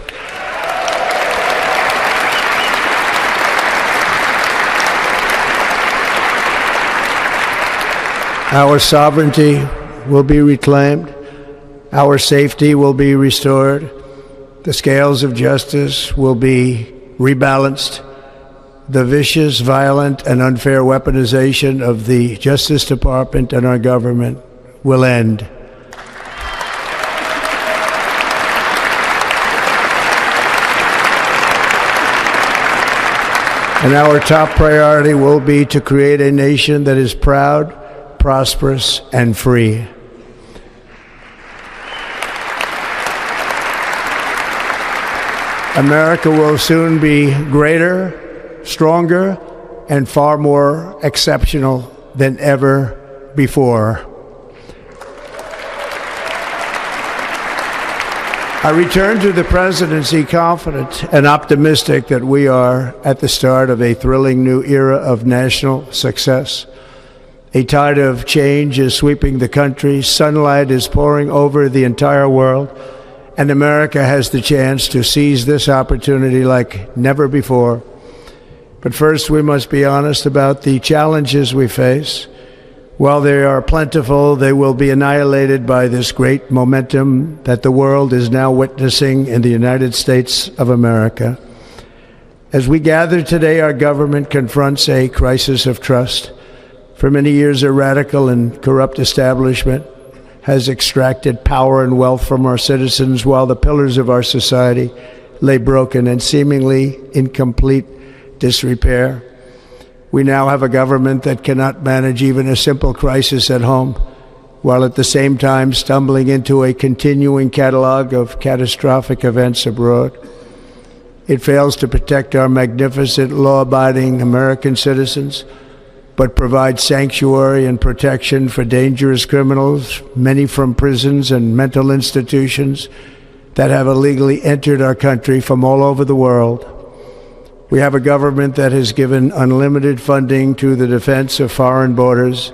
Our sovereignty will be reclaimed. Our safety will be restored. The scales of justice will be rebalanced. The vicious, violent, and unfair weaponization of the Justice Department and our government will end. And our top priority will be to create a nation that is proud, prosperous, and free. America will soon be greater, stronger, and far more exceptional than ever before. I return to the presidency confident and optimistic that we are at the start of a thrilling new era of national success. A tide of change is sweeping the country, sunlight is pouring over the entire world, and America has the chance to seize this opportunity like never before. But first, we must be honest about the challenges we face. While they are plentiful, they will be annihilated by this great momentum that the world is now witnessing in the United States of America. As we gather today, our government confronts a crisis of trust. For many years, a radical and corrupt establishment has extracted power and wealth from our citizens while the pillars of our society lay broken and seemingly in complete disrepair. We now have a government that cannot manage even a simple crisis at home, while at the same time stumbling into a continuing catalog of catastrophic events abroad. It fails to protect our magnificent, law-abiding American citizens, but provides sanctuary and protection for dangerous criminals, many from prisons and mental institutions that have illegally entered our country from all over the world. We have a government that has given unlimited funding to the defense of foreign borders,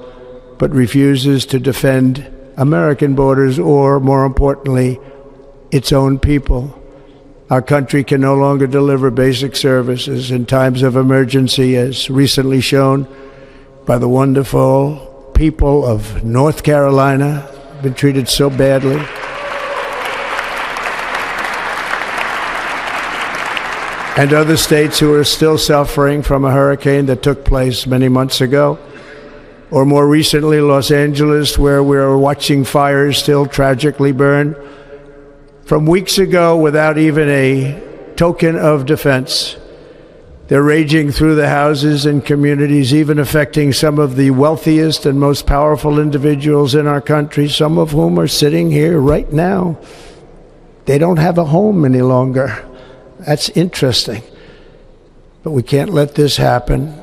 but refuses to defend American borders or, more importantly, its own people. Our country can no longer deliver basic services in times of emergency, as recently shown by the wonderful people of North Carolina, been treated so badly. And other states who are still suffering from a hurricane that took place many months ago. Or more recently, Los Angeles, where we're watching fires still tragically burn. From weeks ago, without even a token of defense, they're raging through the houses and communities, even affecting some of the wealthiest and most powerful individuals in our country, some of whom are sitting here right now. They don't have a home any longer. That's interesting. But we can't let this happen.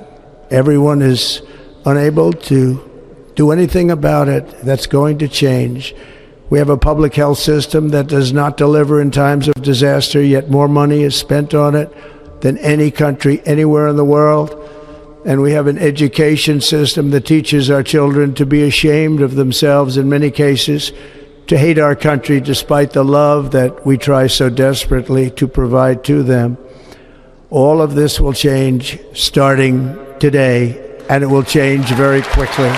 Everyone is unable to do anything about it. That's going to change. We have a public health system that does not deliver in times of disaster, yet more money is spent on it than any country anywhere in the world. And we have an education system that teaches our children to be ashamed of themselves in many cases, to hate our country despite the love that we try so desperately to provide to them. All of this will change starting today, and it will change very quickly.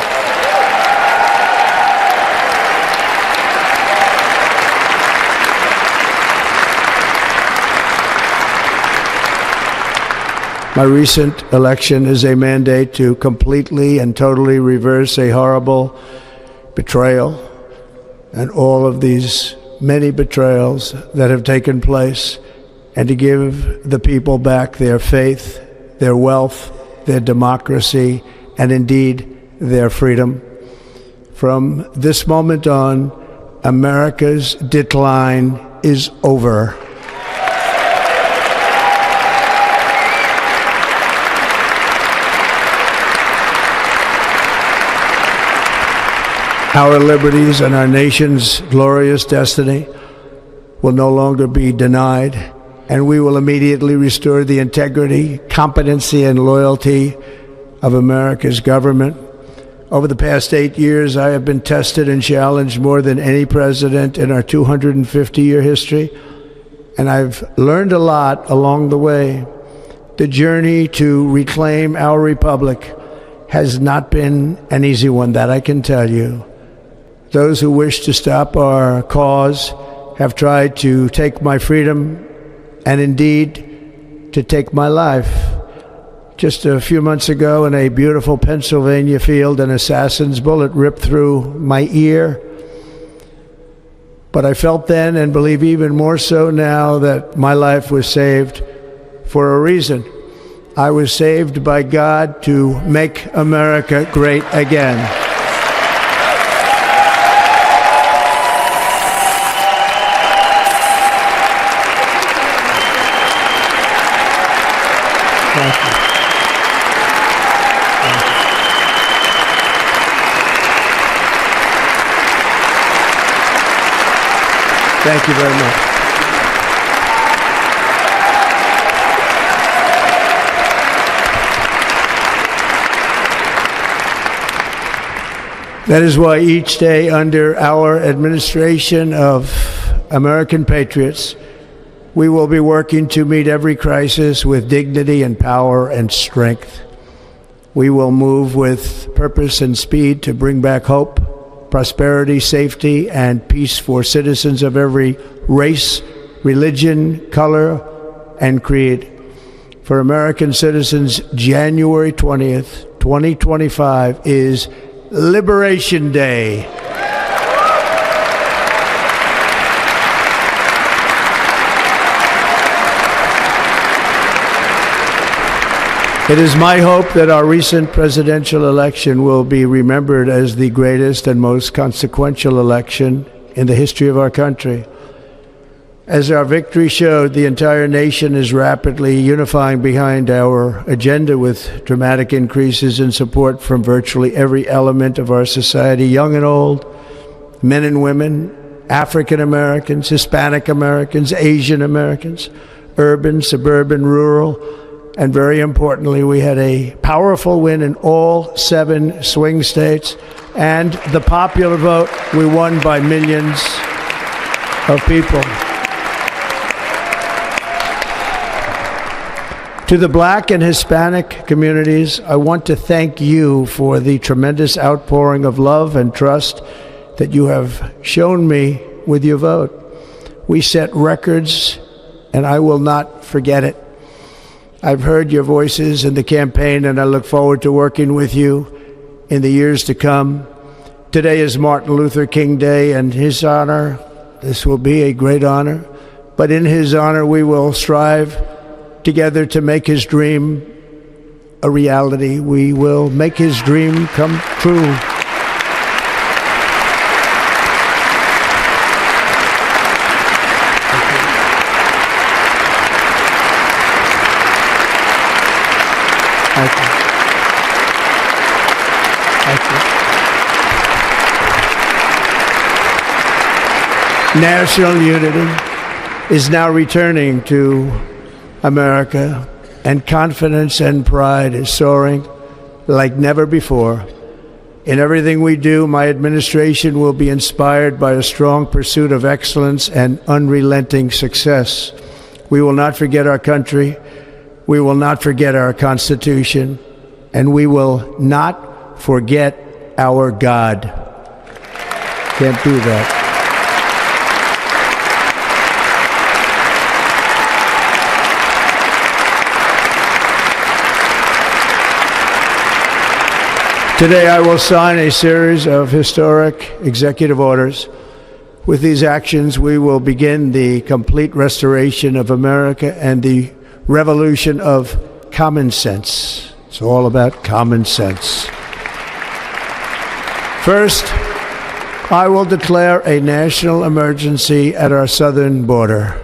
My recent election is a mandate to completely and totally reverse a horrible betrayal and all of these many betrayals that have taken place, and to give the people back their faith, their wealth, their democracy, and indeed their freedom. From this moment on, America's decline is over. Our liberties and our nation's glorious destiny will no longer be denied, and we will immediately restore the integrity, competency, and loyalty of America's government. Over the past 8 years, I have been tested and challenged more than any president in our 250-year history, and I've learned a lot along the way. The journey to reclaim our republic has not been an easy one, that I can tell you. Those who wish to stop our cause have tried to take my freedom and indeed to take my life. Just a few months ago in a beautiful Pennsylvania field, an assassin's bullet ripped through my ear. But I felt then, and believe even more so now, that my life was saved for a reason. I was saved by God to make America great again. Thank you very much. That is why each day under our administration of American patriots, we will be working to meet every crisis with dignity and power and strength. We will move with purpose and speed to bring back hope, prosperity, safety, and peace for citizens of every race, religion, color, and creed. For American citizens, January 20th, 2025 is Liberation Day. It is my hope that our recent presidential election will be remembered as the greatest and most consequential election in the history of our country. As our victory showed, the entire nation is rapidly unifying behind our agenda with dramatic increases in support from virtually every element of our society, young and old, men and women, African Americans, Hispanic Americans, Asian Americans, urban, suburban, rural, and very importantly, we had a powerful win in all 7 swing states, and the popular vote, we won by millions of people. To the Black and Hispanic communities, I want to thank you for the tremendous outpouring of love and trust that you have shown me with your vote. We set records, and I will not forget it. I've heard your voices in the campaign, and I look forward to working with you in the years to come. Today is Martin Luther King Day, and his honor, this will be a great honor, but in his honor we will strive together to make his dream a reality. We will make his dream come true. Thank you. Thank you. National unity is now returning to America, and confidence and pride is soaring like never before. In everything we do, my administration will be inspired by a strong pursuit of excellence and unrelenting success. We will not forget our country. We will not forget our Constitution, and we will not forget our God. Can't do that. Today I will sign a series of historic executive orders. With these actions, we will begin the complete restoration of America and the revolution of common sense. It's all about common sense. First, I will declare a national emergency at our southern border.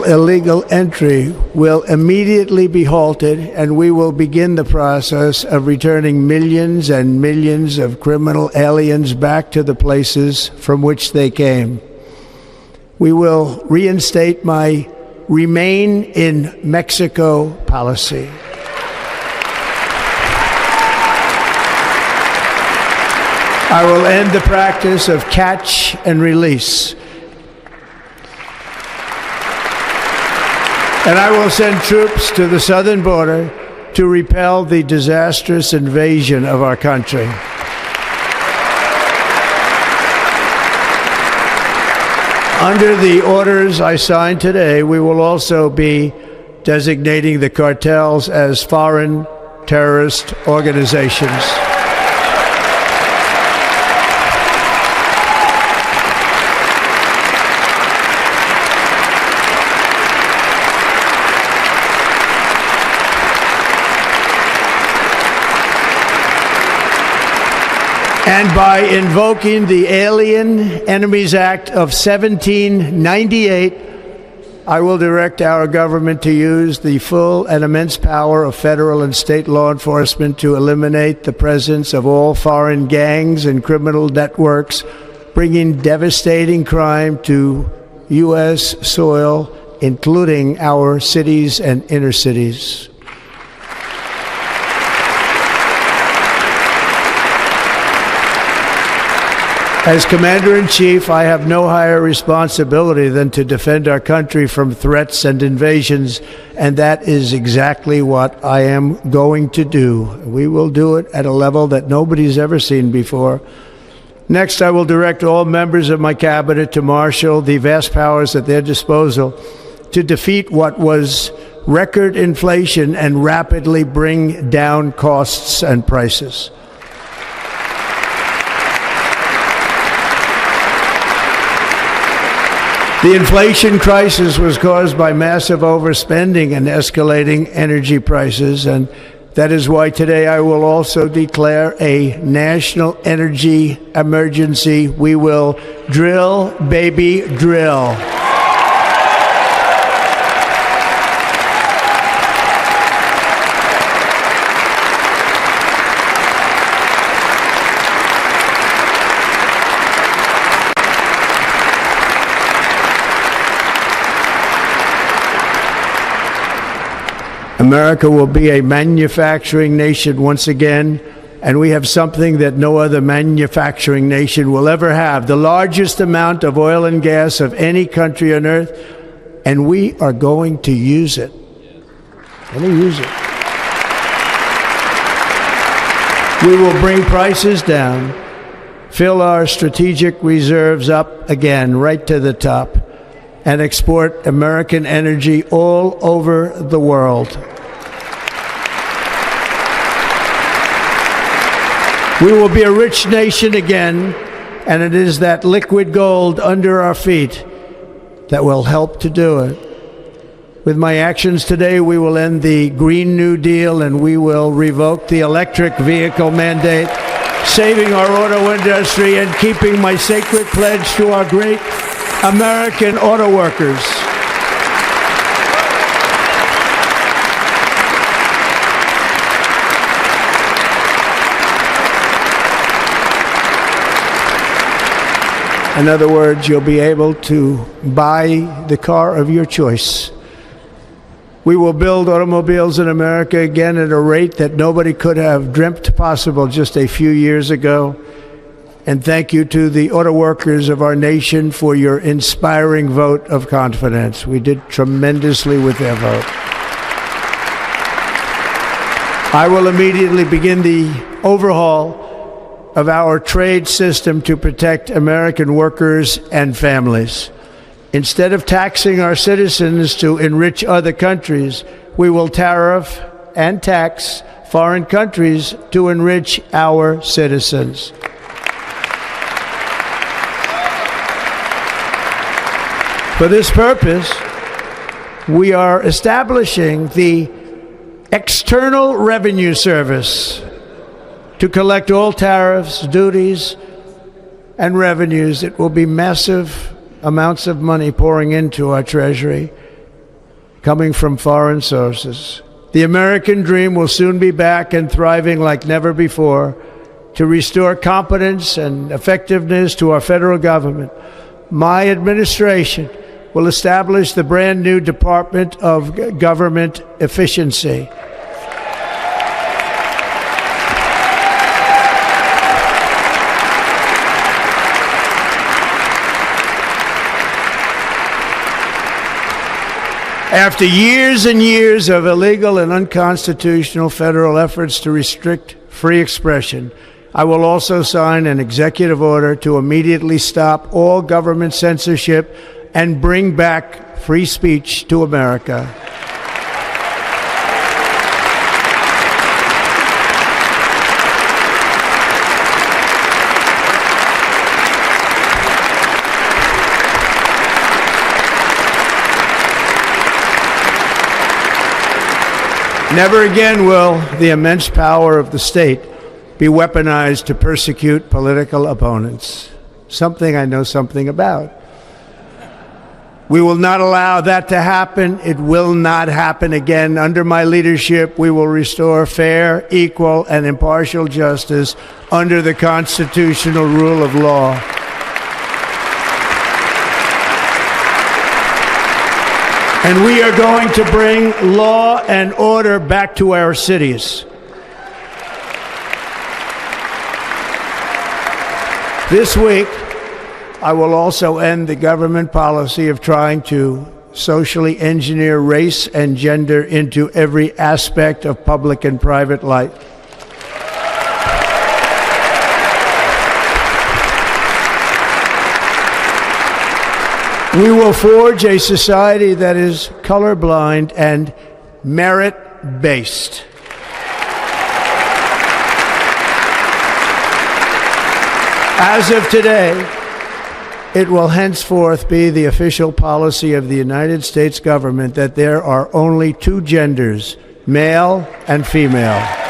all illegal entry will immediately be halted, and we will begin the process of returning millions and millions of criminal aliens back to the places from which they came. We will reinstate my Remain in Mexico policy. I will end the practice of catch and release. And I will send troops to the southern border to repel the disastrous invasion of our country. Under the orders I signed today, we will also be designating the cartels as foreign terrorist organizations. And by invoking the Alien Enemies Act of 1798, I will direct our government to use the full and immense power of federal and state law enforcement to eliminate the presence of all foreign gangs and criminal networks, bringing devastating crime to U.S. soil, including our cities and inner cities. As Commander-in-Chief, I have no higher responsibility than to defend our country from threats and invasions, and that is exactly what I am going to do. We will do it at a level that nobody's ever seen before. Next, I will direct all members of my cabinet to marshal the vast powers at their disposal to defeat what was record inflation and rapidly bring down costs and prices. The inflation crisis was caused by massive overspending and escalating energy prices, and that is why today I will also declare a national energy emergency. We will drill, baby, drill. America will be a manufacturing nation once again, and we have something that no other manufacturing nation will ever have, the largest amount of oil and gas of any country on earth, and we are going to use it. We will bring prices down, fill our strategic reserves up again, right to the top, and export American energy all over the world. We will be a rich nation again, and it is that liquid gold under our feet that will help to do it. With my actions today, we will end the Green New Deal, and we will revoke the electric vehicle mandate, saving our auto industry and keeping my sacred pledge to our great American auto workers. In other words, you'll be able to buy the car of your choice. We will build automobiles in America again at a rate that nobody could have dreamt possible just a few years ago. And thank you to the auto workers of our nation for your inspiring vote of confidence. We did tremendously with their vote. I will immediately begin the overhaul of our trade system to protect American workers and families. Instead of taxing our citizens to enrich other countries, we will tariff and tax foreign countries to enrich our citizens. For this purpose, we are establishing the External Revenue Service to collect all tariffs, duties, and revenues. It will be massive amounts of money pouring into our treasury. coming from foreign sources. The American dream will soon be back and thriving like never before to restore competence and effectiveness to our federal government. My administration will establish the brand new Department of Government Efficiency. After years and years of illegal and unconstitutional federal efforts to restrict free expression, I will also sign an executive order to immediately stop all government censorship and bring back free speech to America. Never again will the immense power of the state be weaponized to persecute political opponents. Something I know something about. We will not allow that to happen. It will not happen again. Under my leadership, we will restore fair, equal, and impartial justice under the constitutional rule of law. And we are going to bring law and order back to our cities. This week, I will also end the government policy of trying to socially engineer race and gender into every aspect of public and private life. We will forge a society that is colorblind and merit-based. As of today, it will henceforth be the official policy of the United States government that there are only two genders, male and female.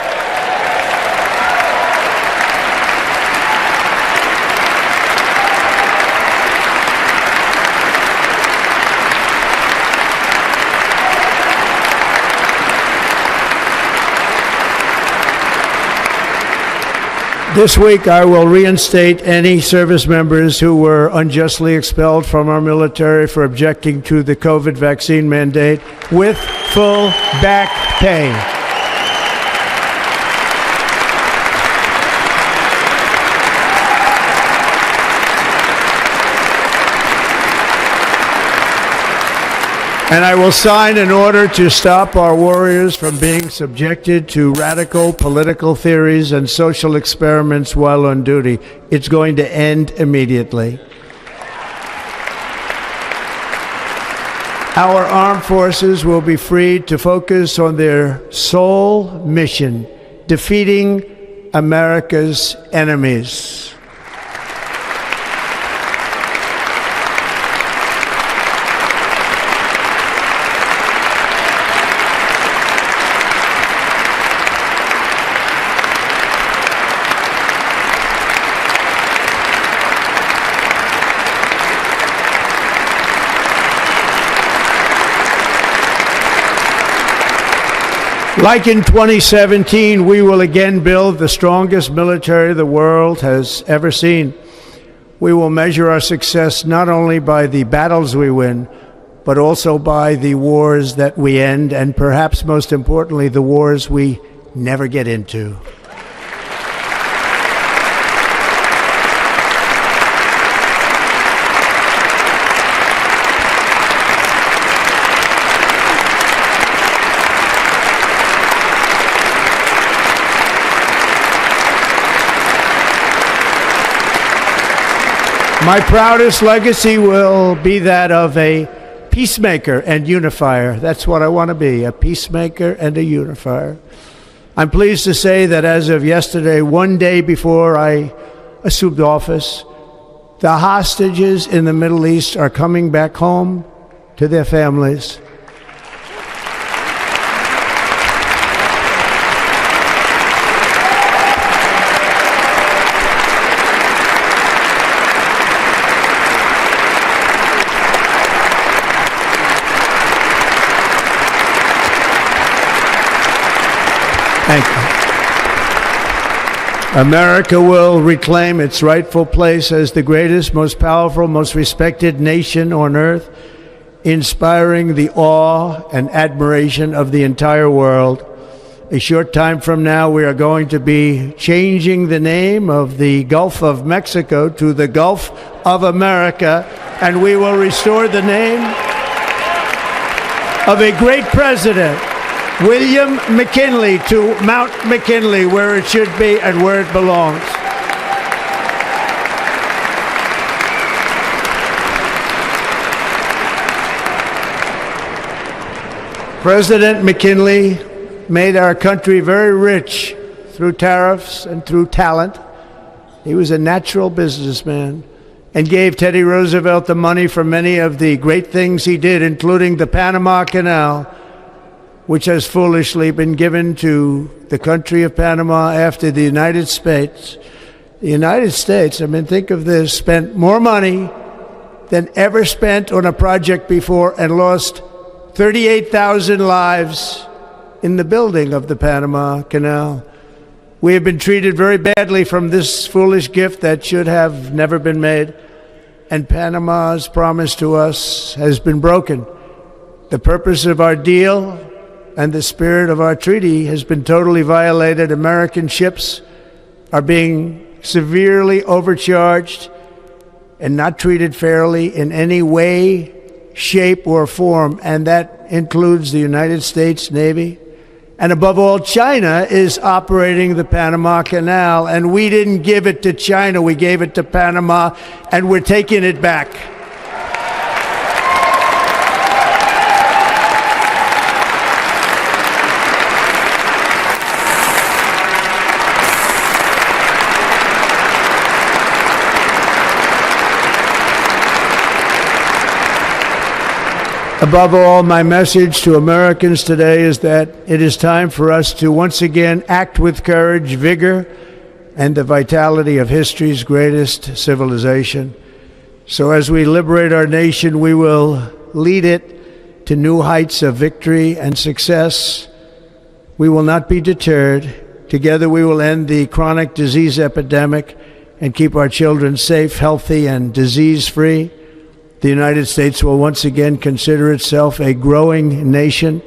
This week, I will reinstate any service members who were unjustly expelled from our military for objecting to the COVID vaccine mandate with full back pay. And I will sign an order to stop our warriors from being subjected to radical political theories and social experiments while on duty. It's going to end immediately. Our armed forces will be freed to focus on their sole mission, defeating America's enemies. Like in 2017, we will again build the strongest military the world has ever seen. We will measure our success not only by the battles we win, but also by the wars that we end, and perhaps most importantly, the wars we never get into. My proudest legacy will be that of a peacemaker and unifier. That's what I want to be, a peacemaker and a unifier. I'm pleased to say that as of yesterday, one day before I assumed office, the hostages in the Middle East are coming back home to their families. Thank you. America will reclaim its rightful place as the greatest, most powerful, most respected nation on earth, inspiring the awe and admiration of the entire world. A short time from now, we are going to be changing the name of the Gulf of Mexico to the Gulf of America, and we will restore the name of a great president, William McKinley, to Mount McKinley, where it should be and where it belongs. President McKinley made our country very rich through tariffs and through talent. He was a natural businessman and gave Teddy Roosevelt the money for many of the great things he did, including the Panama Canal, which has foolishly been given to the country of Panama after the United States. The United States, I mean, think of this, spent more money than ever spent on a project before and lost 38,000 lives in the building of the Panama Canal. We have been treated very badly from this foolish gift that should have never been made, and Panama's promise to us has been broken. The purpose of our deal and the spirit of our treaty has been totally violated. American ships are being severely overcharged and not treated fairly in any way, shape, or form, and that includes the United States Navy. And above all, China is operating the Panama Canal, and we didn't give it to China, we gave it to Panama, and we're taking it back. Above all, my message to Americans today is that it is time for us to once again act with courage, vigor, and the vitality of history's greatest civilization. So as we liberate our nation, we will lead it to new heights of victory and success. We will not be deterred. Together we will end the chronic disease epidemic and keep our children safe, healthy, and disease-free. The United States will once again consider itself a growing nation,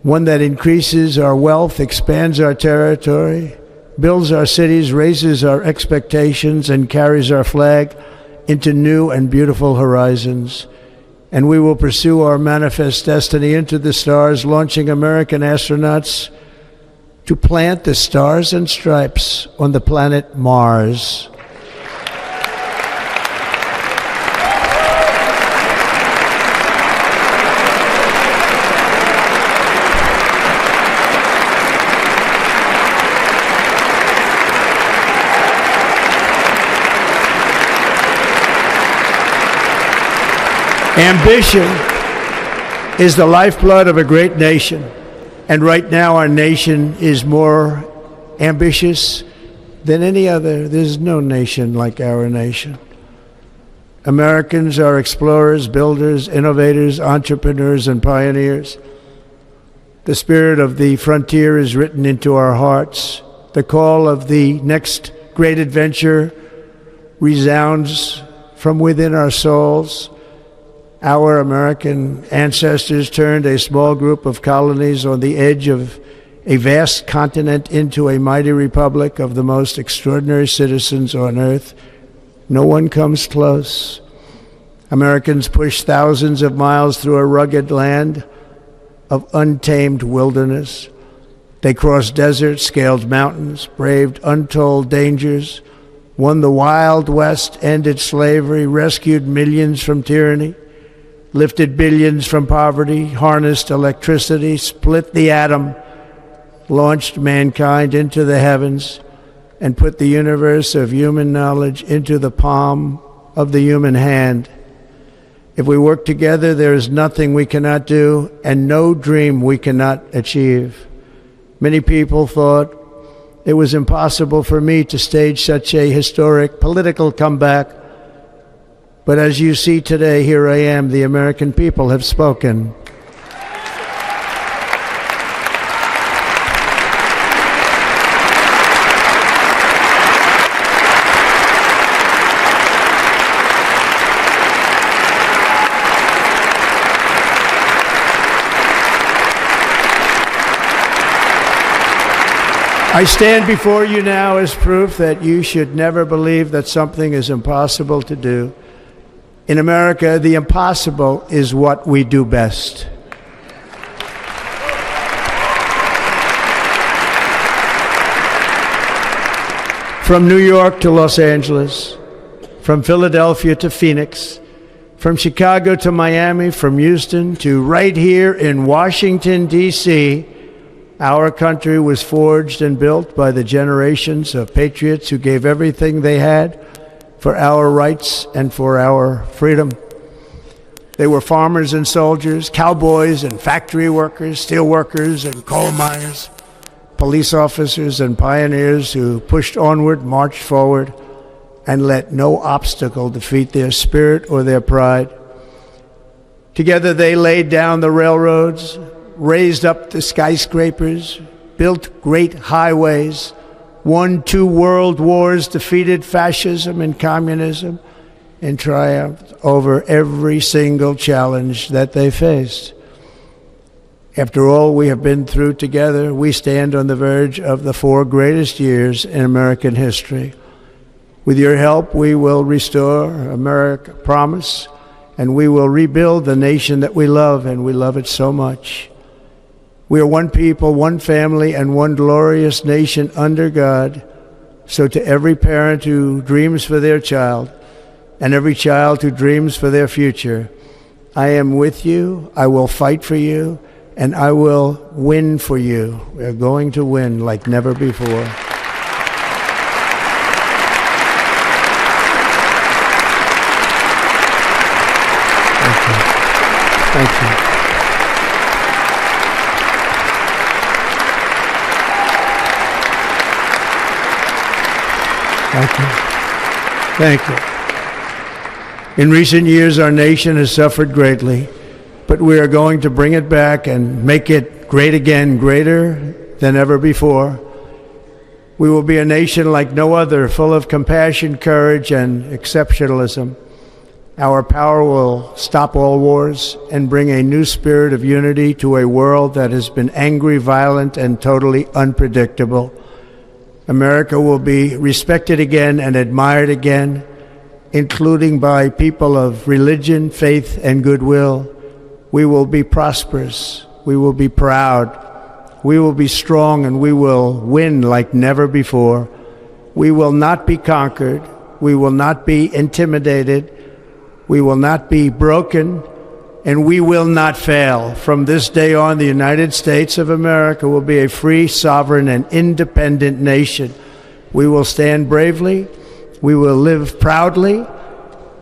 one that increases our wealth, expands our territory, builds our cities, raises our expectations, and carries our flag into new and beautiful horizons. And we will pursue our manifest destiny into the stars, launching American astronauts to plant the stars and stripes on the planet Mars. Ambition is the lifeblood of a great nation, and right now our nation is more ambitious than any other. There's no nation like our nation. Americans are explorers, builders, innovators, entrepreneurs, and pioneers. The spirit of the frontier is written into our hearts. The call of the next great adventure resounds from within our souls. Our American ancestors turned a small group of colonies on the edge of a vast continent into a mighty republic of the most extraordinary citizens on earth. No one comes close. Americans pushed thousands of miles through a rugged land of untamed wilderness. They crossed deserts, scaled mountains, braved untold dangers, won the Wild West, ended slavery, rescued millions from tyranny, lifted billions from poverty, harnessed electricity, split the atom, launched mankind into the heavens, and put the universe of human knowledge into the palm of the human hand. If we work together, there is nothing we cannot do and no dream we cannot achieve. Many people thought it was impossible for me to stage such a historic political comeback. But as you see today, here I am. The American people have spoken. I stand before you now as proof that you should never believe that something is impossible to do. In America, the impossible is what we do best. From New York to Los Angeles, from Philadelphia to Phoenix, from Chicago to Miami, from Houston to right here in Washington, D.C., our country was forged and built by the generations of patriots who gave everything they had for our rights and for our freedom. They were farmers and soldiers, cowboys and factory workers, steel workers and coal miners, police officers and pioneers who pushed onward, marched forward, and let no obstacle defeat their spirit or their pride. Together they laid down the railroads, raised up the skyscrapers, built great highways, won 2 world wars, defeated fascism and communism, and triumphed over every single challenge that they faced. After all we have been through together, we stand on the verge of the 4 greatest years in American history. With your help, we will restore America, promise, and we will rebuild the nation that we love, and we love it so much. We are one people, one family, and one glorious nation under God. So to every parent who dreams for their child, and every child who dreams for their future, I am with you, I will fight for you, and I will win for you. We are going to win like never before. Thank you. Thank you. Thank you. Thank you. In recent years, our nation has suffered greatly, but we are going to bring it back and make it great again, greater than ever before. We will be a nation like no other, full of compassion, courage, and exceptionalism. Our power will stop all wars and bring a new spirit of unity to a world that has been angry, violent, and totally unpredictable. America will be respected again and admired again, including by people of religion, faith, and goodwill. We will be prosperous. We will be proud. We will be strong, and we will win like never before. We will not be conquered. We will not be intimidated. We will not be broken, and we will not fail. From this day on, the United States of America will be a free, sovereign, and independent nation. We will stand bravely. We will live proudly.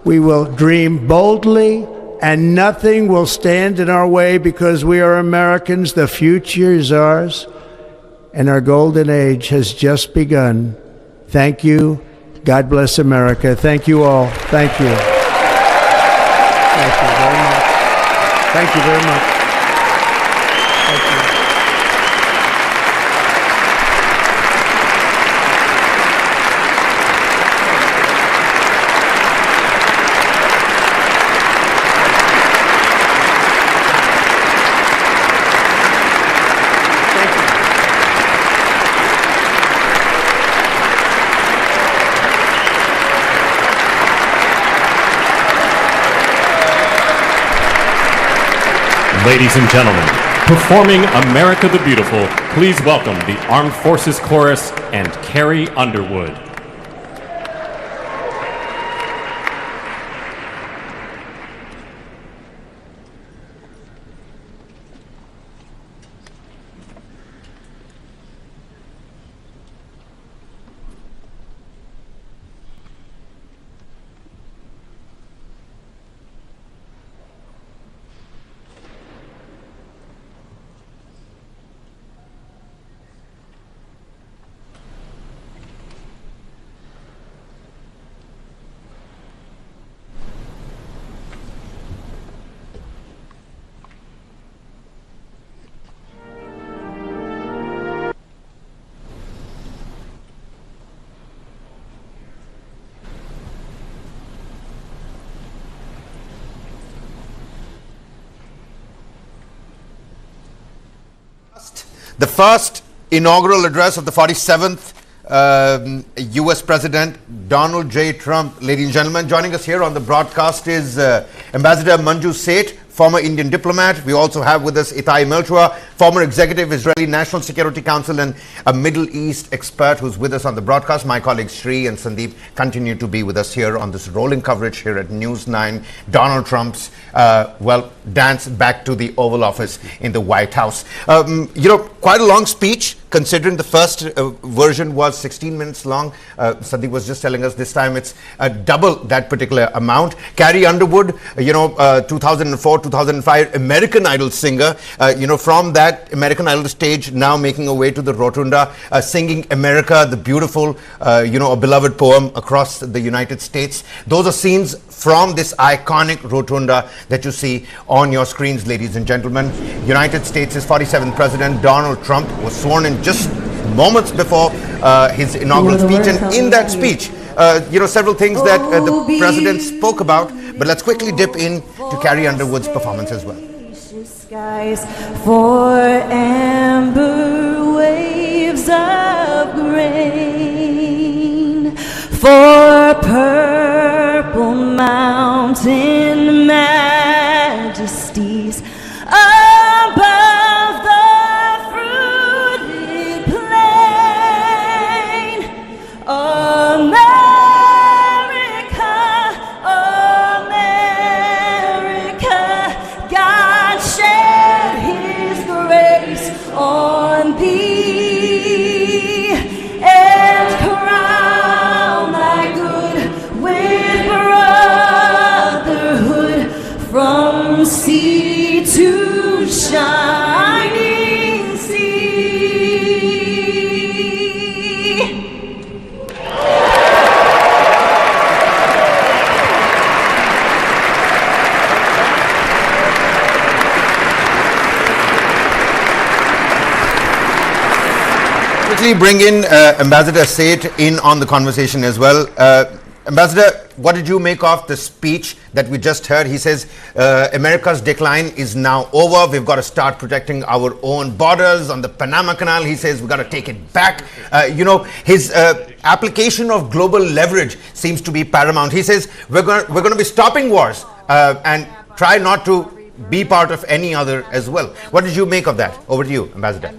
We will dream boldly, and nothing will stand in our way because we are Americans. The future is ours, and our golden age has just begun. Thank you. God bless America. Thank you all. Thank you. Thank you very much. Thank you very much. Thank you. Ladies and gentlemen, performing America the Beautiful, please welcome the Armed Forces Chorus and Carrie Underwood. The first inaugural address of the 47th U.S. President Donald J. Trump. Ladies and gentlemen, joining us here on the broadcast is Ambassador Manju Seth, former Indian diplomat. We also have with us Itai Melchua, former executive Israeli National Security Council and a Middle East expert who's with us on the broadcast. My colleagues Sri and Sandeep continue to be with us here on this rolling coverage here at News9. Donald Trump's, dance back to the Oval Office in the White House. Quite a long speech, considering the first version was 16 minutes long. Sandeep was just telling us this time it's double that particular amount. Carrie Underwood, 2004, 2005 American Idol singer, from that American Idol stage now making her way to the Rotunda, singing America, the beautiful, a beloved poem across the United States. Those are scenes from this iconic Rotunda that you see on your screens, ladies and gentlemen. United States' 47th President Donald Trump was sworn in just moments before his inaugural speech, and in that speech, several things that the president spoke about. But let's quickly dip in to Carrie Underwood's performance as well. Skies for amber waves of grain, for purple mountain majesties above the fruited plain. On thee, and crown thy good with brotherhood from sea to shining sea. Quickly bring in Ambassador Seth in on the conversation as well. Ambassador, what did you make of the speech that we just heard? He says America's decline is now over. We've got to start protecting our own borders on the Panama Canal. He says we've got to take it back. His application of global leverage seems to be paramount. He says we're going to be stopping wars and try not to be part of any other as well. What did you make of that? Over to you, Ambassador.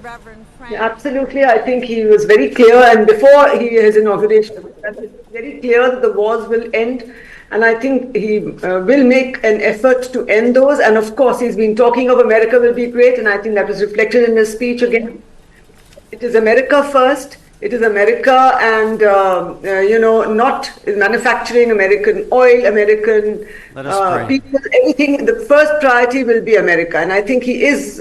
Absolutely. I think he was very clear, and before his inauguration, it was very clear that the wars will end, and I think he will make an effort to end those. And of course, he's been talking of America will be great, and I think that was reflected in his speech again. It is America first. It is America, and not manufacturing, American oil, American people, everything. The first priority will be America, and I think he is.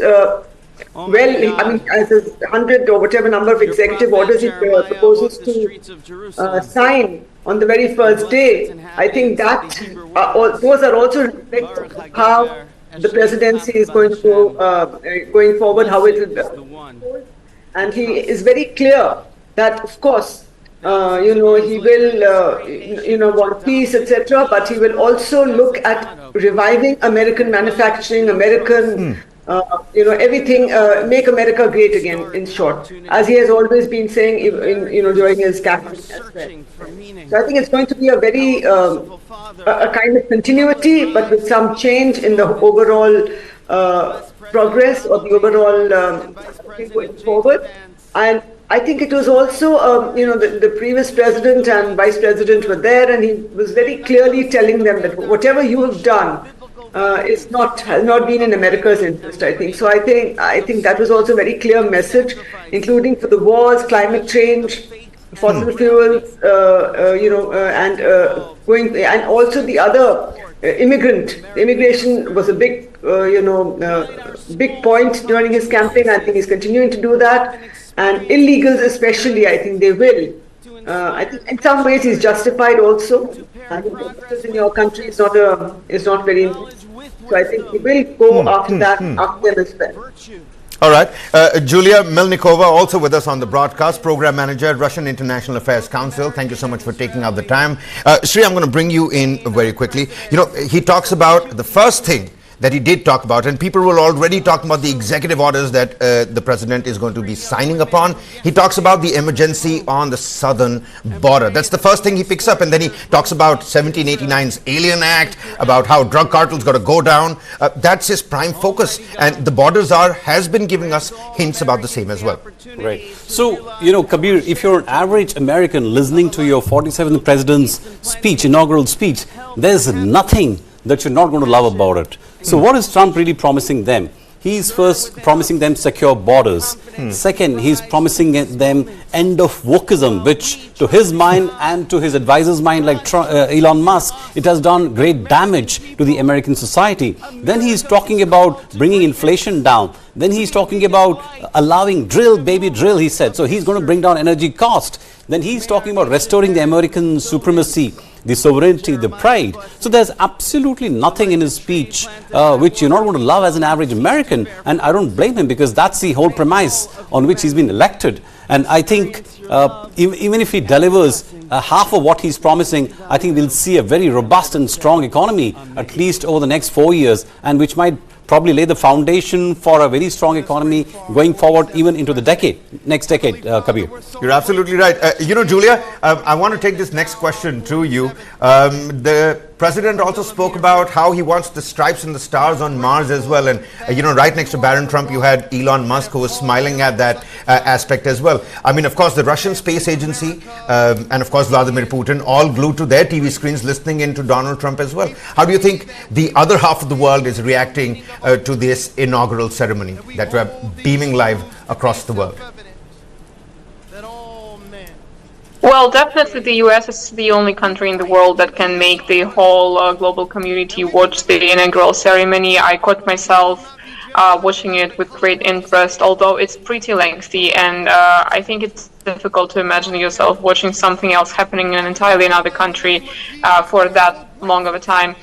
As a 100 or whatever number of executive orders he proposes to sign on the very first day, I think that those are also reflective of how the presidency is going to go going forward, how it will go. And he is very clear that, of course, he will, want peace, etc. But he will also look at reviving American manufacturing, American. Everything, make America great again, in short, as he has always been saying, during his campaign as well. So I think it's going to be a very, a kind of continuity, but with some change in the overall progress or the overall going forward. And I think it was also, the previous president and vice president were there, and he was very clearly telling them that whatever you have done, has not been in America's interest, I think. So I think that was also a very clear message, including for the wars, climate change, fossil fuels, and also the other immigration was a big, big point during his campaign. I think he's continuing to do that, and illegals especially. I think they will. I think in some ways he's justified also. I think because in your country is not very. So I think he will go after that, after them as well. All right. Julia Melnikova, also with us on the broadcast, Program Manager, Russian International Affairs Council. Thank you so much for taking out the time. Sri, I'm going to bring you in very quickly. He talks about the first thing that he did talk about, and people were already talking about the executive orders that the president is going to be signing upon. He talks about the emergency on the southern border. That's the first thing he picks up, and then he talks about 1789's Alien Act, about how drug cartels got to go down. That's his prime focus, and the borders has been giving us hints about the same as well. Right. So, Kabir, if you're an average American listening to your 47th president's speech, inaugural speech, there's nothing that you're not going to love about it. So what is Trump really promising them? He's first promising them secure borders. Second, he's promising them end of wokeism, which to his mind and to his advisors' mind, like Elon Musk, it has done great damage to the American society. Then he's talking about bringing inflation down. Then he's talking about allowing baby drill, he said. So he's going to bring down energy cost. Then he's talking about restoring the American supremacy, the sovereignty, the pride. So there's absolutely nothing in his speech which you're not going to love as an average American. And I don't blame him, because that's the whole premise on which he's been elected. And I think even if he delivers half of what he's promising, I think we'll see a very robust and strong economy, at least over the next 4 years, and which might probably lay the foundation for a very strong economy going forward, even into the next decade, Kabir. You're absolutely right. Julia, I want to take this next question to you. The president also spoke about how he wants the stripes and the stars on Mars as well. And, right next to Baron Trump, you had Elon Musk, who was smiling at that aspect as well. I mean, of course, the Russian Space Agency and, of course, Vladimir Putin, all glued to their TV screens listening in to Donald Trump as well. How do you think the other half of the world is reacting to this inaugural ceremony that we're beaming live across the world? Well, definitely the US is the only country in the world that can make the whole global community watch the inaugural ceremony. I caught myself watching it with great interest, although it's pretty lengthy, and I think it's difficult to imagine yourself watching something else happening in an entirely another country for that long of a time.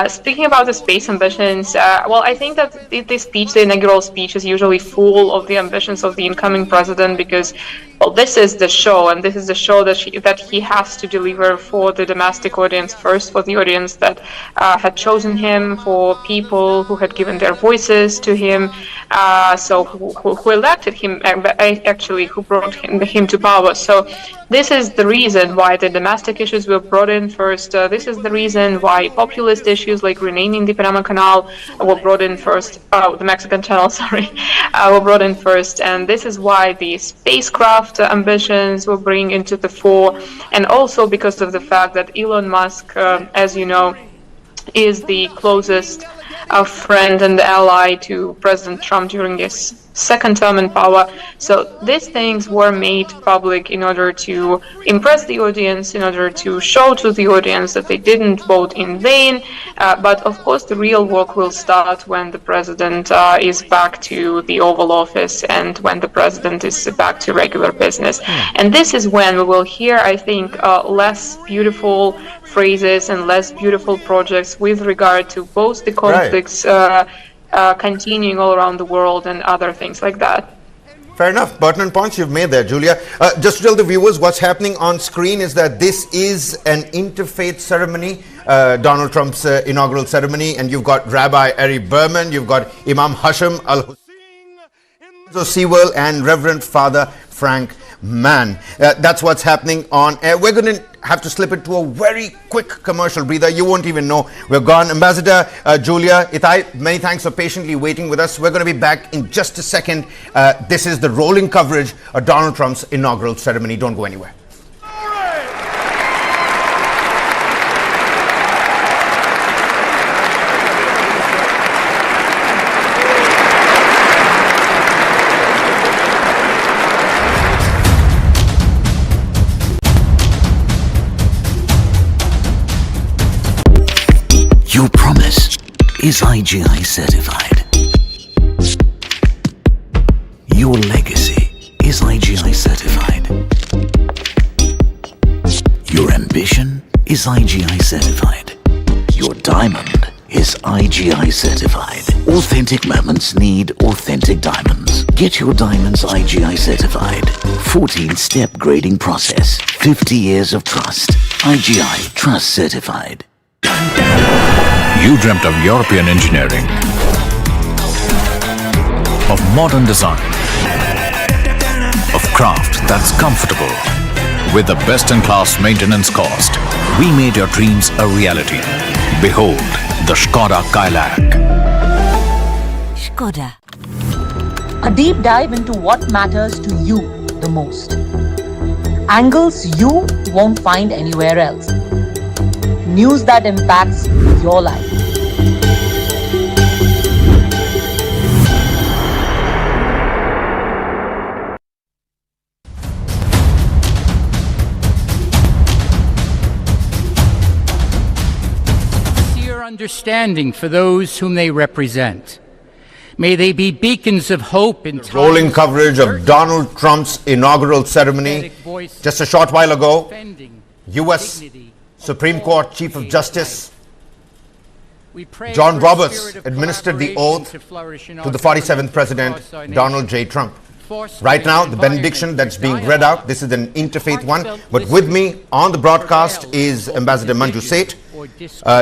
Speaking about the space ambitions, well, I think that the inaugural speech is usually full of the ambitions of the incoming president, because, well, this is the show, and this is the show that he has to deliver for the domestic audience first, for the audience that had chosen him, for people who had given their voices to him, so who elected him, actually, who brought him to power. So this is the reason why the domestic issues were brought in first. This is the reason why populist issues like renaming the Panama Canal were brought in first, the Mexican Channel, were brought in first. And this is why the spacecraft ambitions were bring into the fore. And also because of the fact that Elon Musk, as you know, is the closest friend and ally to President Trump during his second term in power. So these things were made public in order to impress the audience, in order to show to the audience that they didn't vote in vain. But of course, the real work will start when the president is back to the Oval Office and when the president is back to regular business. And this is when we will hear, I think, less beautiful phrases and less beautiful projects with regard to both the conflicts continuing all around the world and other things like that. Fair enough. Pertinent points you've made there, Julia. Just to tell the viewers, what's happening on screen is that this is an interfaith ceremony, Donald Trump's inaugural ceremony, and you've got Rabbi Ari Berman, you've got Imam Hashim Al-Hussein, Sewell, and Reverend Father Frank Mann. That's what's happening on air. We're going to have to slip into a very quick commercial breather. You won't even know we're gone. Ambassador Julia Itai, many thanks for patiently waiting with us. We're going to be back in just a second. This is the rolling coverage of Donald Trump's inaugural ceremony. Don't go anywhere. Your promise is IGI certified. Your legacy is IGI certified. Your ambition is IGI certified. Your diamond is IGI certified. Authentic moments need authentic diamonds. Get your diamonds IGI certified. 14-step grading process. 50 years of trust. IGI Trust Certified. You dreamt of European engineering, of modern design, of craft that's comfortable. With the best-in-class maintenance cost, we made your dreams a reality. Behold the Škoda Kailac. Škoda. A deep dive into what matters to you the most. Angles you won't find anywhere else. News that impacts your life. Sincere understanding for those whom they represent. May they be beacons of hope in times Rolling coverage of Donald Trump's inaugural ceremony. Just a short while ago, U.S. Supreme Court Chief of Justice John Roberts administered the oath to the 47th President, Donald J. Trump. Right now, the benediction that's being read out, this is an interfaith one, but with me on the broadcast is Ambassador Manju Seth,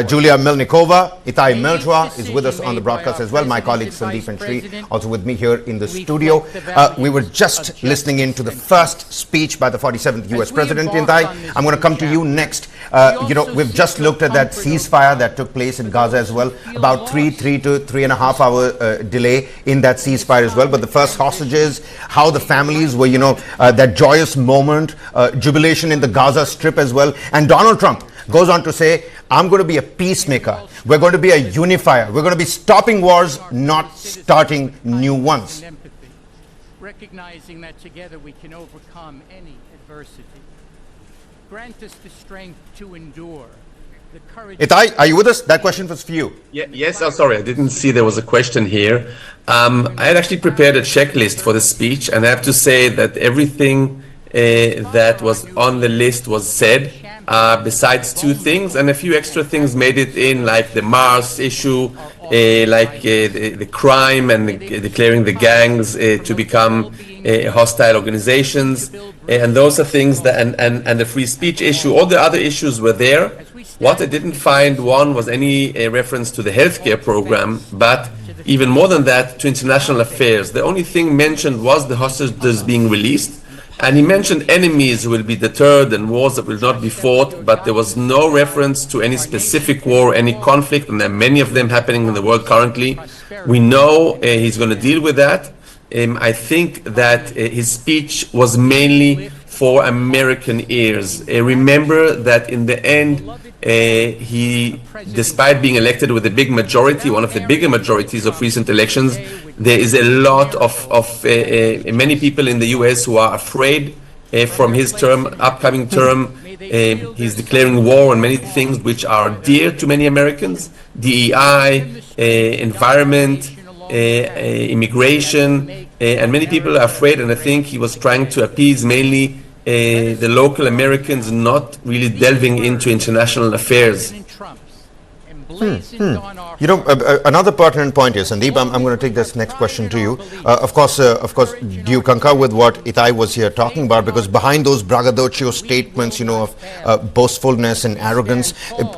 Julia Melnikova, Itai Melchwa is with us on the broadcast as well, my colleagues Sandeep and Sri also with me here in the studio. We were just listening in to the first speech by the 47th US President. Itai, I'm going to come to you next. We've just looked at that ceasefire that took place in Gaza as well, about 3 to 3.5 hour delay in that ceasefire as well, but the first hostages, how the families were, that joyous moment, jubilation in the Gaza Strip as well. And Donald Trump goes on to say, I'm going to be a peacemaker. We're going to be a unifier. We're going to be stopping wars, not starting new ones. Recognizing that together we can overcome any adversity. Grant us the strength to endure. Itai, are you with us? That question was for you. Yes, I'm sorry, I didn't see there was a question here. I had actually prepared a checklist for the speech, and I have to say that everything that was on the list was said, besides two things, and a few extra things made it in, like the Mars issue, the crime and declaring the gangs to become hostile organizations, and those are things that, and the free speech issue. All the other issues were there. What I didn't find, one, was any reference to the healthcare program, but even more than that, to international affairs. The only thing mentioned was the hostages being released, and he mentioned enemies who will be deterred and wars that will not be fought, but there was no reference to any specific war, any conflict, and there are many of them happening in the world currently. We know he's going to deal with that. I think that his speech was mainly for American ears. Remember that in the end, he, despite being elected with a big majority, one of the bigger majorities of recent elections, there is a lot of many people in the US who are afraid from his upcoming term. He's declaring war on many things which are dear to many Americans: DEI, environment, immigration, and many people are afraid, and I think he was trying to appease mainly the local Americans, not really delving into international affairs. Another pertinent point is, Sandeep, I'm going to take this next question to you. Of course, do you concur with what Itai was here talking about? Because behind those braggadocio statements, of boastfulness and arrogance,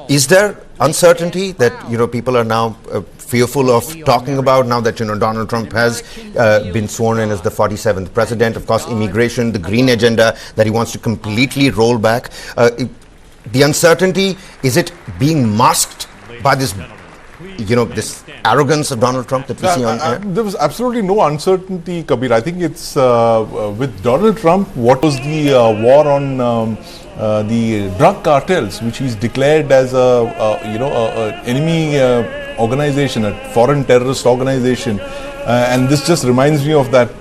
is there uncertainty that, people are now fearful of talking about now that, Donald Trump has been sworn in as the 47th president? Of course, immigration, the green agenda that he wants to completely roll back. The uncertainty, is it being masked by this, this arrogance of Donald Trump that we see on air? There was absolutely no uncertainty, Kabir. I think it's with Donald Trump, what was the war on the drug cartels, which he's declared as a enemy organization, a foreign terrorist organization. And this just reminds me of that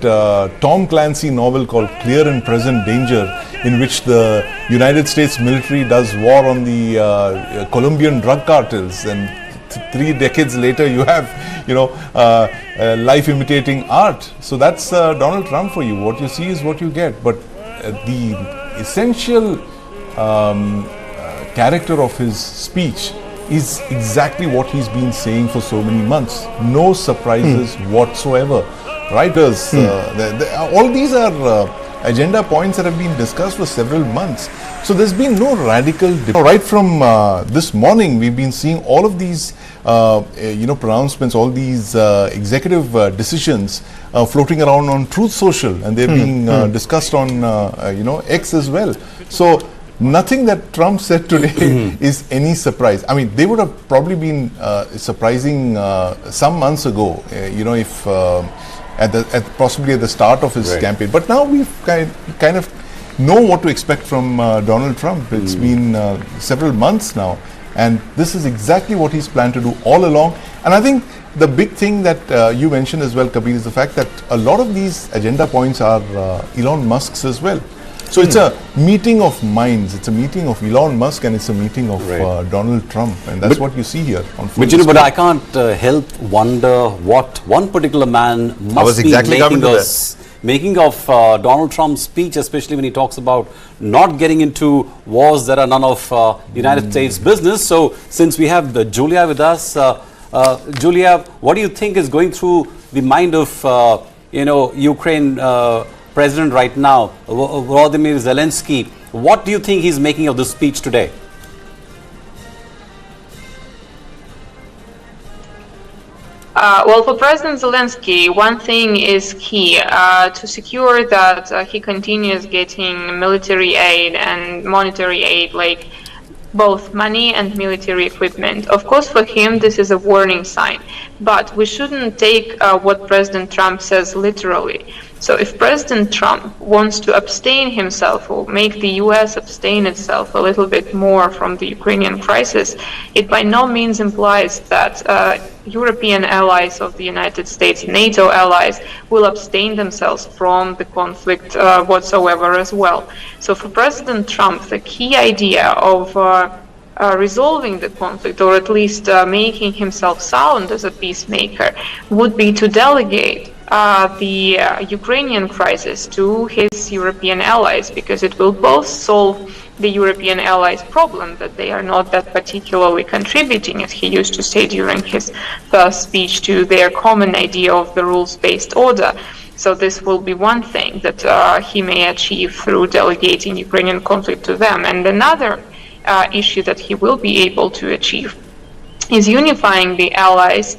Tom Clancy novel called Clear and Present Danger, in which the United States military does war on the Colombian drug cartels, and 3 decades later you have, life imitating art. So that's Donald Trump for you. What you see is what you get. But the essential character of his speech is exactly what he's been saying for so many months. No surprises whatsoever. Writers, all these are agenda points that have been discussed for several months. So there's been no radical right from this morning. We've been seeing all of these pronouncements, all these executive decisions floating around on Truth Social, and they're being discussed on X as well. So nothing that Trump said today is any surprise. I mean, they would have probably been surprising some months ago, if possibly at the start of his campaign. But now we've kind of know what to expect from Donald Trump. It's been several months now, and this is exactly what he's planned to do all along. And I think the big thing that you mentioned as well, Kabir, is the fact that a lot of these agenda points are Elon Musk's as well. So it's a meeting of minds. It's a meeting of Elon Musk and it's a meeting of Donald Trump, and that's what you see here on full display. But I can't help wonder what one particular man must be making of Donald Trump's speech, especially when he talks about not getting into wars that are none of United States business. So since we have Julia with us, Julia, what do you think is going through the mind of Ukraine President right now, Volodymyr Zelensky? What do you think he's making of this speech today? Well, for President Zelensky, one thing is key, to secure that he continues getting military aid and monetary aid, like both money and military equipment. Of course, for him, this is a warning sign, but we shouldn't take what President Trump says literally. So if President Trump wants to abstain himself or make the US abstain itself a little bit more from the Ukrainian crisis, it by no means implies that European allies of the United States, NATO allies, will abstain themselves from the conflict whatsoever as well. So for President Trump, the key idea of resolving the conflict, or at least making himself sound as a peacemaker, would be to delegate the Ukrainian crisis to his European allies, because it will both solve the European allies' problem that they are not that particularly contributing, as he used to say during his first speech, to their common idea of the rules-based order. So this will be one thing that he may achieve through delegating Ukrainian conflict to them. And another issue that he will be able to achieve is unifying the allies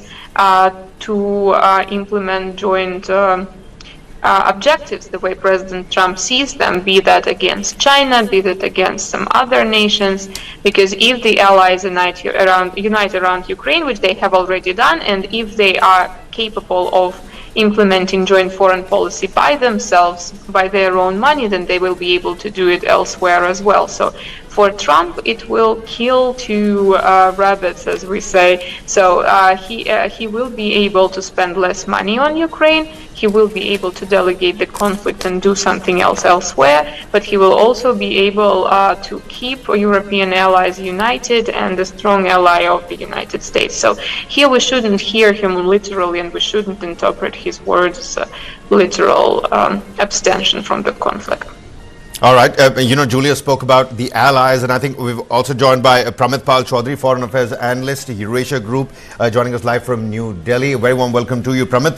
to implement joint objectives the way President Trump sees them, be that against China, be that against some other nations, because if the allies unite around Ukraine, which they have already done, and if they are capable of implementing joint foreign policy by themselves, by their own money, then they will be able to do it elsewhere as well. So for Trump, it will kill two rabbits, as we say. So he will be able to spend less money on Ukraine. He will be able to delegate the conflict and do something else elsewhere. But he will also be able to keep European allies united and a strong ally of the United States. So here we shouldn't hear him literally, and we shouldn't interpret his words as literal abstention from the conflict. All right. Julia spoke about the allies, and I think we've also joined by Pramit Pal Chaudhary, Foreign Affairs Analyst, Eurasia Group, joining us live from New Delhi. A very warm welcome to you, Pramit.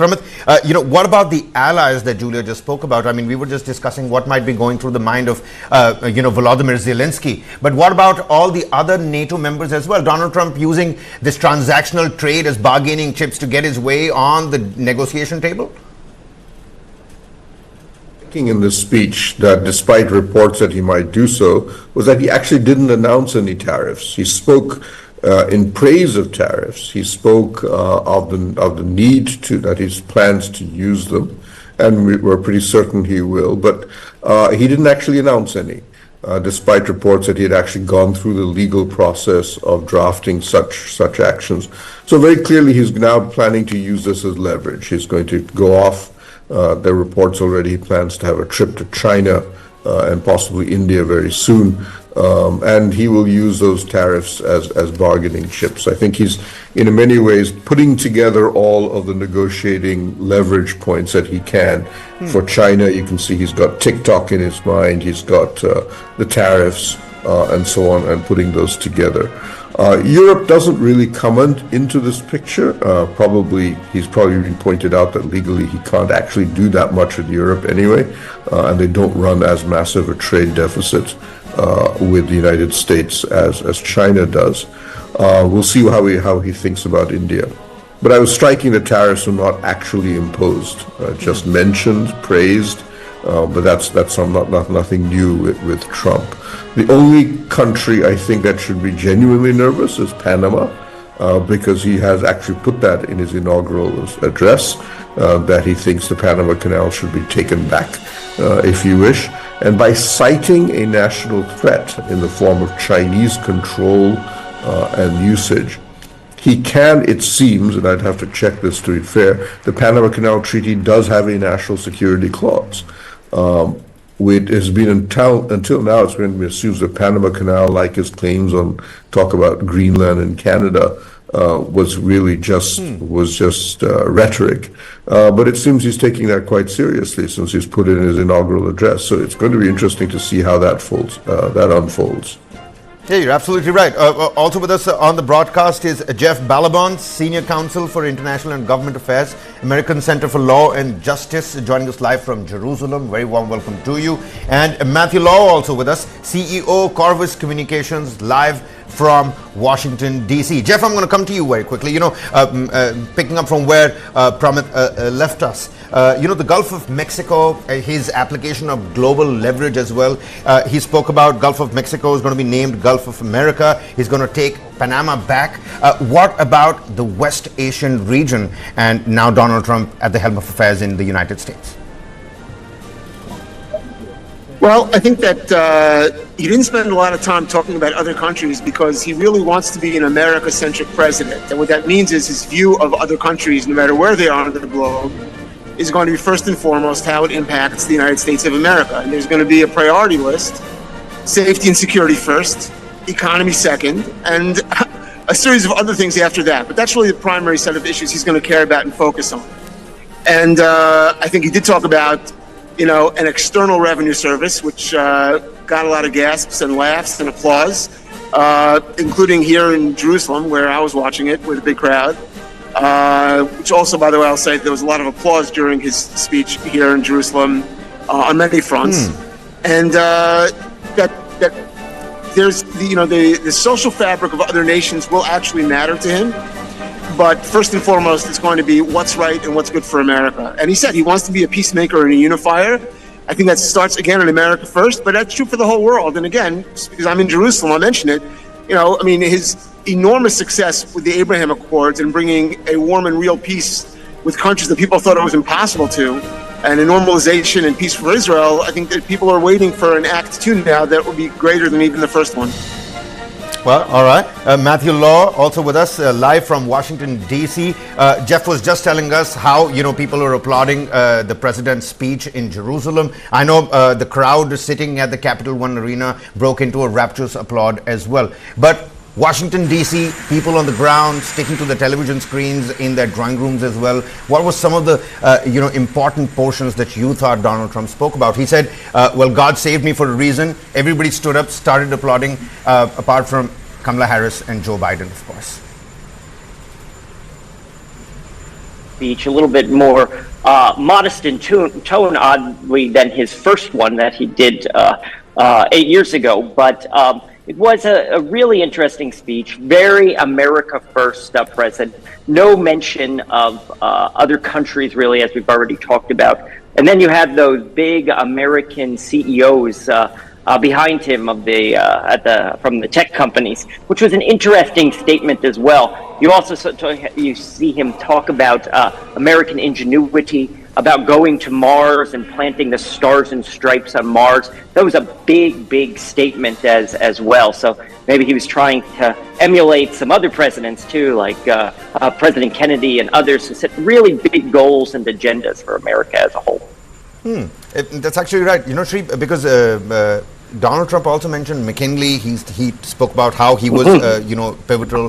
What about the allies that Julia just spoke about? I mean, we were just discussing what might be going through the mind of, Volodymyr Zelensky. But what about all the other NATO members as well? Donald Trump using this transactional trade as bargaining chips to get his way on the negotiation table? In this speech, that despite reports that he might do so, was that he actually didn't announce any tariffs. He spoke in praise of tariffs. He spoke of the need to, that he plans to use them, and we're pretty certain he will. But he didn't actually announce any, despite reports that he had actually gone through the legal process of drafting such actions. So very clearly, he's now planning to use this as leverage. He's going to go off. There are reports already he plans to have a trip to China and possibly India very soon, and he will use those tariffs as bargaining chips. I think he's, in many ways, putting together all of the negotiating leverage points that he can. For China, you can see he's got TikTok in his mind, he's got the tariffs and so on, and putting those together. Europe doesn't really come into this picture. He's probably been pointed out that legally he can't actually do that much in Europe anyway, and they don't run as massive a trade deficit with the United States as China does. We'll see how he thinks about India. But I was striking the tariffs were not actually imposed, just mentioned, praised, but that's nothing new with Trump. The only country I think that should be genuinely nervous is Panama, because he has actually put that in his inaugural address, that he thinks the Panama Canal should be taken back, if you wish. And by citing a national threat in the form of Chinese control and usage, he can, it seems, and I'd have to check this to be fair, the Panama Canal Treaty does have a national security clause. It has been until now, it's been assumed the Panama Canal, like his claims on talk about Greenland and Canada, was really just rhetoric. But it seems he's taking that quite seriously since he's put it in his inaugural address. So it's going to be interesting to see how that unfolds. Yeah, you're absolutely right. Also with us on the broadcast is Jeff Ballabon, Senior Counsel for International and Government Affairs, American Center for Law and Justice, joining us live from Jerusalem. Very warm welcome to you. And Matthew Law also with us, CEO, Corvus Communications, live from Washington, D.C. Jeff, I'm going to come to you very quickly. Picking up from where Pramit left us. The Gulf of Mexico, his application of global leverage as well. He spoke about Gulf of Mexico is going to be named Gulf of America. He's going to take Panama back. What about the West Asian region and now Donald Trump at the helm of affairs in the United States? Well, I think that he didn't spend a lot of time talking about other countries because he really wants to be an America-centric president. And what that means is his view of other countries, no matter where they are on the globe, is going to be first and foremost how it impacts the United States of America. And there's going to be a priority list, safety and security first, economy second, and a series of other things after that. But that's really the primary set of issues he's going to care about and focus on. And I think he did talk about an external revenue service, which got a lot of gasps and laughs and applause, including here in Jerusalem, where I was watching it with a big crowd, which also, by the way, I'll say there was a lot of applause during his speech here in Jerusalem on many fronts. And that there's, the social fabric of other nations will actually matter to him. But first and foremost, it's going to be what's right and what's good for America. And he said he wants to be a peacemaker and a unifier. I think that starts, again, in America first, but that's true for the whole world. And again, just because I'm in Jerusalem, I mention it, his enormous success with the Abraham Accords and bringing a warm and real peace with countries that people thought it was impossible to, and a normalization and peace for Israel, I think that people are waiting for an Act 2 now that will be greater than even the first one. Well, all right. Matthew Law also with us live from Washington, D.C. Jeff was just telling us how, people are applauding the president's speech in Jerusalem. I know the crowd sitting at the Capital One Arena broke into a rapturous applaud as well. But Washington, D.C., people on the ground sticking to the television screens in their drawing rooms as well. What was some of the, important portions that you thought Donald Trump spoke about? He said, God saved me for a reason. Everybody stood up, started applauding, apart from Kamala Harris and Joe Biden, of course. Speech, a little bit more modest in tone, oddly, than his first one that he did 8 years ago. But it was a really interesting speech, very America first president. No mention of other countries, really, as we've already talked about. And then you had those big American CEOs behind him from the tech companies, which was an interesting statement as well. You also you see him talk about American ingenuity, about going to Mars and planting the stars and stripes on Mars. That was a big statement as well. So maybe he was trying to emulate some other presidents too, like President Kennedy and others, who set really big goals and agendas for America as a whole. That's actually right. Shri, because Donald Trump also mentioned McKinley. He spoke about how he was, pivotal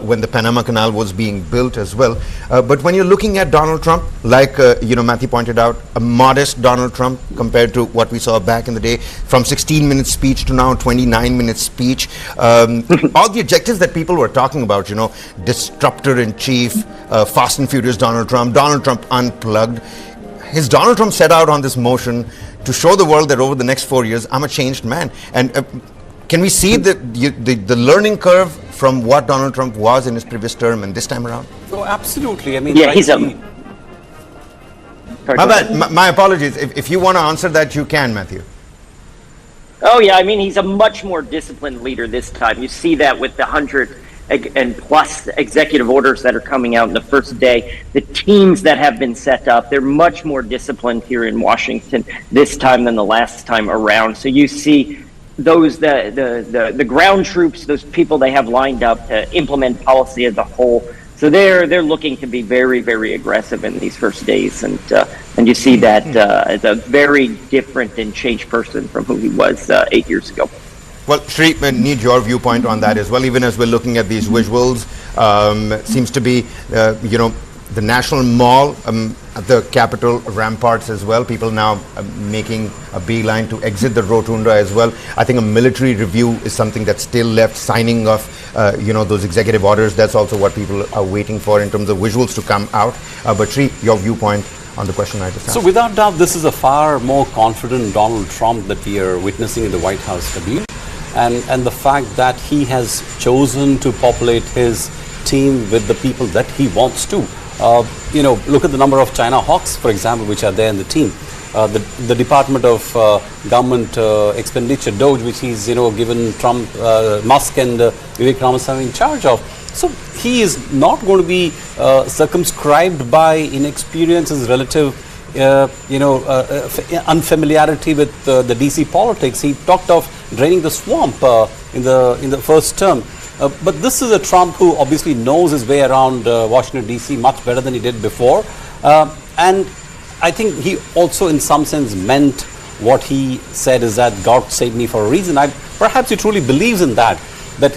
when the Panama Canal was being built as well. But when you're looking at Donald Trump, like Matthew pointed out, a modest Donald Trump compared to what we saw back in the day, from 16-minute speech to now 29-minute speech. All the adjectives that people were talking about, disruptor in chief, fast and furious Donald Trump unplugged. His Donald Trump set out on this motion to show the world that over the next 4 years, I'm a changed man. And can we see the learning curve from what Donald Trump was in his previous term and this time around? Oh, absolutely. I mean, Yeah, he's a. My bad. My apologies. If you want to answer that, you can, Matthew. Oh yeah, I mean he's a much more disciplined leader this time. You see that with the 100 and plus executive orders that are coming out in the first day. The teams that have been set up, they're much more disciplined here in Washington this time than the last time around. So you see those the ground troops, those people they have lined up to implement policy as a whole. So they're looking to be very, very aggressive in these first days, and you see that as a very different and changed person from who he was 8 years ago. Well, Sri, I need your viewpoint on that as well. Even as we're looking at these visuals, seems to be, the National Mall at the Capitol ramparts as well. People now making a beeline to exit the rotunda as well. I think a military review is something that's still left, signing off, those executive orders. That's also what people are waiting for in terms of visuals to come out. But Sri, your viewpoint on the question I just asked. So without doubt, this is a far more confident Donald Trump that we are witnessing in the White House, Kabir. And the fact that he has chosen to populate his team with the people that he wants to. Look at the number of China Hawks, for example, which are there in the team. The Department of Government Expenditure, DOGE, which he's given Trump, Musk and Vivek Ramaswamy in charge of. So he is not going to be circumscribed by inexperience, his relative unfamiliarity with the DC politics. He talked of draining the swamp in the first term. But this is a Trump who obviously knows his way around Washington DC much better than he did before. And I think he also in some sense meant what he said is that God saved me for a reason. Perhaps he truly believes in that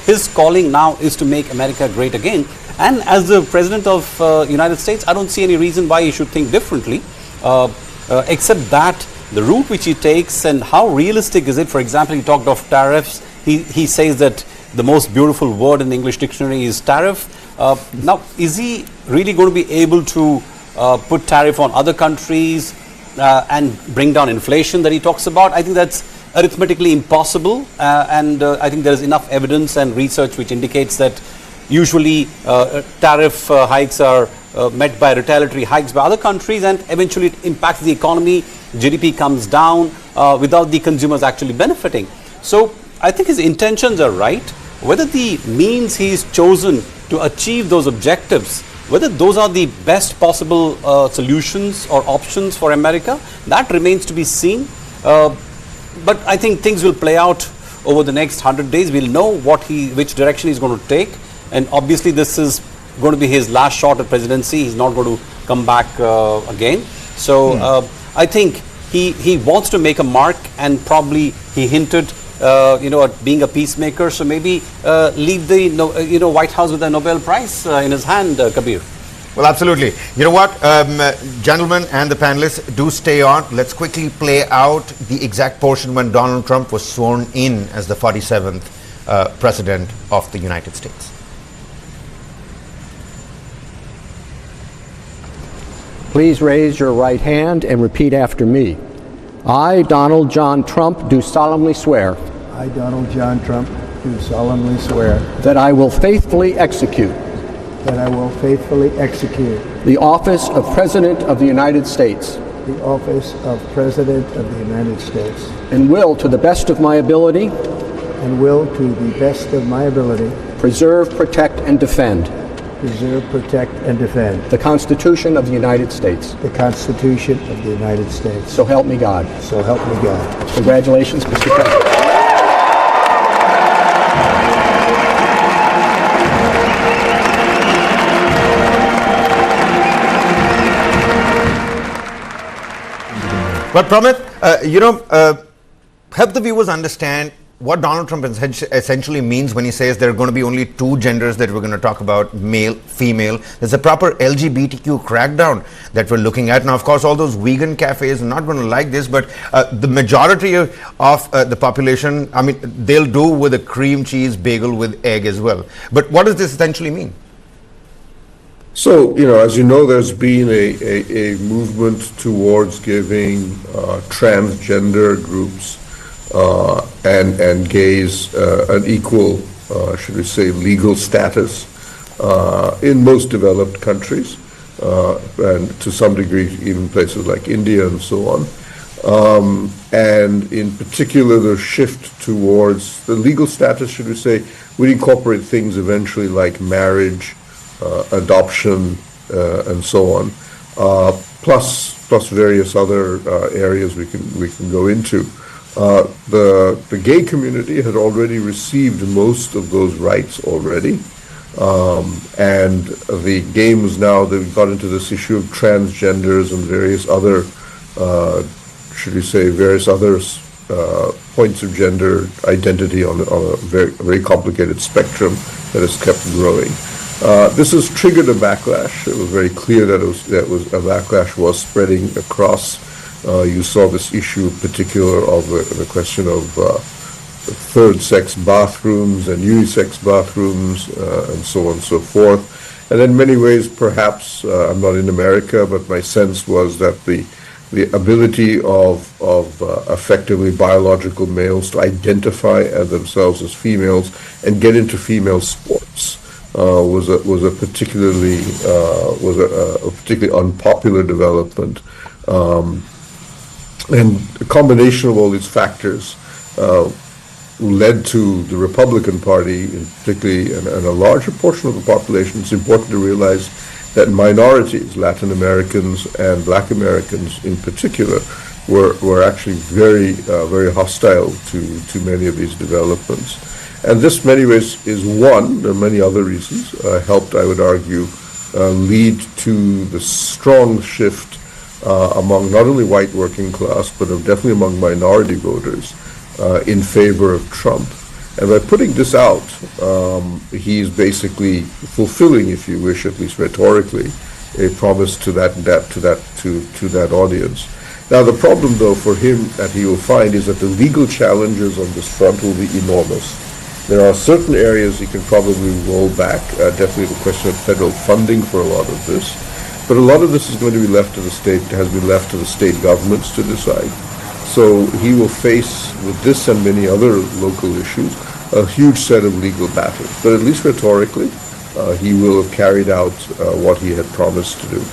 his calling now is to make America great again. And as the President of United States, I don't see any reason why he should think differently. Except that the route which he takes and how realistic is it. For example, he talked of tariffs. He says that the most beautiful word in the English dictionary is tariff. Now, is he really going to be able to put tariff on other countries and bring down inflation that he talks about? I think that's arithmetically impossible. And I think there is enough evidence and research which indicates that usually tariff hikes are met by retaliatory hikes by other countries, and eventually it impacts the economy. GDP comes down without the consumers actually benefiting. So I think his intentions are right. Whether the means he's chosen to achieve those objectives, whether those are the best possible solutions or options for America, that remains to be seen. But I think things will play out over the next 100 days. We'll know which direction he's going to take. And obviously this is going to be his last shot at presidency. He's not going to come back again. So I think he wants to make a mark, and probably he hinted at being a peacemaker. So maybe leave the White House with a Nobel Prize in his hand, Kabir. Well, absolutely. You know what, gentlemen and the panelists, do stay on. Let's quickly play out the exact portion when Donald Trump was sworn in as the 47th President of the United States. Please raise your right hand and repeat after me. I, Donald John Trump, do solemnly swear. I, Donald John Trump, do solemnly swear that I will faithfully execute the office of President of the United States the office of President of the United States and will, to the best of my ability, preserve, protect, and defend the Constitution of the United States. So help me God. Congratulations, Mr. President. But Pramit, help the viewers understand what Donald Trump essentially means when he says there are going to be only two genders that we're going to talk about, male, female. There's a proper LGBTQ crackdown that we're looking at. Now, of course, all those vegan cafes are not going to like this, but the majority of the population, I mean, they'll do with a cream cheese bagel with egg as well. But what does this essentially mean? So, as you know, there's been a movement towards giving transgender groups and gays an equal, should we say, legal status in most developed countries, and to some degree even places like India and so on. And in particular, the shift towards the legal status, should we say, would incorporate things eventually like marriage, adoption, and so on, plus various other areas we can go into. The gay community had already received most of those rights already, and the game is now they've got into this issue of transgenders and various other, should we say, various other points of gender identity on a very complicated spectrum that has kept growing. This has triggered a backlash. It was very clear that a backlash was spreading across. You saw this issue in particular of the question of third-sex bathrooms and unisex bathrooms and so on and so forth. And in many ways, perhaps, I'm not in America, but my sense was that the ability of effectively biological males to identify themselves as females and get into female sports was a particularly unpopular development, and a combination of all these factors led to the Republican Party, particularly, and a larger portion of the population. It's important to realize that minorities, Latin Americans and Black Americans in particular, were actually very hostile to many of these developments. And this, in many ways, is one, there are many other reasons, helped, I would argue, lead to the strong shift among not only white working class, but definitely among minority voters in favor of Trump. And by putting this out, he's basically fulfilling, if you wish, at least rhetorically, a promise to that audience. Now, the problem, though, for him that he will find is that the legal challenges on this front will be enormous. There are certain areas he can probably roll back, definitely the question of federal funding for a lot of this. But a lot of this is going to be left to the state, has been left to the state governments to decide. So he will face, with this and many other local issues, a huge set of legal battles. But at least rhetorically, he will have carried out what he had promised to do.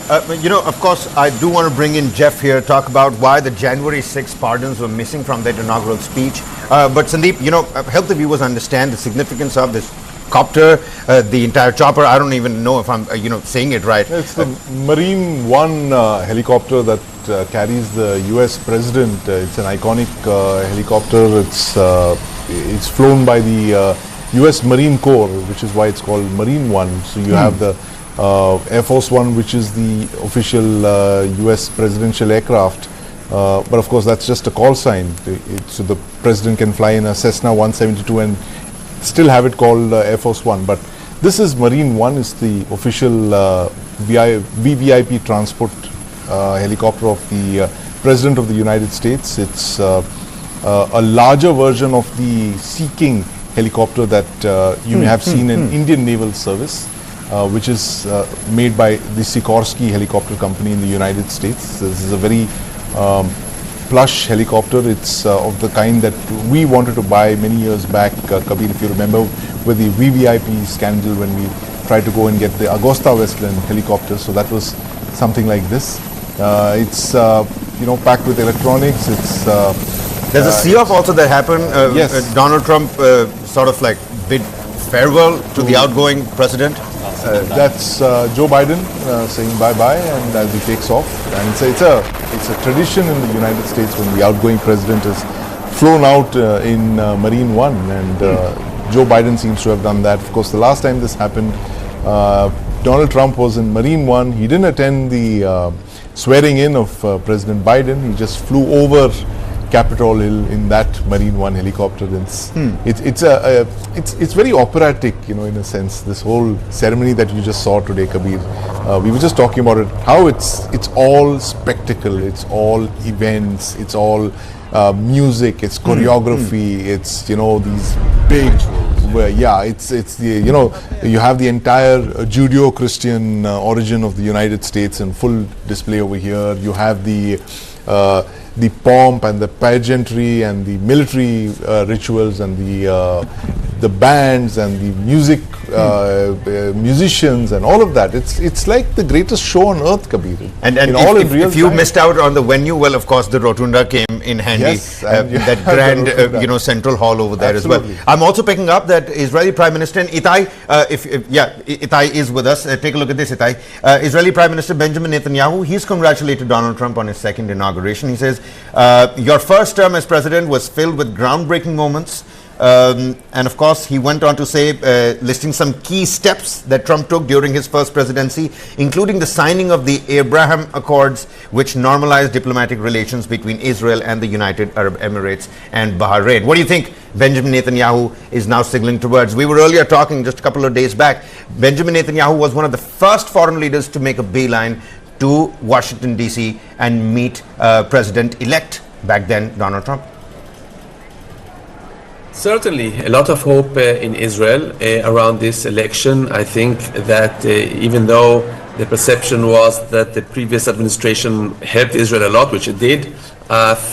Of course, I do want to bring in Jeff here, talk about why the January 6th pardons were missing from that inaugural speech. But Sandeep, help the viewers understand the significance of this copter, the entire chopper. I don't even know if I'm, saying it right. It's the Marine One helicopter that carries the U.S. president. It's an iconic helicopter. It's flown by the U.S. Marine Corps, which is why it's called Marine One. So you have the Air Force One, which is the official U.S. presidential aircraft. But of course, that's just a call sign. So the president can fly in a Cessna 172 and still have it called Air Force One. But this is Marine One, is the official VVIP transport helicopter of the President of the United States. It's a larger version of the Sea King helicopter that you may have seen in Indian Naval Service, which is made by the Sikorsky Helicopter Company in the United States. This is a very plush helicopter. It's of the kind that we wanted to buy many years back, Kabir, if you remember, with the VVIP scandal when we tried to go and get the Augusta-Westland helicopter. So that was something like this. It's packed with electronics. It's there's a see-off also that happened. Yes. Donald Trump sort of like bid farewell to the outgoing president. That's Joe Biden saying bye-bye, and as he takes off. And it's a tradition in the United States when the outgoing president is flown out in Marine One, and Joe Biden seems to have done that. Of course, the last time this happened, Donald Trump was in Marine One. He didn't attend the swearing in of President Biden. He just flew over Capitol Hill in that Marine One helicopter. It's very operatic, in a sense. This whole ceremony that you just saw today, Kabir. We were just talking about it. How it's all spectacle. It's all events. It's all music. It's choreography. It's these big. It's the you have the entire Judeo-Christian origin of the United States in full display over here. You have the pomp and the pageantry and the military rituals and the bands and the music musicians and all of that. It's like the greatest show on earth, Kabir. And if you missed out on the venue, well, of course, the Rotunda came in handy. Yes, that grand, central hall over there Absolutely. as well. I'm also picking up that Israeli Prime Minister Itai, Itai is with us. Take a look at this, Itai. Israeli Prime Minister Benjamin Netanyahu, he's congratulated Donald Trump on his second inauguration. He says, your first term as president was filled with groundbreaking moments. And of course, he went on to say, listing some key steps that Trump took during his first presidency, including the signing of the Abraham Accords, which normalized diplomatic relations between Israel and the United Arab Emirates and Bahrain. What do you think Benjamin Netanyahu is now signaling towards? We were earlier talking just a couple of days back. Benjamin Netanyahu was one of the first foreign leaders to make a beeline to Washington, D.C. and meet President-elect back then, Donald Trump. Certainly, a lot of hope in Israel around this election. I think that even though the perception was that the previous administration helped Israel a lot, which it did,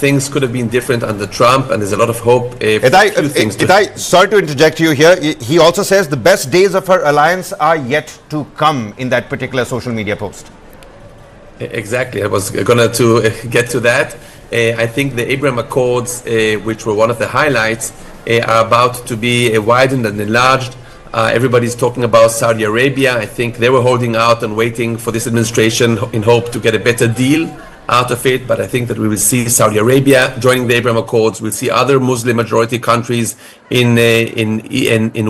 things could have been different under Trump, and there's a lot of hope. Itai, sorry to interject you here. He also says the best days of our alliance are yet to come in that particular social media post. Exactly. I was going to get to that. I think the Abraham Accords, which were one of the highlights, are about to be widened and enlarged. Everybody's talking about Saudi Arabia. I think they were holding out and waiting for this administration in hope to get a better deal out of it. But I think that we will see Saudi Arabia joining the Abraham Accords. We'll see other Muslim majority countries in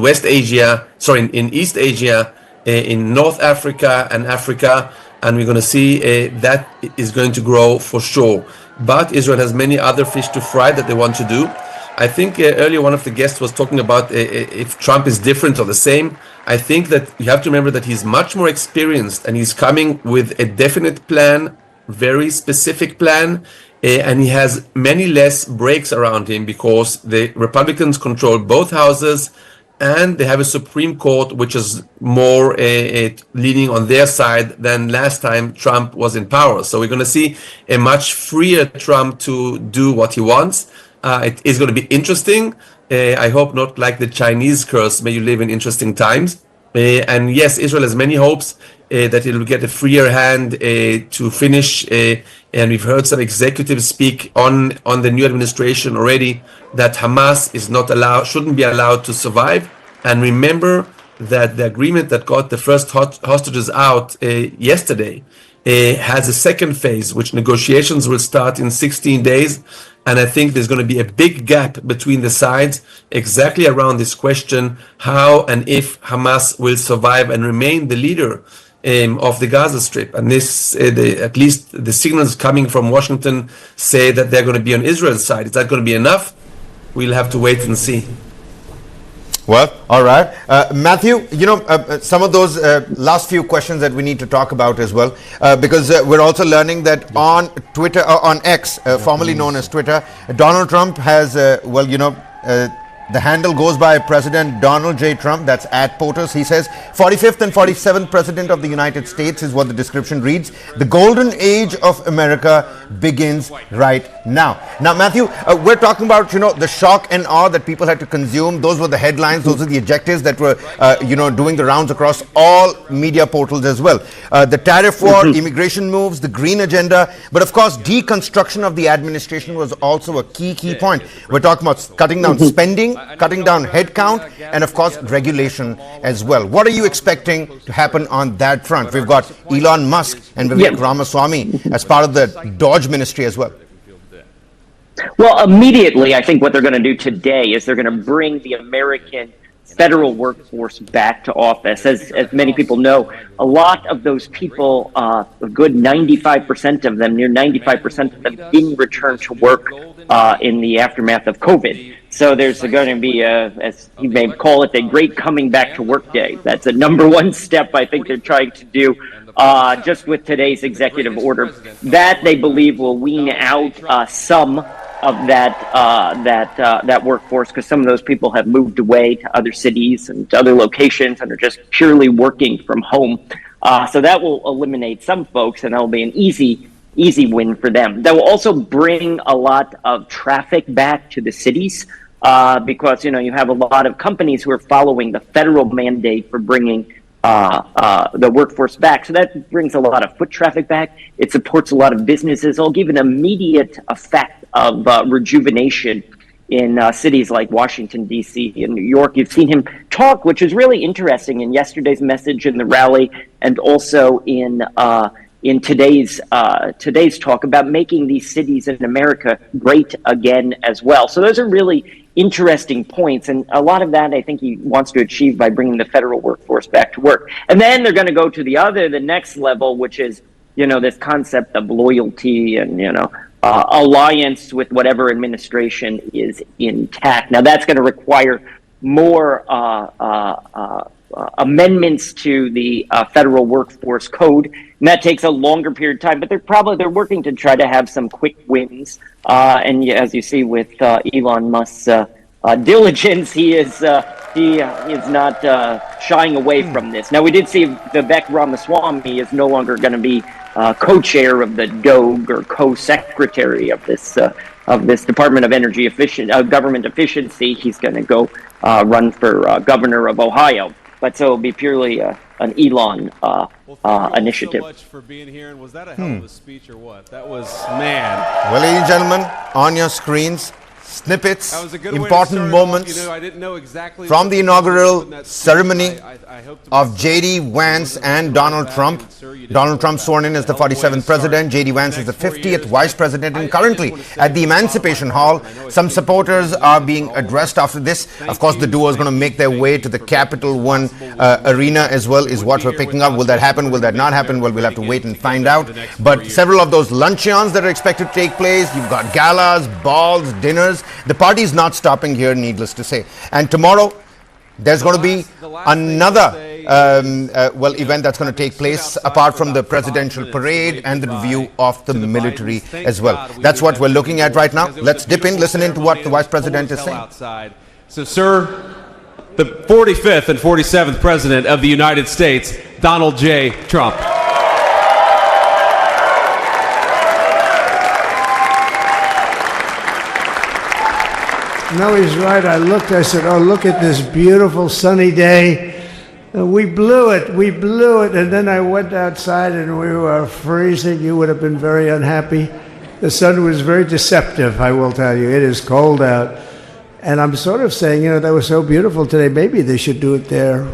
West Asia, in East Asia, in North Africa and Africa. And we're going to see that is going to grow for sure. But Israel has many other fish to fry that they want to do. I think earlier one of the guests was talking about if Trump is different or the same. I think that you have to remember that he's much more experienced and he's coming with a definite plan, very specific plan, and he has many less breaks around him because the Republicans control both houses and they have a Supreme Court which is more leaning on their side than last time Trump was in power. So we're going to see a much freer Trump to do what he wants. It is going to be interesting. I hope not like the Chinese curse, may you live in interesting times. And yes, Israel has many hopes that it will get a freer hand to finish. And we've heard some executives speak on the new administration already that Hamas is not allowed, shouldn't be allowed to survive. And remember that the agreement that got the first hostages out yesterday has a second phase, which negotiations will start in 16 days. And I think there's going to be a big gap between the sides exactly around this question, how and if Hamas will survive and remain the leader of the Gaza Strip. And this, at least the signals coming from Washington say that they're going to be on Israel's side. Is that going to be enough? We'll have to wait and see. Well, all right. Matthew, some of those last few questions that we need to talk about as well, because we're also learning that on Twitter, on X, formerly known as Twitter, Donald Trump has, the handle goes by President Donald J. Trump, that's at POTUS. He says, 45th and 47th President of the United States is what the description reads. The golden age of America begins right now. Now, Matthew, we're talking about, the shock and awe that people had to consume. Those were the headlines. Those are the adjectives that were, doing the rounds across all media portals as well. The tariff war, immigration moves, the green agenda, but of course, deconstruction of the administration was also a key point. We're talking about cutting down spending, cutting down headcount, and of course regulation as well. What are you expecting to happen on that front? We've got Elon Musk and Vivek Ramaswamy as part of the Dodge ministry as well. Well, immediately, I think what they're going to do today is they're going to bring the American federal workforce back to office. As many people know, a lot of those people, a good 95% of them, near 95% of them, didn't return to work in the aftermath of COVID. So there's going to be as you may call it, a great coming back to work day. That's a number one step I think they're trying to do just with today's executive order. That they believe will wean out some of that workforce, because some of those people have moved away to other cities and to other locations and are just purely working from home. So that will eliminate some folks, and that will be an easy win for them. That will also bring a lot of traffic back to the cities, because you have a lot of companies who are following the federal mandate for bringing the workforce back. So that brings a lot of foot traffic back. It supports a lot of businesses. It'll give an immediate effect of rejuvenation in cities like Washington, D.C. and New York. You've seen him talk, which is really interesting, in yesterday's message in the rally, and also in today's talk about making these cities in America great again as well. So those are really interesting points, and a lot of that I think he wants to achieve by bringing the federal workforce back to work. And then they're going to go to the next level, which is this concept of loyalty and alliance with whatever administration is intact. Now that's going to require more amendments to the federal workforce code, and that takes a longer period of time. But they're working to try to have some quick wins. And as you see with Elon Musk's diligence, he is not shying away from this. Now we did see Vivek Ramaswamy is no longer going to be co-chair of the DOGE or co-secretary of this Department of Energy Government Efficiency. He's going to go run for governor of Ohio. But so it'll be purely an Elon initiative. Thank you so much for being here. And was that a hell of a speech or what? That was, man. Well, ladies and gentlemen, on your screens, snippets, important moments I didn't know exactly from the inaugural ceremony of J.D. Vance and Donald Trump. Donald Trump sworn in as the 47th president. J.D. Vance is the 50th vice president, and currently at the Emancipation Hall, some supporters are being addressed after this. Of course, the duo is going to make their way to the Capital One arena as well, is what we're picking up. Will that happen? Will that not happen? Well, we'll have to wait and find out. But several of those luncheons that are expected to take place, you've got galas, balls, dinners. The party is not stopping here, needless to say. And tomorrow, there's going to be another event that's going to take place apart from the presidential parade and the review of the military as well. That's what we're looking at right now. Let's dip in, listen in to what the vice president is saying. So, sir, the 45th and 47th president of the United States, Donald J. Trump. No, he's right. I said, oh, look at this beautiful sunny day. We blew it. And then I went outside and we were freezing. You would have been very unhappy. The sun was very deceptive, I will tell you. It is cold out. And I'm sort of saying, that was so beautiful today. Maybe they should do it there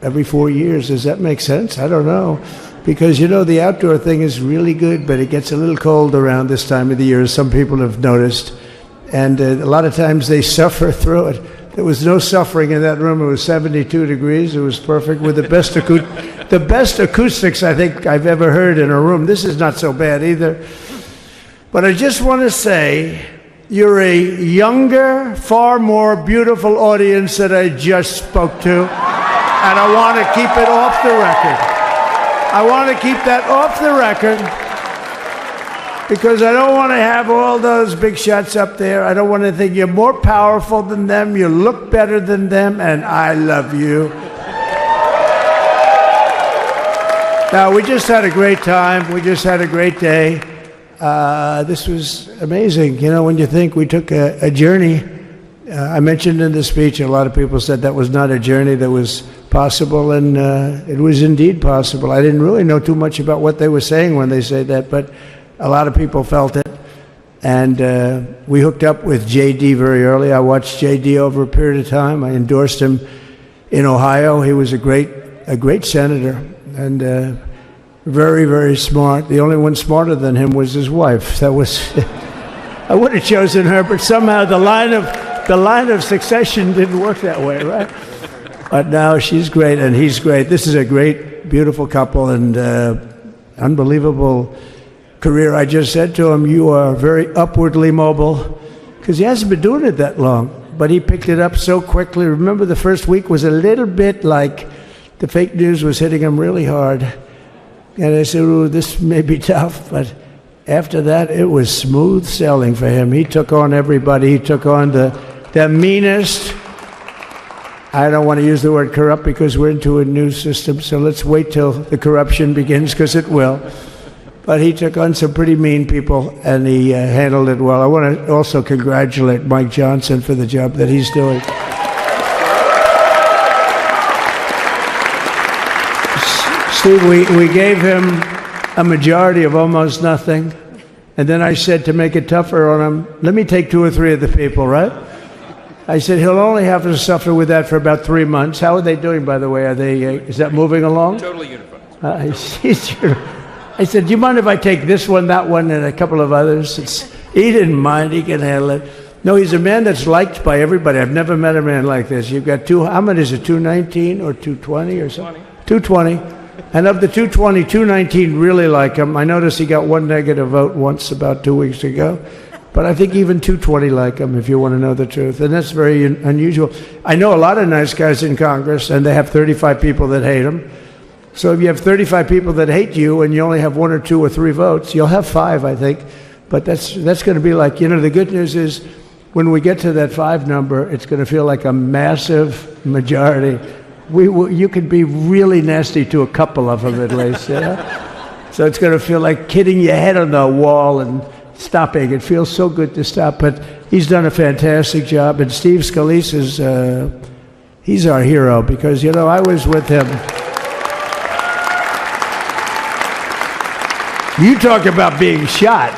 every 4 years. Does that make sense? I don't know. Because, the outdoor thing is really good, but it gets a little cold around this time of the year, as some people have noticed. And a lot of times they suffer through it. There was no suffering in that room. It was 72 degrees. It was perfect with the best acoustics I think I've ever heard in a room. This is not so bad either. But I just want to say, you're a younger, far more beautiful audience that I just spoke to. And I want to keep it off the record. I want to keep that off the record. Because I don't want to have all those big shots up there. I don't want to think you're more powerful than them, you look better than them, and I love you. Now, we just had a great time. We just had a great day. This was amazing. When you think we took a journey, I mentioned in the speech, a lot of people said that was not a journey that was possible, and it was indeed possible. I didn't really know too much about what they were saying when they said that, but a lot of people felt it, and we hooked up with J.D. very early. I watched J.D. over a period of time. I endorsed him in Ohio. He was a great senator, and very, very smart. The only one smarter than him was his wife. That was I would have chosen her, but somehow the line of succession didn't work that way, right? But now she's great and he's great. This is a great, beautiful couple and unbelievable career. I just said to him, you are very upwardly mobile, because he hasn't been doing it that long, but he picked it up so quickly. Remember, the first week was a little bit like the fake news was hitting him really hard. And I said, ooh, this may be tough, but after that, it was smooth sailing for him. He took on everybody. He took on the meanest. I don't want to use the word corrupt because we're into a new system, so let's wait till the corruption begins, because it will. But he took on some pretty mean people, and he handled it well. I want to also congratulate Mike Johnson for the job that he's doing. Steve, we gave him a majority of almost nothing, and then I said to make it tougher on him, let me take 2 or 3 of the people, right? I said he'll only have to suffer with that for about 3 months. How are they doing, by the way? Are they? Is that moving along? Totally unified. I said, do you mind if I take this one, that one, and a couple of others? He didn't mind. He can handle it. No, he's a man that's liked by everybody. I've never met a man like this. You've got how many is it, 219 or 220 or something? 220. And of the 220, 219 really like him. I noticed he got 1 negative vote once about 2 weeks ago. But I think even 220 like him, if you want to know the truth. And that's very unusual. I know a lot of nice guys in Congress, and they have 35 people that hate him. So if you have 35 people that hate you and you only have 1 or 2 or 3 votes, you'll have 5, I think. But that's going to be like, the good news is when we get to that 5 number, it's going to feel like a massive majority. You could be really nasty to a couple of them at least. So it's going to feel like hitting your head on the wall and stopping. It feels so good to stop. But he's done a fantastic job. And Steve Scalise he's our hero because, I was with him. You talk about being shot.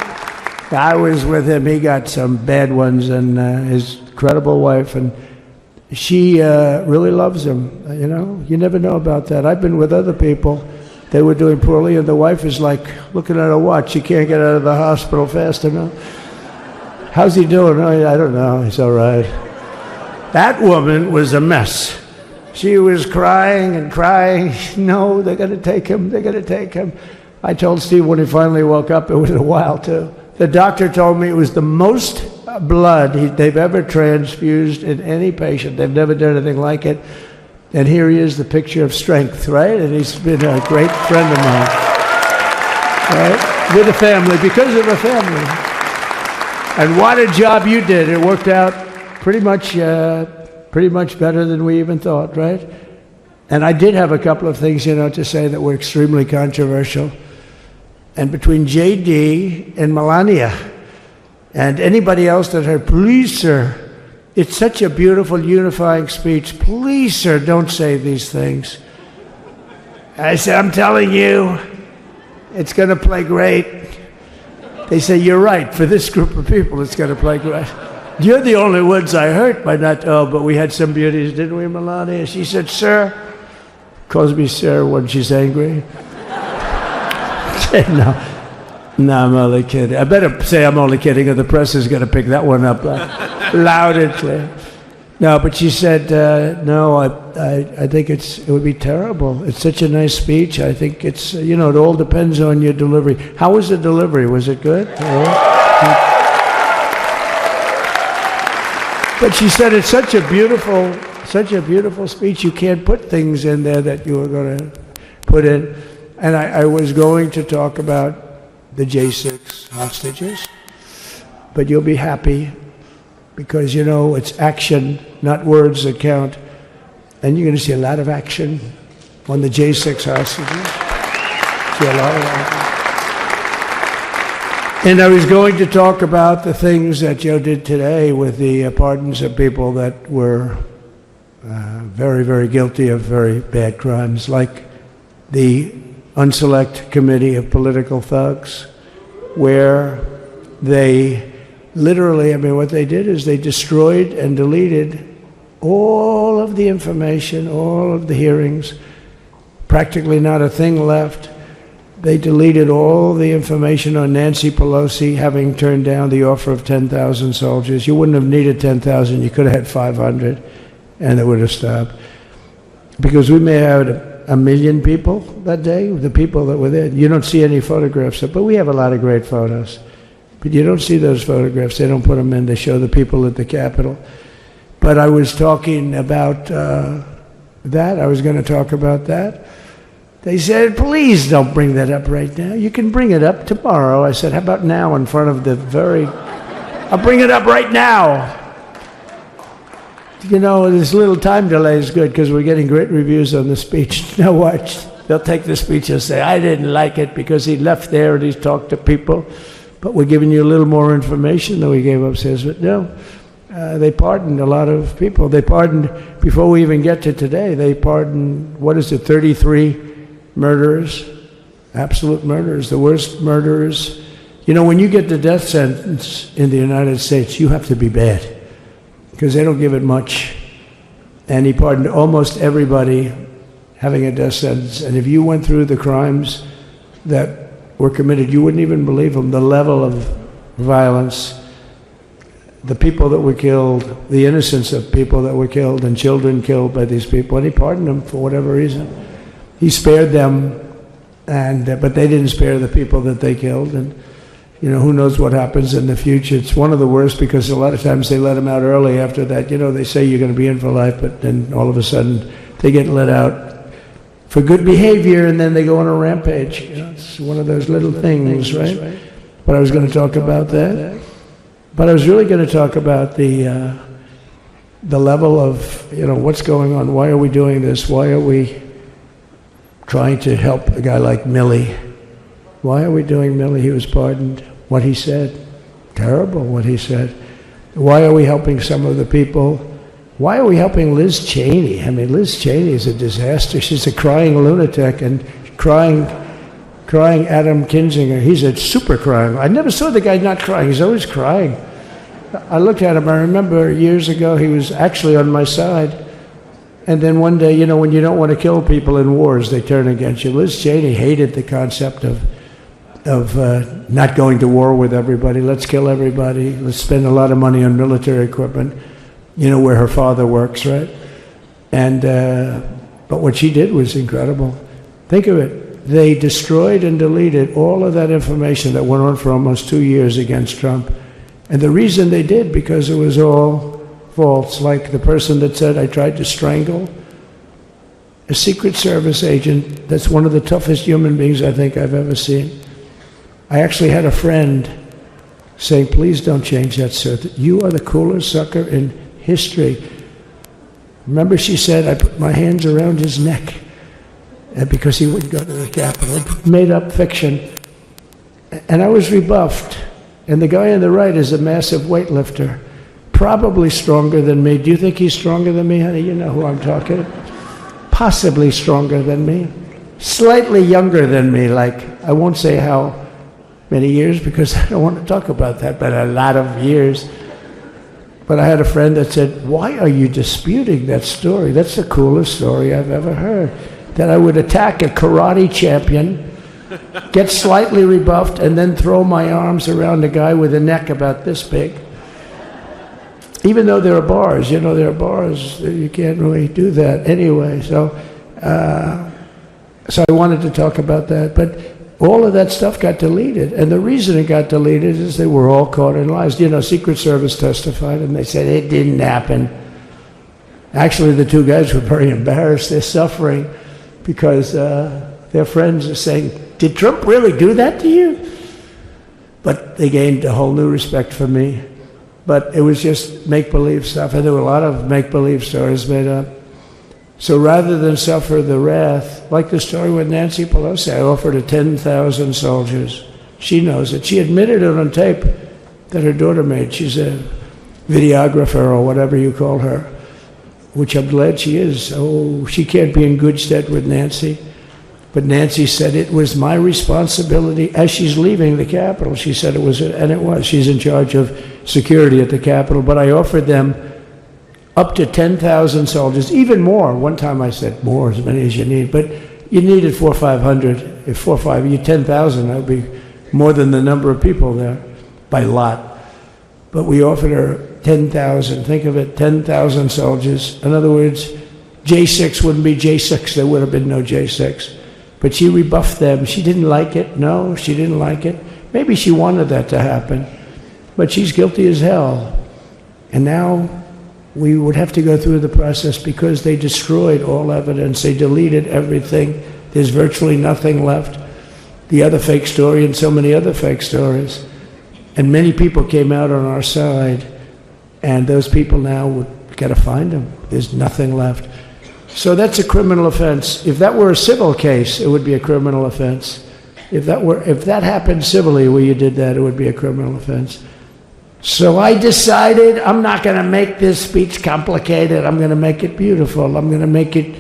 I was with him. He got some bad ones, and his incredible wife, and she really loves him. You never know about that. I've been with other people. They were doing poorly, and the wife is like looking at a watch. She can't get out of the hospital fast enough. How's he doing? Oh, I don't know. He's all right. That woman was a mess. She was crying and crying. No, they're going to take him. They're going to take him. I told Steve when he finally woke up, it was a while too. The doctor told me it was the most blood they've ever transfused in any patient. They've never done anything like it. And here he is, the picture of strength, right? And he's been a great friend of mine, right? With a family, because of a family. And what a job you did. It worked out pretty much better than we even thought, right? And I did have a couple of things, to say that were extremely controversial. And between J.D. and Melania and anybody else that heard, please, sir, it's such a beautiful unifying speech. Please, sir, don't say these things. I said, I'm telling you, it's going to play great. They say, you're right. For this group of people, it's going to play great. You're the only ones I hurt by not, but we had some beauties, didn't we, Melania? She said, sir, calls me sir when she's angry. No, I'm only kidding. I better say I'm only kidding, or the press is going to pick that one up loud and clear. No, but she said, no, I think it would be terrible. It's such a nice speech. I think it's, it all depends on your delivery. How was the delivery? Was it good? But she said it's such a beautiful speech. You can't put things in there that you were going to put in. And I was going to talk about the J6 hostages, but you'll be happy because, it's action, not words that count. And you're going to see a lot of action on the J6 hostages. See a lot of action. And I was going to talk about the things that Joe did today with the pardons of people that were very, very guilty of very bad crimes, like the Unselect Committee of Political Thugs, where they literally, what they did is they destroyed and deleted all of the information, all of the hearings, practically not a thing left. They deleted all the information on Nancy Pelosi having turned down the offer of 10,000 soldiers. You wouldn't have needed 10,000, you could have had 500, and it would have stopped. because we may have had a million people that day, the people that were there. You don't see any photographs, but we have a lot of great photos. But you don't see those photographs. They don't put them in. They show the people at the Capitol. But I was talking about that. I was going to talk about that. They said, please don't bring that up right now. You can bring it up tomorrow. I said, how about now in front of the I'll bring it up right now. You know, this little time delay is good because we're getting great reviews on the speech. Now watch. They'll take the speech and say, I didn't like it because he left there and he's talked to people. But we're giving you a little more information than we gave upstairs. But no, they pardoned a lot of people. They pardoned, before we even get to today, they pardoned, 33 murderers, absolute murderers, the worst murderers. You know, when you get the death sentence in the United States, you have to be bad because they don't give it much. And he pardoned almost everybody having a death sentence. And if you went through the crimes that were committed, you wouldn't even believe them, the level of violence, the people that were killed, the innocence of people that were killed and children killed by these people. And he pardoned them for whatever reason. He spared them, but they didn't spare the people that they killed. And, you know, who knows what happens in the future. It's one of the worst because a lot of times they let them out early after that. You know, they say you're going to be in for life, but then all of a sudden they get let out for good behavior and then they go on a rampage. You know, it's one of those little things, right? But I was going to talk about that. But I was really going to talk about the level of, you know, what's going on. Why are we doing this? Why are we trying to help a guy like Milley? Why are we doing Milley? He was pardoned. What he said, terrible what he said. Why are we helping some of the people? Why are we helping Liz Cheney? I mean, Liz Cheney is a disaster. She's a crying lunatic and crying Adam Kinzinger. He's a super crying. I never saw the guy not crying. He's always crying. I looked at him. I remember years ago he was actually on my side. And then one day, you know, when you don't want to kill people in wars, they turn against you. Liz Cheney hated the concept of not going to war with everybody. Let's kill everybody. Let's spend a lot of money on military equipment, you know, where her father works, right? And but what she did was incredible. Think of it. They destroyed and deleted all of that information that went on for almost 2 years against Trump. And the reason they did, because it was all false. Like the person that said, I tried to strangle a Secret Service agent. That's one of the toughest human beings I think I've ever seen. I actually had a friend saying, please don't change that, sir. You are the coolest sucker in history. Remember, she said, I put my hands around his neck because he wouldn't go to the Capitol. Made up fiction. And I was rebuffed. And the guy on the right is a massive weightlifter, probably stronger than me. Do you think he's stronger than me, honey? You know who I'm talking. Possibly stronger than me. Slightly younger than me, like, I won't say how many years because I don't want to talk about that, but a lot of years. But I had a friend that said, why are you disputing that story? That's the coolest story I've ever heard. That I would attack a karate champion, get slightly rebuffed, and then throw my arms around a guy with a neck about this big. Even though there are bars, you know, there are bars, you can't really do that anyway. So I wanted to talk about that. But all of that stuff got deleted. And the reason it got deleted is they were all caught in lies. You know, Secret Service testified and they said it didn't happen. Actually, the two guys were very embarrassed. They're suffering because their friends are saying, did Trump really do that to you? But they gained a whole new respect for me. But it was just make-believe stuff. And there were a lot of make-believe stories made up. So rather than suffer the wrath, like the story with Nancy Pelosi, I offered her 10,000 soldiers. She knows it. She admitted it on tape that her daughter made. She's a videographer or whatever you call her, which I'm glad she is. Oh, she can't be in good stead with Nancy. But Nancy said it was my responsibility as she's leaving the Capitol. She said it was, and it was. She's in charge of security at the Capitol. But I offered them up to 10,000 soldiers, even more. One time I said more, as many as you need. But you needed 400 or 500. If 4 or 5, you 10,000, that would be more than the number of people there by lot. But we offered her 10,000. Think of it, 10,000 soldiers. In other words, J6 wouldn't be J6, there would have been no J6. But she rebuffed them. She didn't like it. No, she didn't like it. Maybe she wanted that to happen, but she's guilty as hell. And now we would have to go through the process because they destroyed all evidence. They deleted everything. There's virtually nothing left. The other fake story and so many other fake stories. And many people came out on our side, and those people now would got to find them. There's nothing left. So that's a criminal offense. If that were a civil case, it would be a criminal offense. If that happened civilly where you did that, it would be a criminal offense. So I decided I'm not going to make this speech complicated. I'm going to make it beautiful. I'm going to make it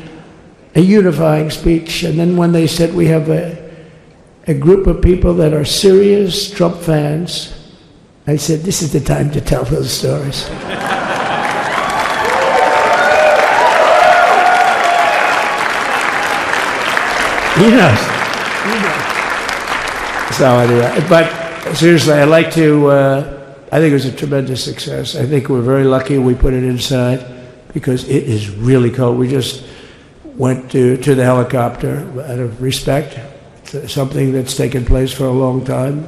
a unifying speech. And then when they said we have a group of people that are serious Trump fans, I said, this is the time to tell those stories. He knows. So anyway, but seriously, I'd like to, I think it was a tremendous success. I think we're very lucky we put it inside because it is really cold. We just went to the helicopter out of respect to something that's taken place for a long time.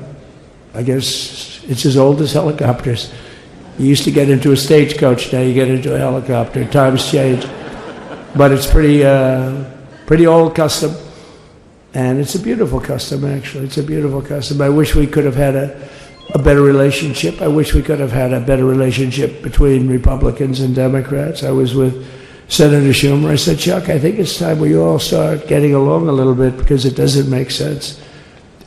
I guess it's as old as helicopters. You used to get into a stagecoach, now you get into a helicopter. Times change. But it's pretty old custom. And it's a beautiful custom, actually. It's a beautiful custom. I wish we could have had a better relationship. I wish we could have had a better relationship between Republicans and Democrats. I was with Senator Schumer. I said, Chuck, I think it's time we all start getting along a little bit because it doesn't make sense.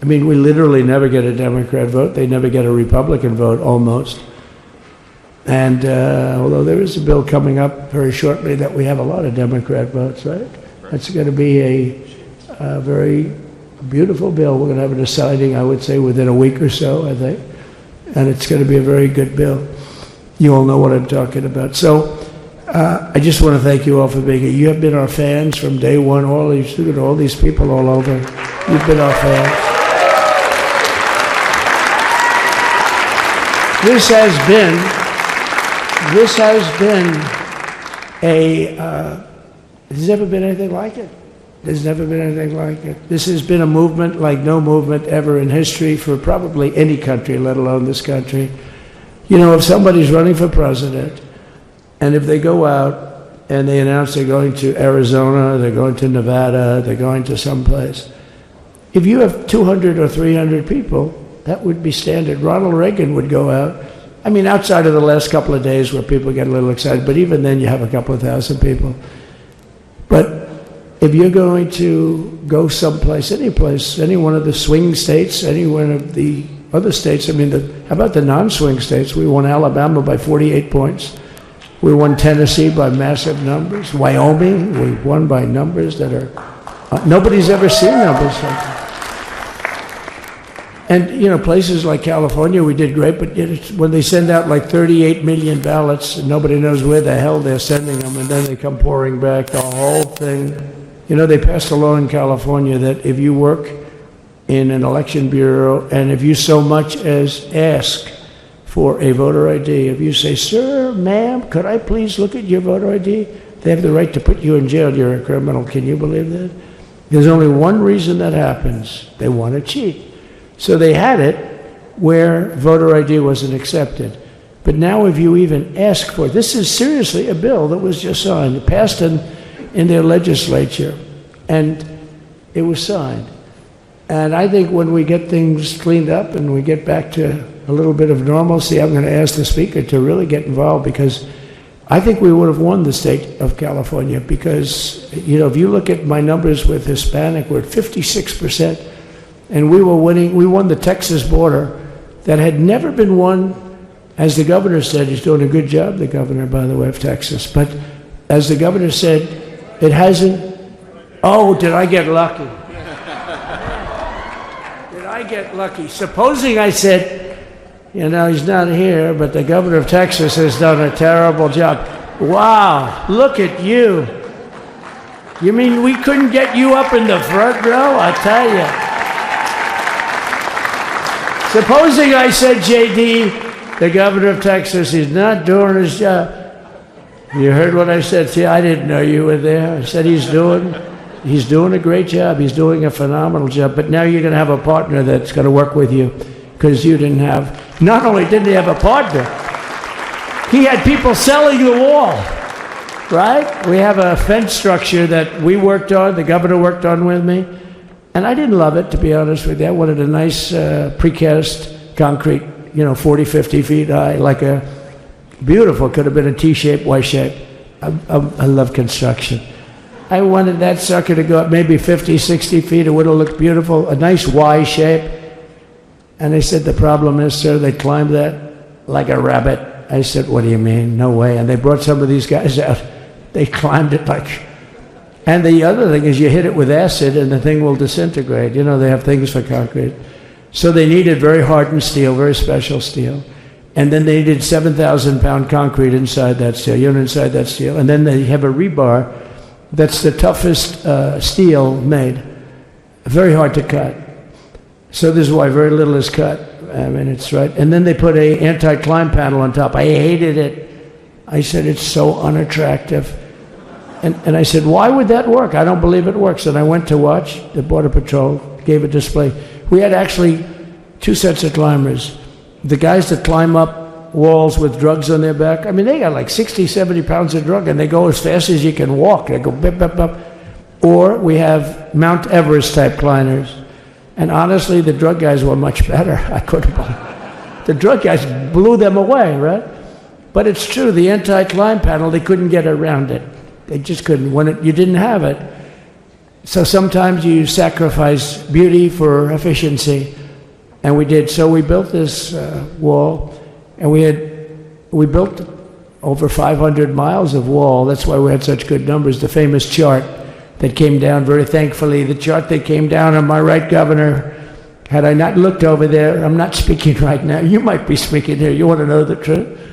I mean, we literally never get a Democrat vote. They never get a Republican vote, almost. And although there is a bill coming up very shortly that we have a lot of Democrat votes, right? That's going to be a very beautiful bill. We're going to have a deciding, I would say, within a week or so, I think. And it's going to be a very good bill. You all know what I'm talking about. So I just want to thank you all for being here. You have been our fans from day one. All these people all over. You've been our fans. This has been there's never been anything like it. There's never been anything like it. This has been a movement like no movement ever in history for probably any country, let alone this country. You know, if somebody's running for president, and if they go out and they announce they're going to Arizona, they're going to Nevada, they're going to someplace, if you have 200 or 300 people, that would be standard. Ronald Reagan would go out. I mean, outside of the last couple of days where people get a little excited, but even then you have a couple of thousand people. But if you're going to go someplace, any place, any one of the swing states, any one of the other states, I mean, how about the non-swing states? We won Alabama by 48 points. We won Tennessee by massive numbers. Wyoming, we won by numbers that are, nobody's ever seen numbers like that. And, you know, places like California, we did great, but when they send out like 38 million ballots, and nobody knows where the hell they're sending them, and then they come pouring back, the whole thing. You know, they passed a law in California that if you work in an election bureau, and if you so much as ask for a voter ID, if you say, sir, ma'am, could I please look at your voter ID? They have the right to put you in jail. You're a criminal. Can you believe that? There's only one reason that happens. They want to cheat. So they had it where voter ID wasn't accepted. But now if you even ask for it, this is seriously a bill that was just signed, passed in their legislature, and it was signed. And I think when we get things cleaned up and we get back to a little bit of normalcy, I'm going to ask the Speaker to really get involved, because I think we would have won the state of California, because, you know, if you look at my numbers with Hispanic, we're at 56%. And we won the Texas border that had never been won, as the governor said. He's doing a good job, the governor, by the way, of Texas. But as the governor said, it hasn't. Oh, did I get lucky? Did I get lucky? Supposing I said, you know, he's not here, but the governor of Texas has done a terrible job. Wow, look at you. You mean we couldn't get you up in the front row? I tell you. Supposing I said, JD, the governor of Texas, is not doing his job. You heard what I said. See, I didn't know you were there. I said he's doing a great job. He's doing a phenomenal job. But now you're going to have a partner that's going to work with you because you didn't have. Not only didn't he have a partner, he had people selling the wall. Right? We have a fence structure that we worked on. The governor worked on with me, and I didn't love it, to be honest with you. I wanted a nice precast concrete, 40, 50 feet high, like a beautiful, could have been a T-shape, Y-shape. I love construction. I wanted that sucker to go up maybe 50, 60 feet. It would have looked beautiful, a nice Y shape. And they said, the problem is, sir, they climbed that like a rabbit. I said, what do you mean? No way. And they brought some of these guys out. They climbed it like... And the other thing is you hit it with acid and the thing will disintegrate. They have things for concrete. So they needed very hardened steel, very special steel. And then they needed 7,000-pound concrete inside that steel, inside that steel. And then they have a rebar that's the toughest steel made. Very hard to cut. So this is why very little is cut. I mean, it's right. And then they put a anti-climb panel on top. I hated it. I said, it's so unattractive. And I said, why would that work? I don't believe it works. And I went to watch the Border Patrol, gave a display. We had actually 2 sets of climbers. The guys that climb up walls with drugs on their back, I mean, they got like 60, 70 pounds of drug, and they go as fast as you can walk. They go bip, bip, bip. Or we have Mount Everest type climbers. And honestly, the drug guys were much better. I couldn't believe it. The drug guys blew them away, right? But it's true, the anti-climb panel, they couldn't get around it. They just couldn't. You didn't have it. So sometimes you sacrifice beauty for efficiency. And we did. So we built this wall, and we built over 500 miles of wall. That's why we had such good numbers. The famous chart that came down, very thankfully, the chart that came down on my right, Governor, had I not looked over there, I'm not speaking right now. You might be speaking here. You want to know the truth?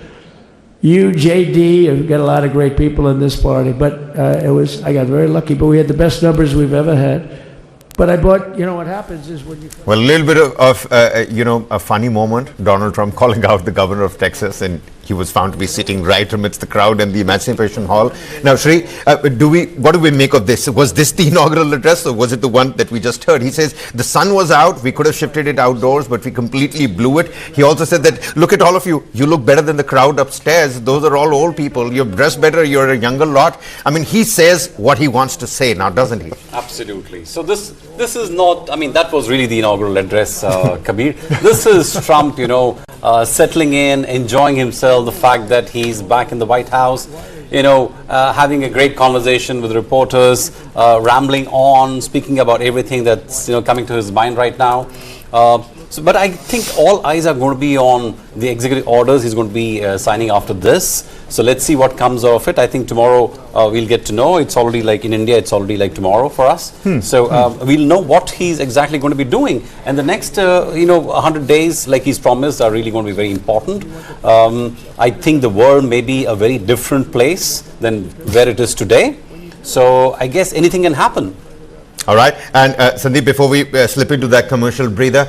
You, JD, have got a lot of great people in this party, but I got very lucky, but we had the best numbers we've ever had. But I bought, what happens is when you... Well, a little bit of a funny moment, Donald Trump calling out the governor of Texas, and he was found to be sitting right amidst the crowd in the Emancipation Hall. Now, Shri, what do we make of this? Was this the inaugural address, or was it the one that we just heard? He says, the sun was out, we could have shifted it outdoors, but we completely blew it. He also said that, look at all of you, you look better than the crowd upstairs. Those are all old people. You're dressed better, you're a younger lot. I mean, he says what he wants to say now, doesn't he? Absolutely. So this is not, that was really the inaugural address, Kabir. This is Trump, settling in, enjoying himself, the fact that he's back in the White House, having a great conversation with reporters, rambling on, speaking about everything that's, coming to his mind right now. But I think all eyes are going to be on the executive orders he's going to be signing after this. So let's see what comes of it. I think tomorrow we'll get to know. It's already like in India, it's already like tomorrow for us. So we'll know what he's exactly going to be doing. And the next, 100 days, like he's promised, are really going to be very important. I think the world may be a very different place than where it is today. So I guess anything can happen. All right. And Sandeep, before we slip into that commercial breather,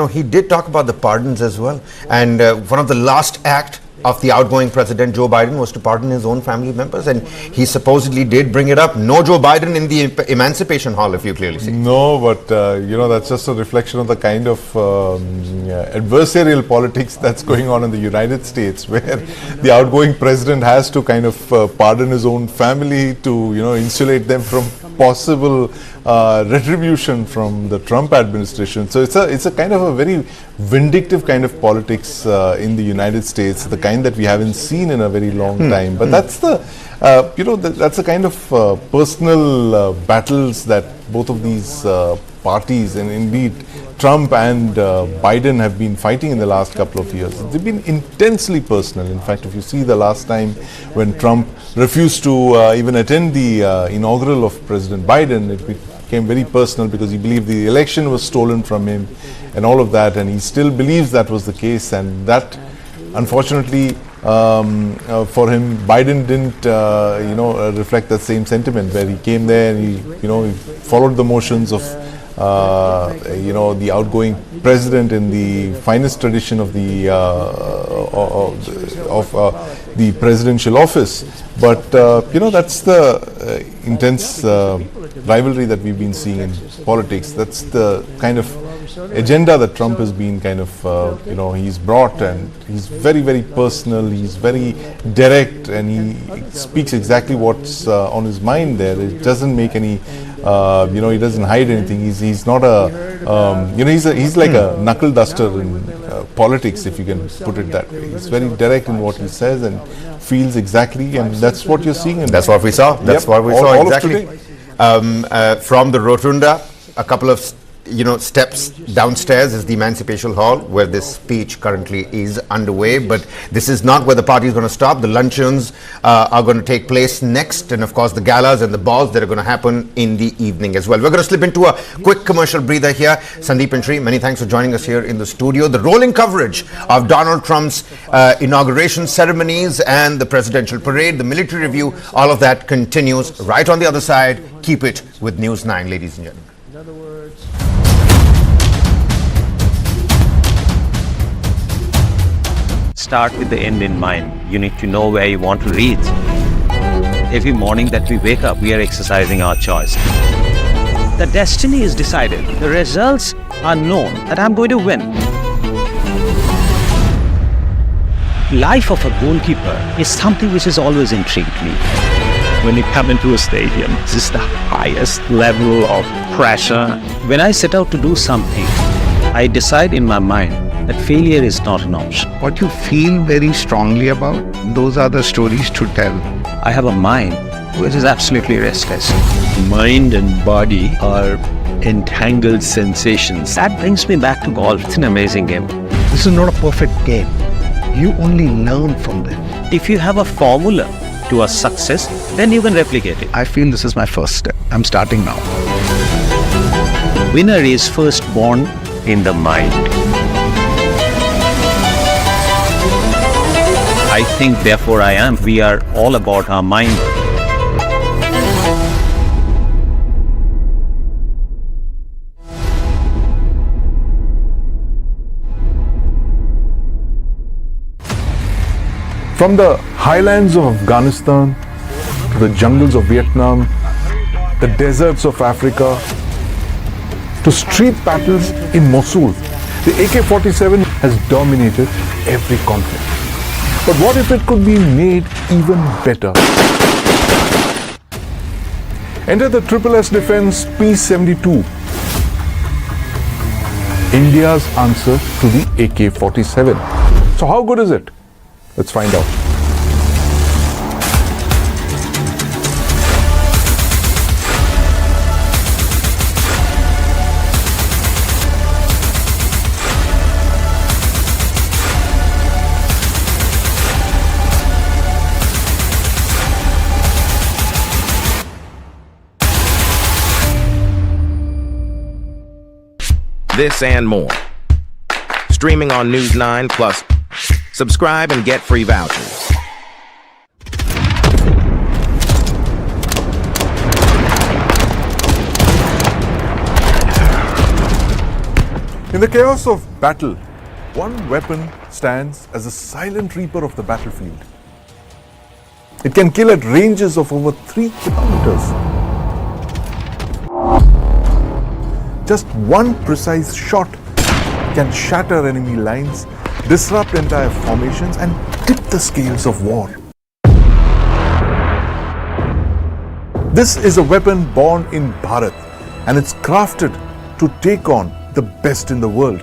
he did talk about the pardons as well. And one of the last act of the outgoing President Joe Biden was to pardon his own family members. And he supposedly did bring it up. No Joe Biden in the Emancipation Hall, if you clearly see. No, but, that's just a reflection of the kind of adversarial politics that's going on in the United States, where the outgoing president has to kind of pardon his own family to, insulate them from possible retribution from the Trump administration. So it's a kind of a very vindictive kind of politics in the United States, the kind that we haven't seen in a very long time. But that's the that's the kind of personal battles that both of these parties, and indeed Trump and Biden, have been fighting in the last couple of years. They've been intensely personal. In fact, if you see the last time when Trump refused to even attend the inaugural of President Biden, it became very personal because he believed the election was stolen from him and all of that, and he still believes that was the case. And that, unfortunately, for him, Biden didn't reflect that same sentiment, where he came there and he followed the motions of the outgoing president in the finest tradition of the presidential office. But that's the intense rivalry that we've been seeing in politics. That's the kind of agenda that Trump has been kind of he's brought, and he's very, very personal. He's very direct, and he speaks exactly what's on his mind. There, it doesn't make any. He doesn't hide anything. He's not a, he's like a knuckle duster in politics, if you can put it that way. He's very direct in what he says and feels exactly, and that's what you're seeing. And that's what we saw. That's what we saw exactly. From the rotunda, a couple of steps downstairs is the Emancipation Hall, where this speech currently is underway. But this is not where the party is going to stop. The luncheons are going to take place next, and of course the galas and the balls that are going to happen in the evening as well. We're going to slip into a quick commercial breather here. Sandeep and Sri, many thanks for joining us here in the studio. The rolling coverage of Donald Trump's inauguration ceremonies and the presidential parade, the military review, all of that continues right on the other side. Keep it with News 9, ladies and gentlemen. Start with the end in mind. You need to know where you want to reach. Every morning that we wake up, we are exercising our choice. The destiny is decided. The results are known that I'm going to win. Life of a goalkeeper is something which has always intrigued me. When you come into a stadium, this is the highest level of pressure. When I set out to do something, I decide in my mind that failure is not an option. What you feel very strongly about, those are the stories to tell. I have a mind which is absolutely restless. Mind and body are entangled sensations. That brings me back to golf. It's an amazing game. This is not a perfect game. You only learn from them. If you have a formula to a success, then you can replicate it. I feel this is my first step. I'm starting now. Winner is first born in the mind. I think, therefore I am. We are all about our mind. From the highlands of Afghanistan to the jungles of Vietnam, the deserts of Africa, to street battles in Mosul, the AK-47 has dominated every conflict. But what if it could be made even better? Enter the SSS Defense P-72, India's answer to the AK-47. So how good is it? Let's find out. This and more. Streaming on News9 Plus. Subscribe and get free vouchers. In the chaos of battle, one weapon stands as a silent reaper of the battlefield. It can kill at ranges of over 3 kilometers. Just one precise shot can shatter enemy lines, disrupt entire formations, and tip the scales of war. This is a weapon born in Bharat, and it's crafted to take on the best in the world.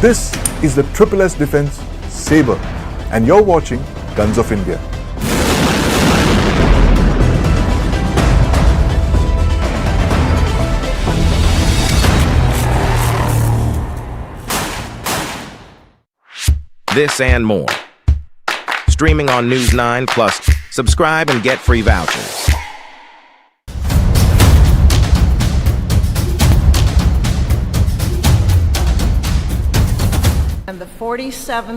This is the SSS Defense Sabre, and you're watching Guns of India. This and more. Streaming on News9 Plus. Subscribe and get free vouchers. And the 47th